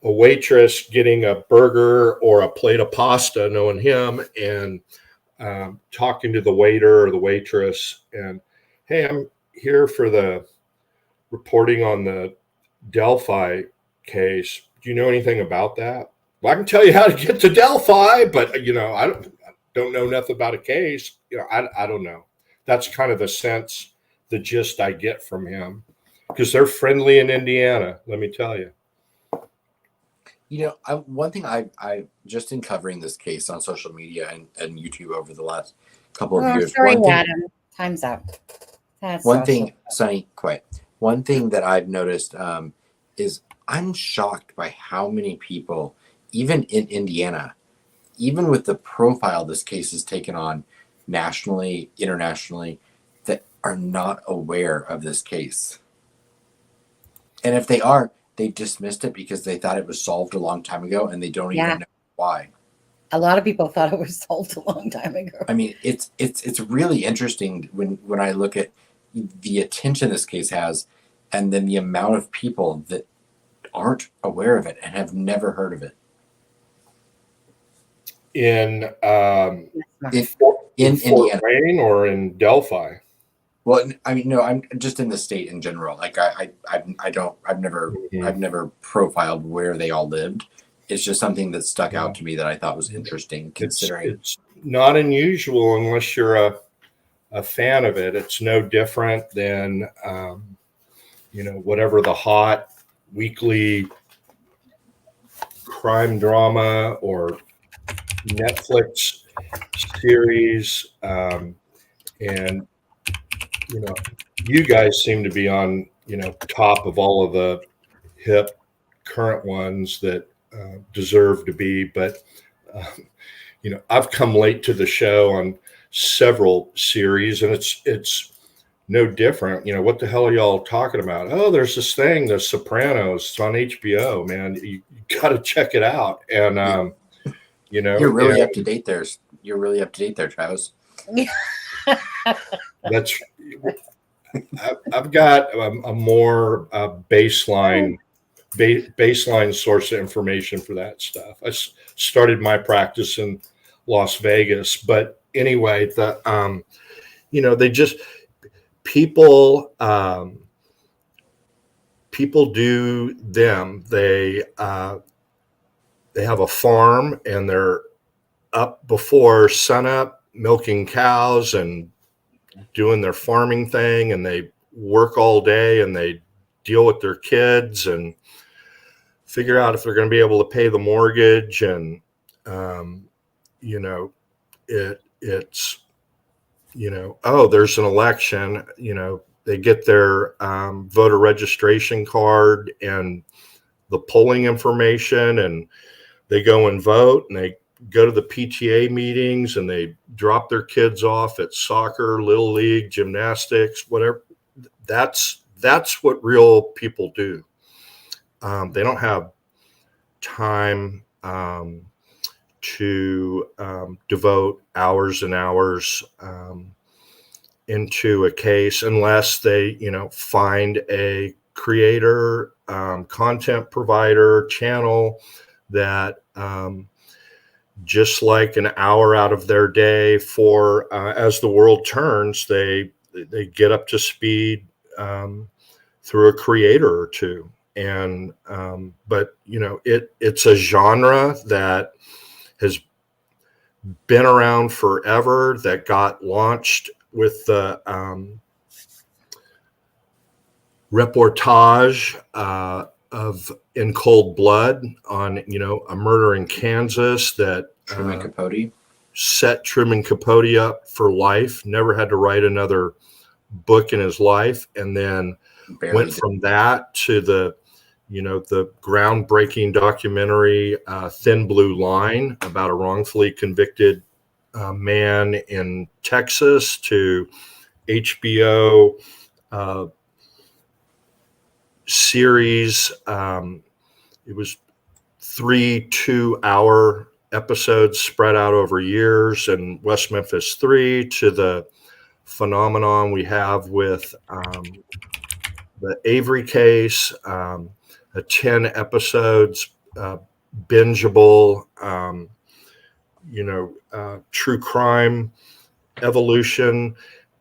a waitress getting a burger or a plate of pasta, knowing him, and talking to the waiter or the waitress, and, hey, I'm here for the reporting on the Delphi case. Do you know anything about that? Well, I can tell you how to get to Delphi, but, you know, I don't know nothing about a case. You know, I don't know. That's kind of the gist I get from him, because they're friendly in Indiana. Let me tell you. One thing I just in covering this case on social media and YouTube over the last couple of Oh, years, sorry, Adam. Time's up. That's one social. thing, Sonny, quiet. One thing that I've noticed is I'm shocked by how many people, even in Indiana, even with the profile this case has taken on nationally, internationally, that are not aware of this case. And if they are, they dismissed it because they thought it was solved a long time ago, and they don't even know why. A lot of people thought it was solved a long time ago. I mean, it's really interesting when I look at the attention this case has, and then the amount of people that aren't aware of it and have never heard of it. In Fort Indiana, Wayne or in Delphi? Well, I mean, no, I'm just in the state in general. Like I've never profiled where they all lived. It's just something that stuck out to me that I thought was interesting, considering it's not unusual unless you're a fan of it. It's no different than whatever the hot weekly crime drama or Netflix series, and you guys seem to be on top of all of the hip current ones that deserve to be. But I've come late to the show on several series, and it's no different. What the hell are y'all talking about? Oh, there's this thing, The Sopranos. It's on HBO, man. You got to check it out. And you're really up to date there. You're really up to date there, Travis. That's. I've got a more baseline source of information for that stuff. I started my practice in Las Vegas, but anyway, they just people do them. They have a farm and they're up before sunup milking cows and doing their farming thing, and they work all day and they deal with their kids and figure out if they're going to be able to pay the mortgage. And it's there's an election, they get their voter registration card and the polling information, and they go and vote, and they go to the PTA meetings, and they drop their kids off at soccer, little league, gymnastics, whatever. That's what real people do. They don't have time to devote hours and hours into a case unless they, find a creator, content provider, channel that just like an hour out of their day for as the world turns, they get up to speed through a creator or two. And but it's a genre that has been around forever, that got launched with the reportage of In Cold Blood on a murder in Kansas that Truman Capote set Truman Capote up for life. Never had to write another book in his life, and then went from that to the groundbreaking documentary Thin Blue Line about a wrongfully convicted man in Texas, to HBO series. It was 3 2-hour episodes spread out over years, and West Memphis 3, to the phenomenon we have with the Avery case, a 10 episodes, bingeable, true crime evolution,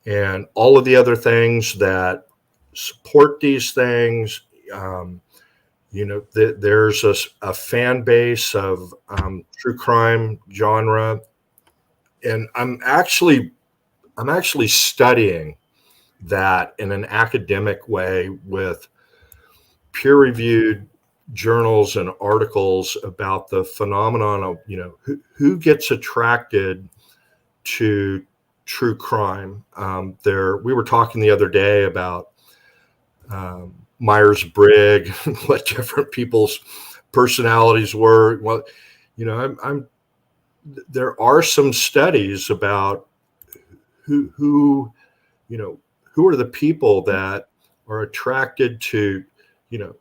and all of the other things that support these things. There's a fan base of true crime genre, and I'm actually I'm actually studying that in an academic way with peer-reviewed journals and articles about the phenomenon of, who gets attracted to true crime. We were talking the other day about Myers-Briggs, what different people's personalities were. Well, there are some studies about who are the people that are attracted to,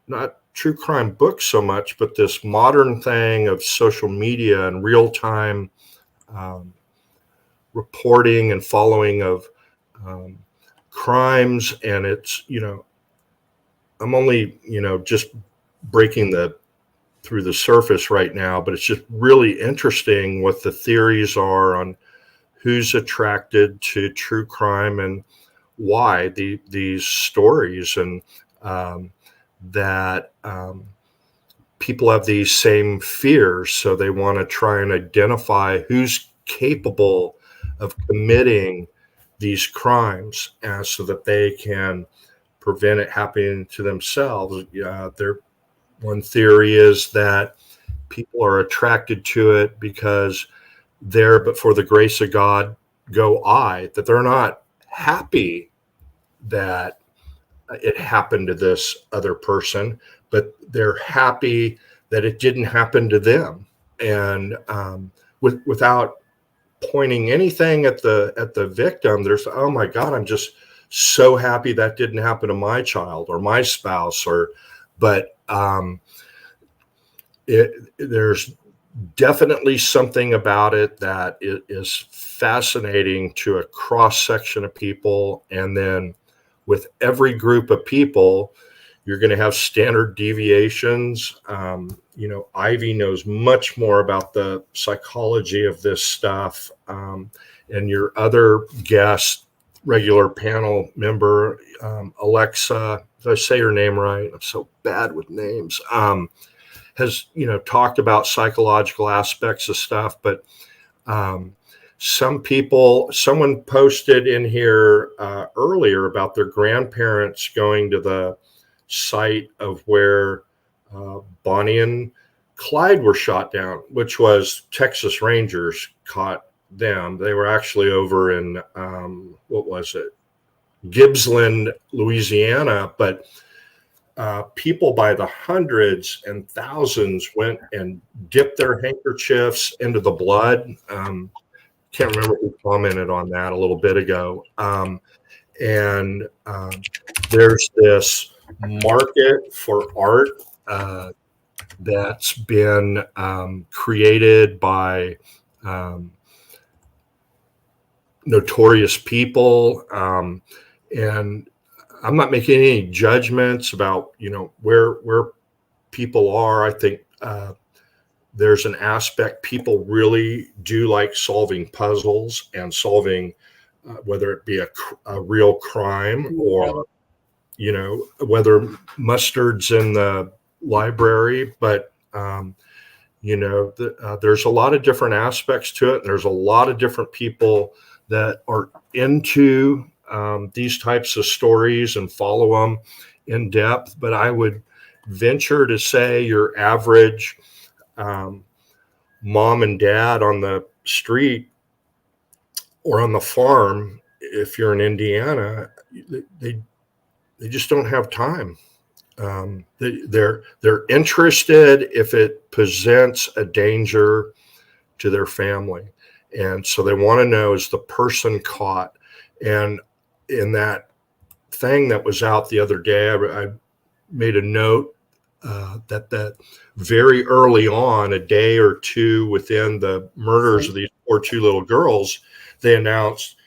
not true crime books so much, but this modern thing of social media and real-time reporting and following of crimes. And it's, I'm only, just breaking through the surface right now, but it's just really interesting what the theories are on who's attracted to true crime and why these stories, and that people have these same fears. So they want to try and identify who's capable of committing these crimes, so that they can prevent it happening to themselves. One theory is that people are attracted to it because but for the grace of God go I, that they're not happy that it happened to this other person, but they're happy that it didn't happen to them. And without pointing anything at the victim, there's, oh my God, I'm just so happy that didn't happen to my child or my spouse, but there's definitely something about it that is fascinating to a cross section of people. And then with every group of people, you're going to have standard deviations. Ivy knows much more about the psychology of this stuff. And your other guest, regular panel member, Alexa, did I say her name right? I'm so bad with names. Has, talked about psychological aspects of stuff, but someone posted in here earlier about their grandparents going to the site of where Bonnie and Clyde were shot down, which was Texas Rangers caught them. They were actually over in, Gibbsland, Louisiana, but people by the hundreds and thousands went and dipped their handkerchiefs into the blood. Can't remember who commented on that a little bit ago. There's this market for art that's been created by notorious people. And I'm not making any judgments about, where people are. I think there's an aspect people really do like solving puzzles and solving, whether it be a real crime or, whether mustard's in the library. But, there's a lot of different aspects to it. And there's a lot of different people that are into these types of stories and follow them in depth. But I would venture to say your average mom and dad on the street or on the farm, if you're in Indiana, they just don't have time. They're interested if it presents a danger to their family. And so they want to know, is the person caught? And in that thing that was out the other day, I made a note that very early on, a day or two within the murders of these poor two little girls, they announced,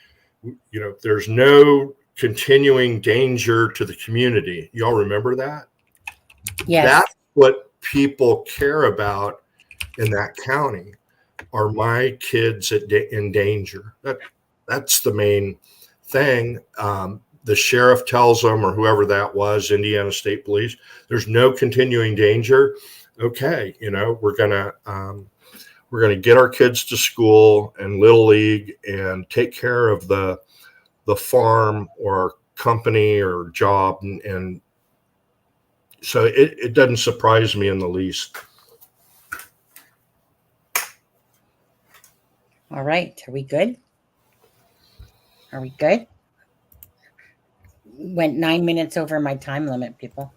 there's no continuing danger to the community. Y'all remember that? Yes. That's what people care about in that county. Are my kids in danger? That's the main thing. The sheriff tells them, or whoever that was, Indiana State Police, there's no continuing danger. Okay, we're gonna get our kids to school and Little League and take care of the the farm or company or job. And so it doesn't surprise me in the least. All right. Are we good? Are we good? Went 9 minutes over my time limit, people.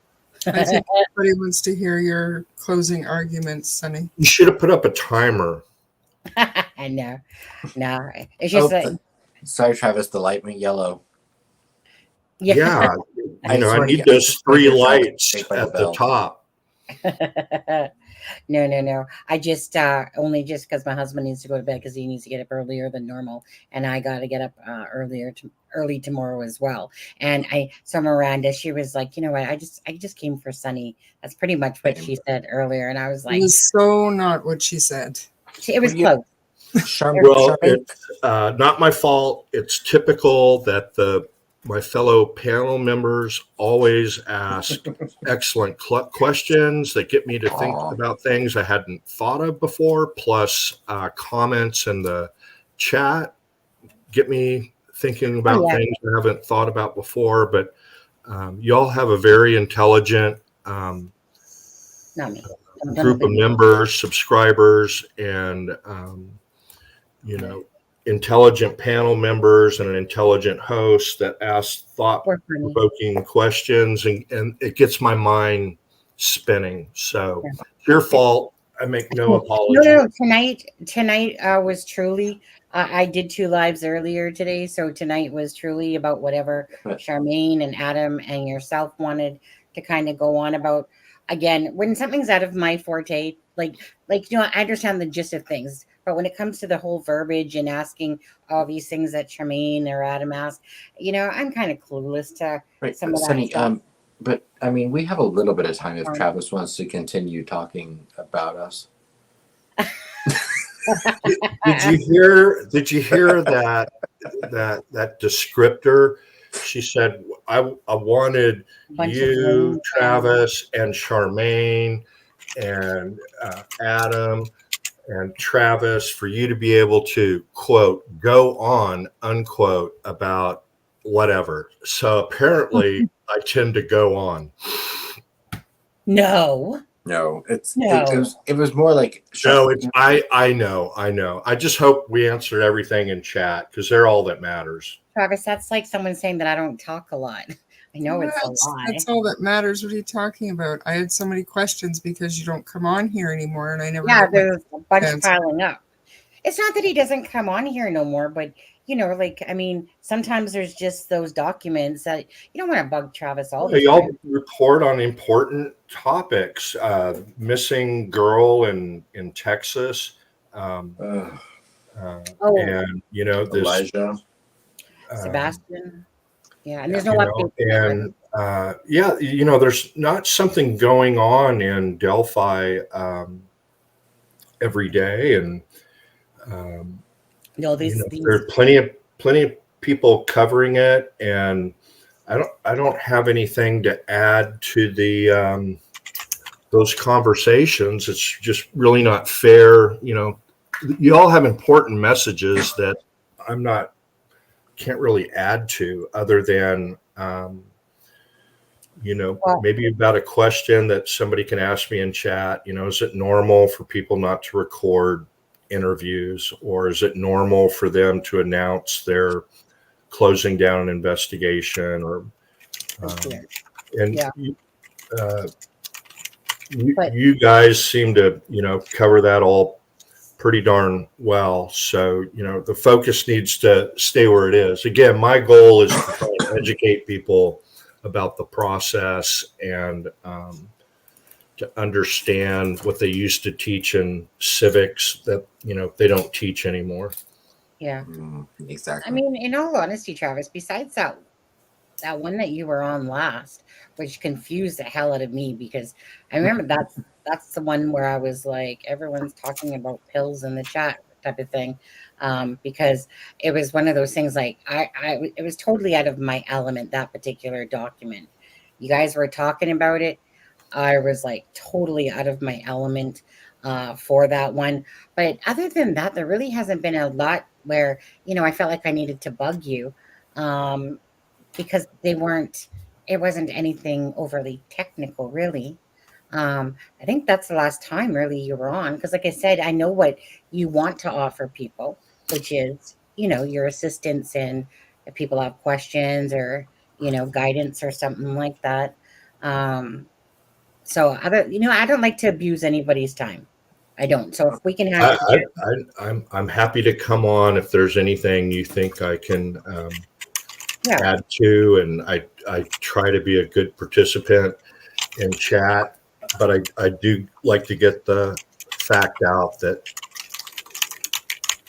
I think everybody wants to hear your closing arguments, Sonny. You should have put up a timer. I know. No, it's just like, Sorry, Travis, the light went yellow. Yeah. I I swear to need God, those I three hear Travis lights shake by the at the bell. top. No. I just only just because my husband needs to go to bed because he needs to get up earlier than normal, and I got to get up early tomorrow as well. And so Miranda, she was like, you know what, I just came for Sunny. That's pretty much what she said earlier, and I was It like, was so not what she said. it was Well, close. Well, it's not my fault. It's typical that my fellow panel members always ask excellent questions that get me to think Aw. about things I hadn't thought of before, plus comments in the chat get me thinking about yeah. things I haven't thought about before. But y'all have a very intelligent Not me. group of members, subscribers, and intelligent panel members and an intelligent host that ask thought-provoking questions, and it gets my mind spinning. So it's your fault. I make no apology. No. Tonight was truly. I did 2 lives earlier today, so tonight was truly about whatever Charmaine and Adam and yourself wanted to kind of go on about. Again, when something's out of my forte, like I understand the gist of things, but when it comes to the whole verbiage and asking all these things that Charmaine or Adam asked, I'm kind of clueless to some of that Sunny, stuff. but I mean, we have a little bit of time if Travis wants to continue talking about us. Did you hear that descriptor? She said, I wanted you, Travis, and Charmaine, and Adam, and Travis, for you to be able to, quote, go on, unquote, about whatever. So apparently I tend to go on. No, it was more like I know. I just hope we answered everything in chat because they're all that matters. Travis, that's like someone saying that I don't talk a lot. I know it's a lie. That's all that matters. What are you talking about? I had so many questions because you don't come on here anymore, and I never. Yeah, there's a bunch piling up. It's not that he doesn't come on here no more, but sometimes there's just those documents that you don't want to bug Travis all the time. Y'all report on important topics. Missing girl in Texas. And this Elijah. Sebastian. Yeah, and there's no update. And there's not something going on in Delphi every day, and there's plenty of people covering it, and I don't have anything to add to the those conversations. It's just really not fair. You all have important messages that can't really add to, other than maybe about a question that somebody can ask me in chat. Is it normal for people not to record interviews, or is it normal for them to announce their closing down an investigation? Or you guys seem to cover that all pretty darn well. So the focus needs to stay where it is. Again, my goal is to try and educate people about the process and to understand what they used to teach in civics that they don't teach anymore. Yeah, exactly. I mean, in all honesty, Travis, besides that one that you were on last, which confused the hell out of me, because I remember that's the one where I was like, everyone's talking about pills in the chat type of thing, because it was one of those things like it was totally out of my element, that particular document. You guys were talking about it. I was like totally out of my element for that one. But other than that, there really hasn't been a lot where, I felt like I needed to bug you. because it wasn't anything overly technical, really. I think that's the last time really you were on, because like I said, I know what you want to offer people, which is, your assistance and if people have questions or, guidance or something like that. Um, so I don't like to abuse anybody's time. I don't. So if we can have, I'm happy to come on if there's anything you think I can yeah, add to, and I try to be a good participant in chat, but I do like to get the fact out that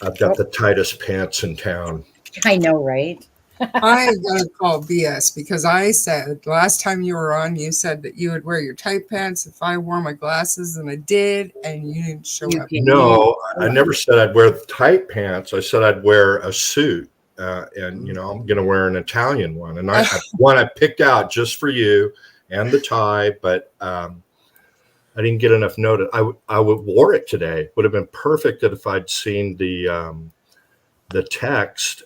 I've got the tightest pants in town. I know, right? I gotta call BS because I said last time you were on, you said that you would wear your tight pants if I wore my glasses, and I did, and you didn't show You up. did. No, I never said I'd wear the tight pants. I said I'd wear a suit, and I'm going to wear an Italian one, and one I picked out just for you, and the tie, but I didn't get enough notice. I wore it today. Would have been perfect if I'd seen the text.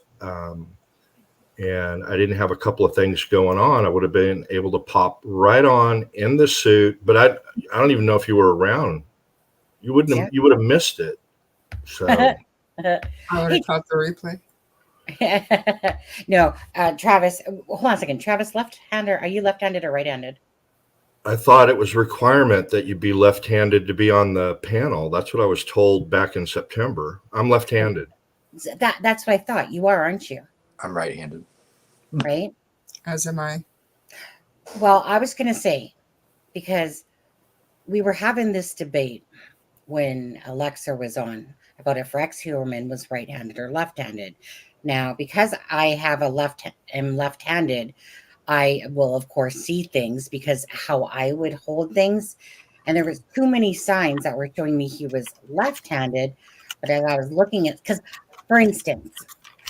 And I didn't have a couple of things going on. I would have been able to pop right on in the suit, but I don't even know if you were around. You would have missed it. So I would have caught the replay. No, Travis, hold on a second. Travis, left-hander. Are you left-handed or right-handed? I thought it was a requirement that you be left-handed to be on the panel. That's what I was told back in September. I'm left-handed. That's what I thought. You are, aren't you? I'm right-handed. Right? As am I. Well, I was going to say, because we were having this debate when Alexa was on about if Rex Huerman was right-handed or left-handed. Now, because I am left-handed, I will, of course, see things because how I would hold things. And there was too many signs that were showing me he was left-handed. But as I was looking at, because, for instance,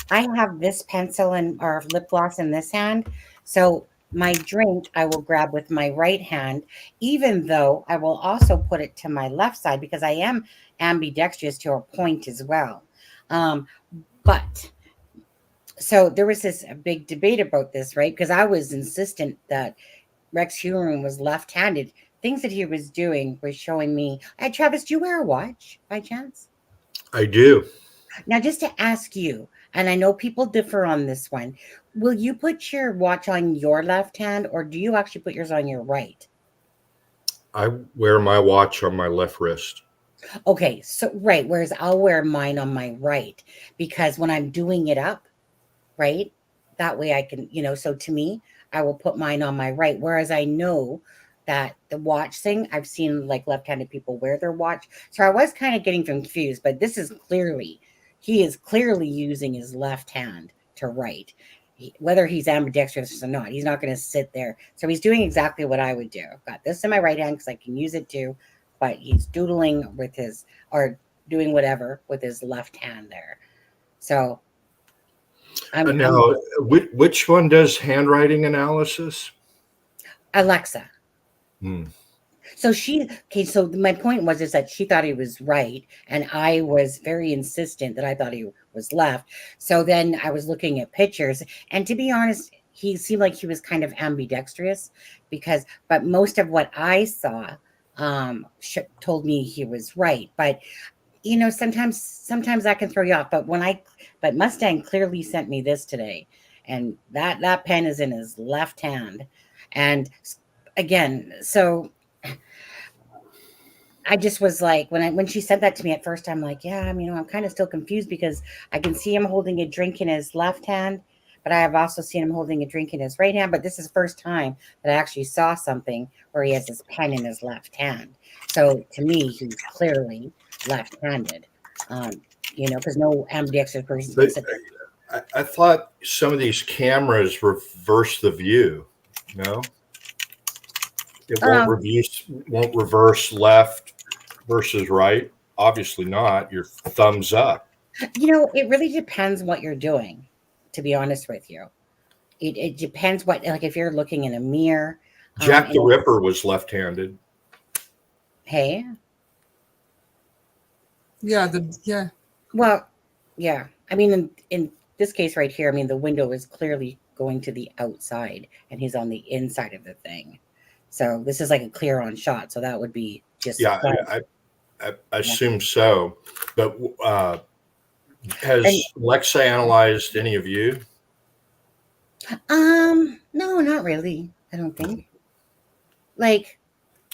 I have this pencil or lip gloss in this hand. So my drink I will grab with my right hand, even though I will also put it to my left side because I am ambidextrous to a point as well. But so there was this big debate about this, right? Because I was insistent that Rex Huron was left-handed. Things that he was doing were showing me. Hey, Travis, do you wear a watch by chance? I do. Now, just to ask you, and I know people differ on this one, will you put your watch on your left hand or do you actually put yours on your right? I wear my watch on my left wrist. Okay, so right, whereas I'll wear mine on my right because when I'm doing it up, right, that way I can, so to me, I will put mine on my right. Whereas I know that the watch thing, I've seen like left-handed people wear their watch. So I was kind of getting confused, but he is clearly using his left hand to write. Whether he's ambidextrous or not, he's not going to sit there. So he's doing exactly what I would do. I've got this in my right hand because I can use it too, but he's doodling or doing whatever with his left hand there. So now, which one does handwriting analysis? Alexa. Hmm. So so my point is that she thought he was right, and I was very insistent that I thought he was left. So then I was looking at pictures, and to be honest, he seemed like he was kind of ambidextrous but most of what I saw told me he was right. But sometimes that can throw you off. But Mustang clearly sent me this today, and that pen is in his left hand, and again, so I just was like, when she said that to me at first, I'm like, yeah, I'm kind of still confused because I can see him holding a drink in his left hand, but I have also seen him holding a drink in his right hand. But this is the first time that I actually saw something where he has his pen in his left hand. So to me, he's clearly left-handed, because no ambidextrous person can sit there. I thought some of these cameras reverse the view. No, it won't reverse left versus right. Obviously not. Your thumbs up. It really depends what you're doing, to be honest with you. It depends like if you're looking in a mirror. Jack the Ripper was left-handed. Hey. Yeah. Well, yeah. In this case right here, I mean, the window is clearly going to the outside, and he's on the inside of the thing. So this is like a clear on shot. So that would be just Yeah, I assume so. But has And- Alexa analyzed any of you? No, not really. I don't think. Like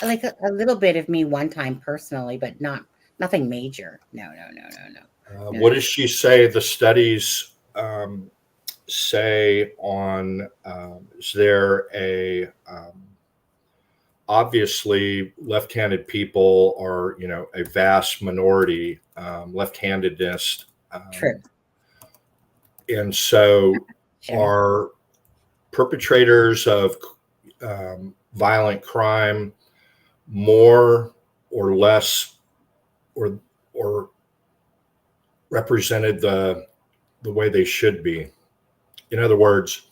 a little bit of me one time personally, but nothing major. No. What does she say the studies say on, is there a, obviously left-handed people are, a vast minority, left-handedness. True. And so Sure. are perpetrators of violent crime more or less or represented the way they should be? In other words,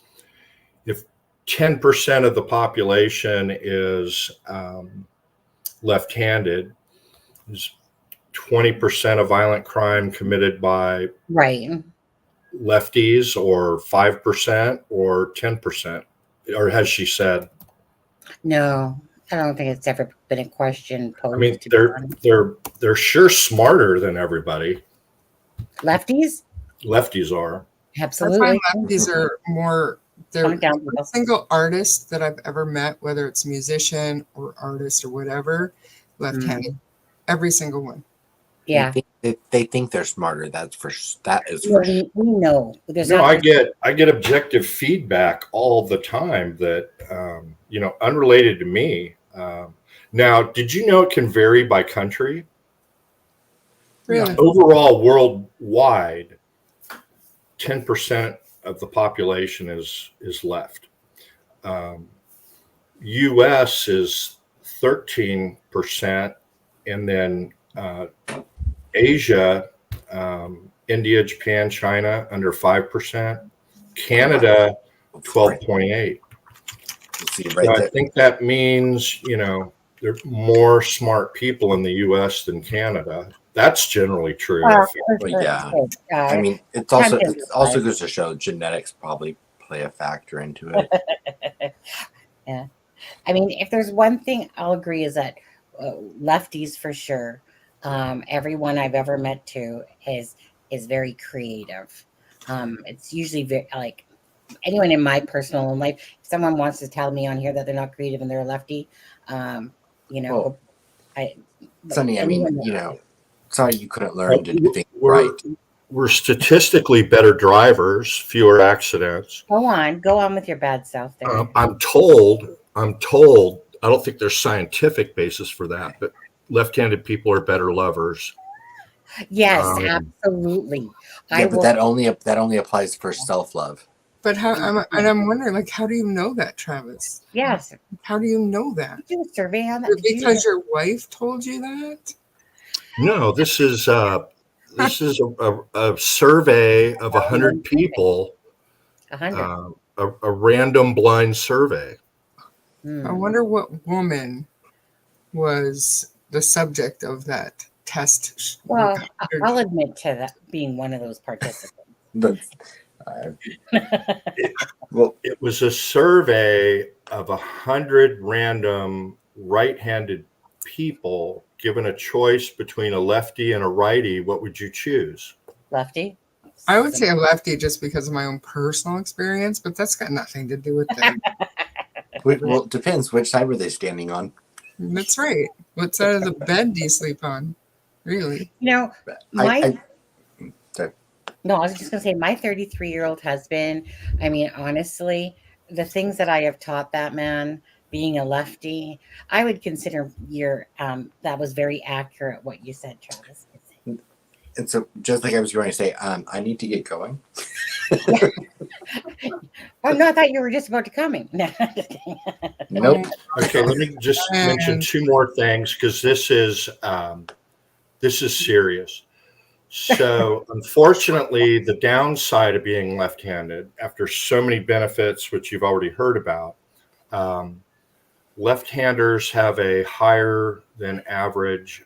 if 10% of the population is left-handed, is 20% of violent crime committed by Right. lefties, or 5%, or 10%? Or has she said? No, I don't think it's ever been a question posed. I mean, to be honest. they're sure smarter than everybody. Lefties, Lefties are. I absolutely. find lefties are more. They're Calm down, every Bill. single artist that I've ever met, whether it's musician or artist or whatever, left-handed. Every single one. Yeah. They think they're smarter. That is No, for sure. we know. There's No, not I get objective feedback all the time that unrelated to me. Now, did you know it can vary by country? Really? Overall, worldwide, 10% of the population is left. U.S. is 13%, and then Asia, India, Japan, China, under 5%. Canada, 12.8. See So right I there. think that means, there are more smart people in the U.S. than Canada. That's generally true. for Well, sure. yeah. So, I mean, it also goes to show genetics probably play a factor into it. Yeah. I mean, if there's one thing I'll agree is that lefties for sure. Everyone I've ever met to is very creative. It's usually very like anyone in my personal life. If someone wants to tell me on here that they're not creative and they're a lefty, Well, I. Sonny, I mean, anyone- sorry you couldn't learn to do things We're- right. We're statistically better drivers, fewer accidents. Go on with your bad self there. I'm told, I don't think there's scientific basis for that, but left-handed people are better lovers. Yes, um, absolutely. Yeah, but that only applies for self-love. But I'm wondering, like, how do you know that, Travis? Yes. How do you know that? Did you do a survey on that? Because your wife told you that? No, this is a survey of 100 people, 100. a random blind survey. I wonder what woman was the subject of that test. Well, I'll admit to that being one of those participants. But, It was a survey of 100 random right-handed people given a choice between a lefty and a righty. What would you choose? Lefty? I would say a lefty just because of my own personal experience, but that's got nothing to do with them. well, it depends. Which side were they standing on? That's right. What side of the bed do you sleep on? Really? No, Sorry. no, I was just going to say my 33-year-old husband, I mean, honestly, the things that I have taught that man, being a lefty, I would consider that was very accurate what you said, Travis. And so, just like I was going to say, I need to get going. Oh, no, I thought you were just about to come. Nope. Okay, let me just mention two more things because this is serious. So, unfortunately, the downside of being left-handed, after so many benefits, which you've already heard about, left-handers have a higher than average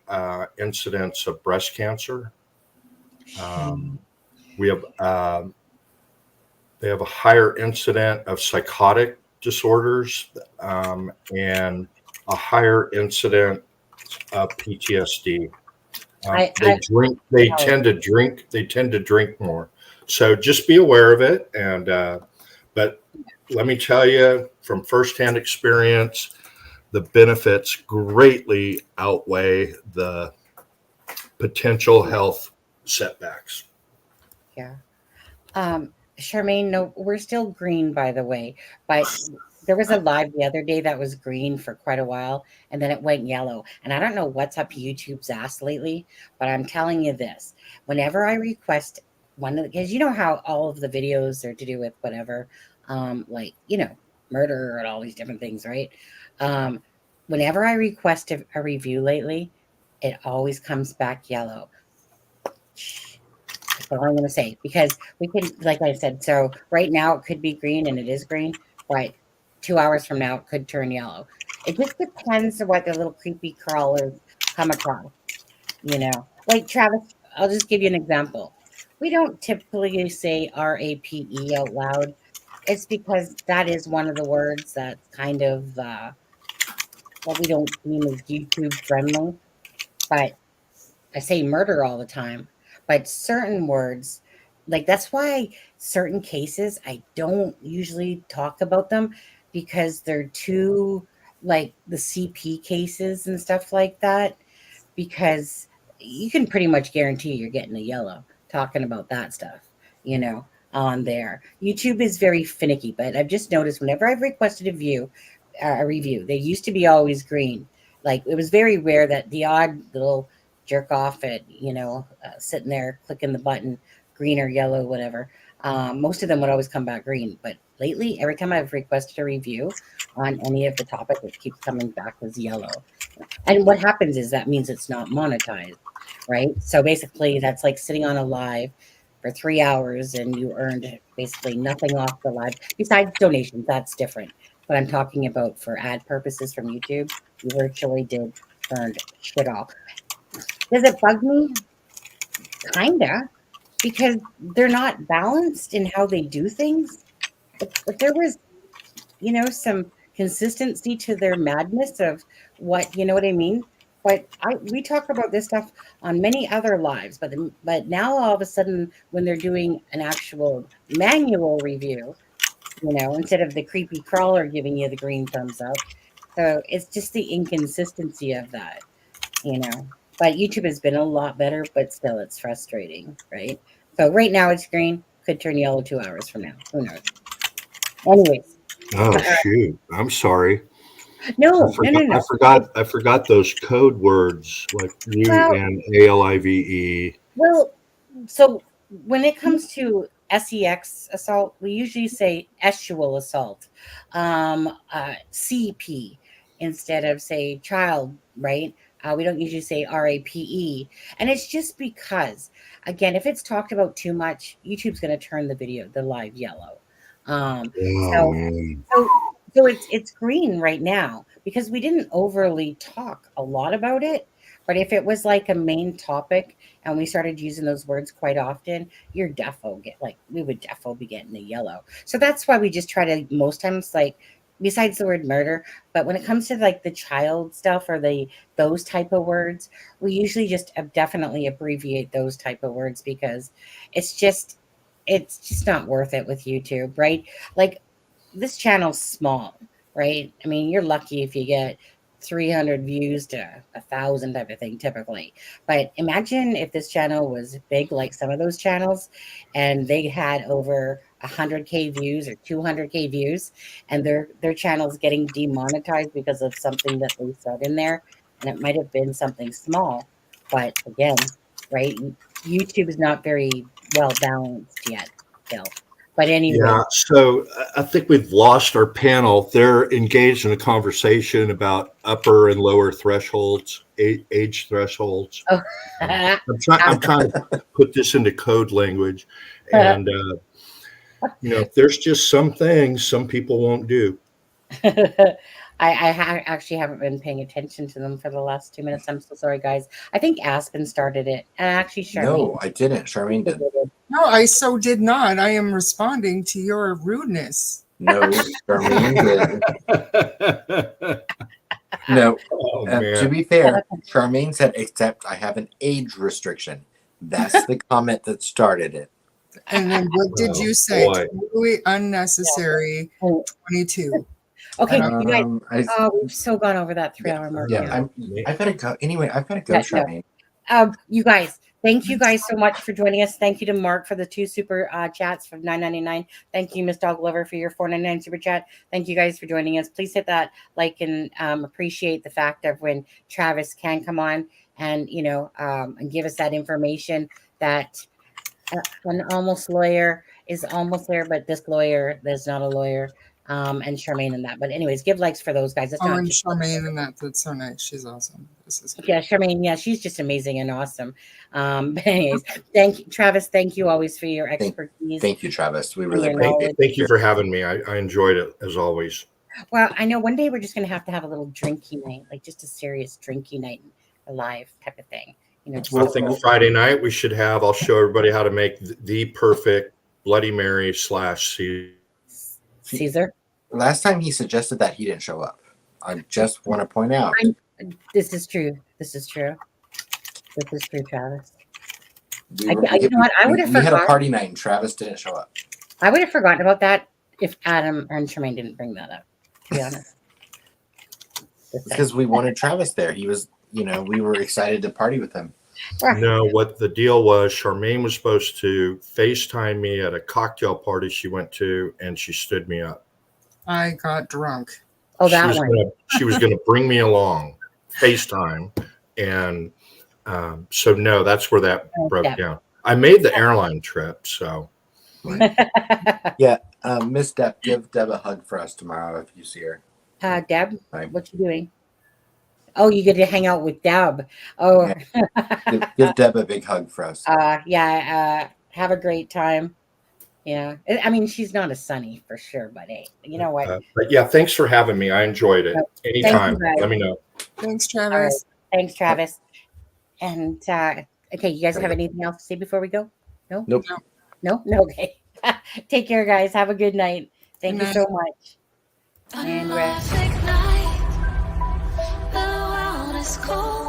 incidence of breast cancer. We have They have a higher incident of psychotic disorders and a higher incident of PTSD. They drink. They tend to drink more. So just be aware of it. And but let me tell you from firsthand experience, the benefits greatly outweigh the potential health setbacks. Yeah. Charmaine, no, we're still green, by the way, but there was a live the other day that was green for quite a while, and then it went yellow. And I don't know what's up YouTube's ass lately, but I'm telling you this: whenever I request one of the, because you know how all of the videos are to do with whatever, like murder and all these different things, right? Whenever I request a review lately, it always comes back yellow. That's all I'm going to say, because we can, like I said, so right now it could be green and it is green, but 2 hours from now it could turn yellow. It just depends on what the little creepy crawlers come across, Like Travis, I'll just give you an example. We don't typically say RAPE out loud. It's because that is one of the words that's kind of what we don't deem as YouTube friendly, but I say murder all the time, but certain words, like that's why certain cases I don't usually talk about them, because they're too, like the CP cases and stuff like that, because you can pretty much guarantee you're getting a yellow talking about that stuff, on there. YouTube is very finicky, but I've just noticed whenever I've requested a review, they used to be always green. Like it was very rare that the odd little jerk off at sitting there clicking the button, green or yellow, whatever. Most of them would always come back green, but lately every time I've requested a review on any of the topic, it keeps coming back as yellow. And what happens is that means it's not monetized, right? So basically that's like sitting on a live for 3 hours and you earned basically nothing off the live besides donations. That's different, but I'm talking about for ad purposes from YouTube, you virtually did earned shit all. Does it bug me? Kinda, because they're not balanced in how they do things. If there was, some consistency to their madness of what, you know what I mean? But we talk about this stuff on many other lives, but now all of a sudden when they're doing an actual manual review, instead of the creepy crawler giving you the green thumbs up. So it's just the inconsistency of that, But YouTube has been a lot better, but still it's frustrating, right? So right now it's green, could turn yellow 2 hours from now. Who knows? Anyways. Oh shoot! I'm sorry. No. I forgot those code words like UN, ALIVE. Well, so when it comes to SEX assault, we usually say sexual assault, CP instead of say child, right? We don't usually say RAPE, and it's just because, again, if it's talked about too much, YouTube's going to turn the live yellow. Oh, So, man. so it's green right now because we didn't overly talk a lot about it. But if it was like a main topic and we started using those words quite often, we would defo be getting a yellow. So that's why we just try to most times, like, besides the word murder, but when it comes to like the child stuff or those type of words, we usually just definitely abbreviate those type of words because it's just not worth it with YouTube, right? Like this channel's small, right? I mean, you're lucky if you get 300 views to 1,000 type of thing typically. But imagine if this channel was big like some of those channels and they had over 100K views or 200K views and their channel's getting demonetized because of something that they said in there. And it might have been something small. But again, right? YouTube is not very well balanced yet still. But anyway. Yeah, so I think we've lost our panel. They're engaged in a conversation about upper and lower thresholds, age thresholds. Oh. I'm trying to put this into code language. And, there's just some things some people won't do. I actually haven't been paying attention to them for the last 2 minutes. I'm so sorry, guys. I think Aspen started it. And actually, Charmaine. No, I didn't. Charmaine did. No, I so did not. I am responding to your rudeness. No, Charmaine did. No. Oh, To man. be fair, Charmaine said, except I have an age restriction. That's the comment that started it. And then what did Oh, you say? boy. Totally unnecessary. Oh. 22. Okay, you guys. I, We've so gone over that 3-hour mark. yeah, now. I've got to go. Anyway, I've got to go, Yeah, Charmaine. You guys, thank you guys so much for joining us. Thank you to Mark for the 2 super chats from $9.99. Thank you, Miss Dog Lover, for your $4.99 super chat. Thank you guys for joining us. Please hit that like and appreciate the fact of when Travis can come on and and give us that information that an almost lawyer is almost there, but this lawyer is not a lawyer. And Charmaine and that. But anyways, give likes for those guys. It's Oh, not and just Charmaine and that's so nice. She's awesome. This is yeah, Charmaine. Yeah, she's just amazing and awesome. But anyways, thank you, Travis. Thank you always for your expertise. Thank you, Travis. We really your appreciate knowledge. it. Thank you for having me. I enjoyed it as always. Well, I know one day we're just gonna have a little drinky night, like just a serious drinky night, a live type of thing. Just I think Friday night we should have. I'll show everybody how to make the perfect Bloody Mary / Caesar. Last time he suggested that, he didn't show up. I just want to point out. This is true. This is true, Travis. We You know what? I would have we had a forgotten. party night and Travis didn't show up. I would have forgotten about that if Adam and Charmaine didn't bring that up. To be honest, Because we wanted Travis there. He was, we were excited to party with him. No, what the deal was, Charmaine was supposed to FaceTime me at a cocktail party she went to, and she stood me up. I got drunk. Oh, that one. She was going to bring me along, FaceTime. And so, no, that's where that broke down. I made the airline trip, so. Yeah, Miss Deb, give Deb a hug for us tomorrow if you see her. Deb, Hi. what you doing? Oh, you get to hang out with Deb. Oh, Give Deb a big hug for us. yeah. Have a great time. Yeah, I mean, she's not a Sunny for sure, but hey, you know what? But yeah, thanks for having me. I enjoyed it. Anytime, you, let me know. Thanks, All right. Travis. Thanks, Travis. And okay, you guys have anything else to say before we go? No? Nope. No? Okay. Take care, guys. Have a good night. Thank Good you night. so much. And The world is cold.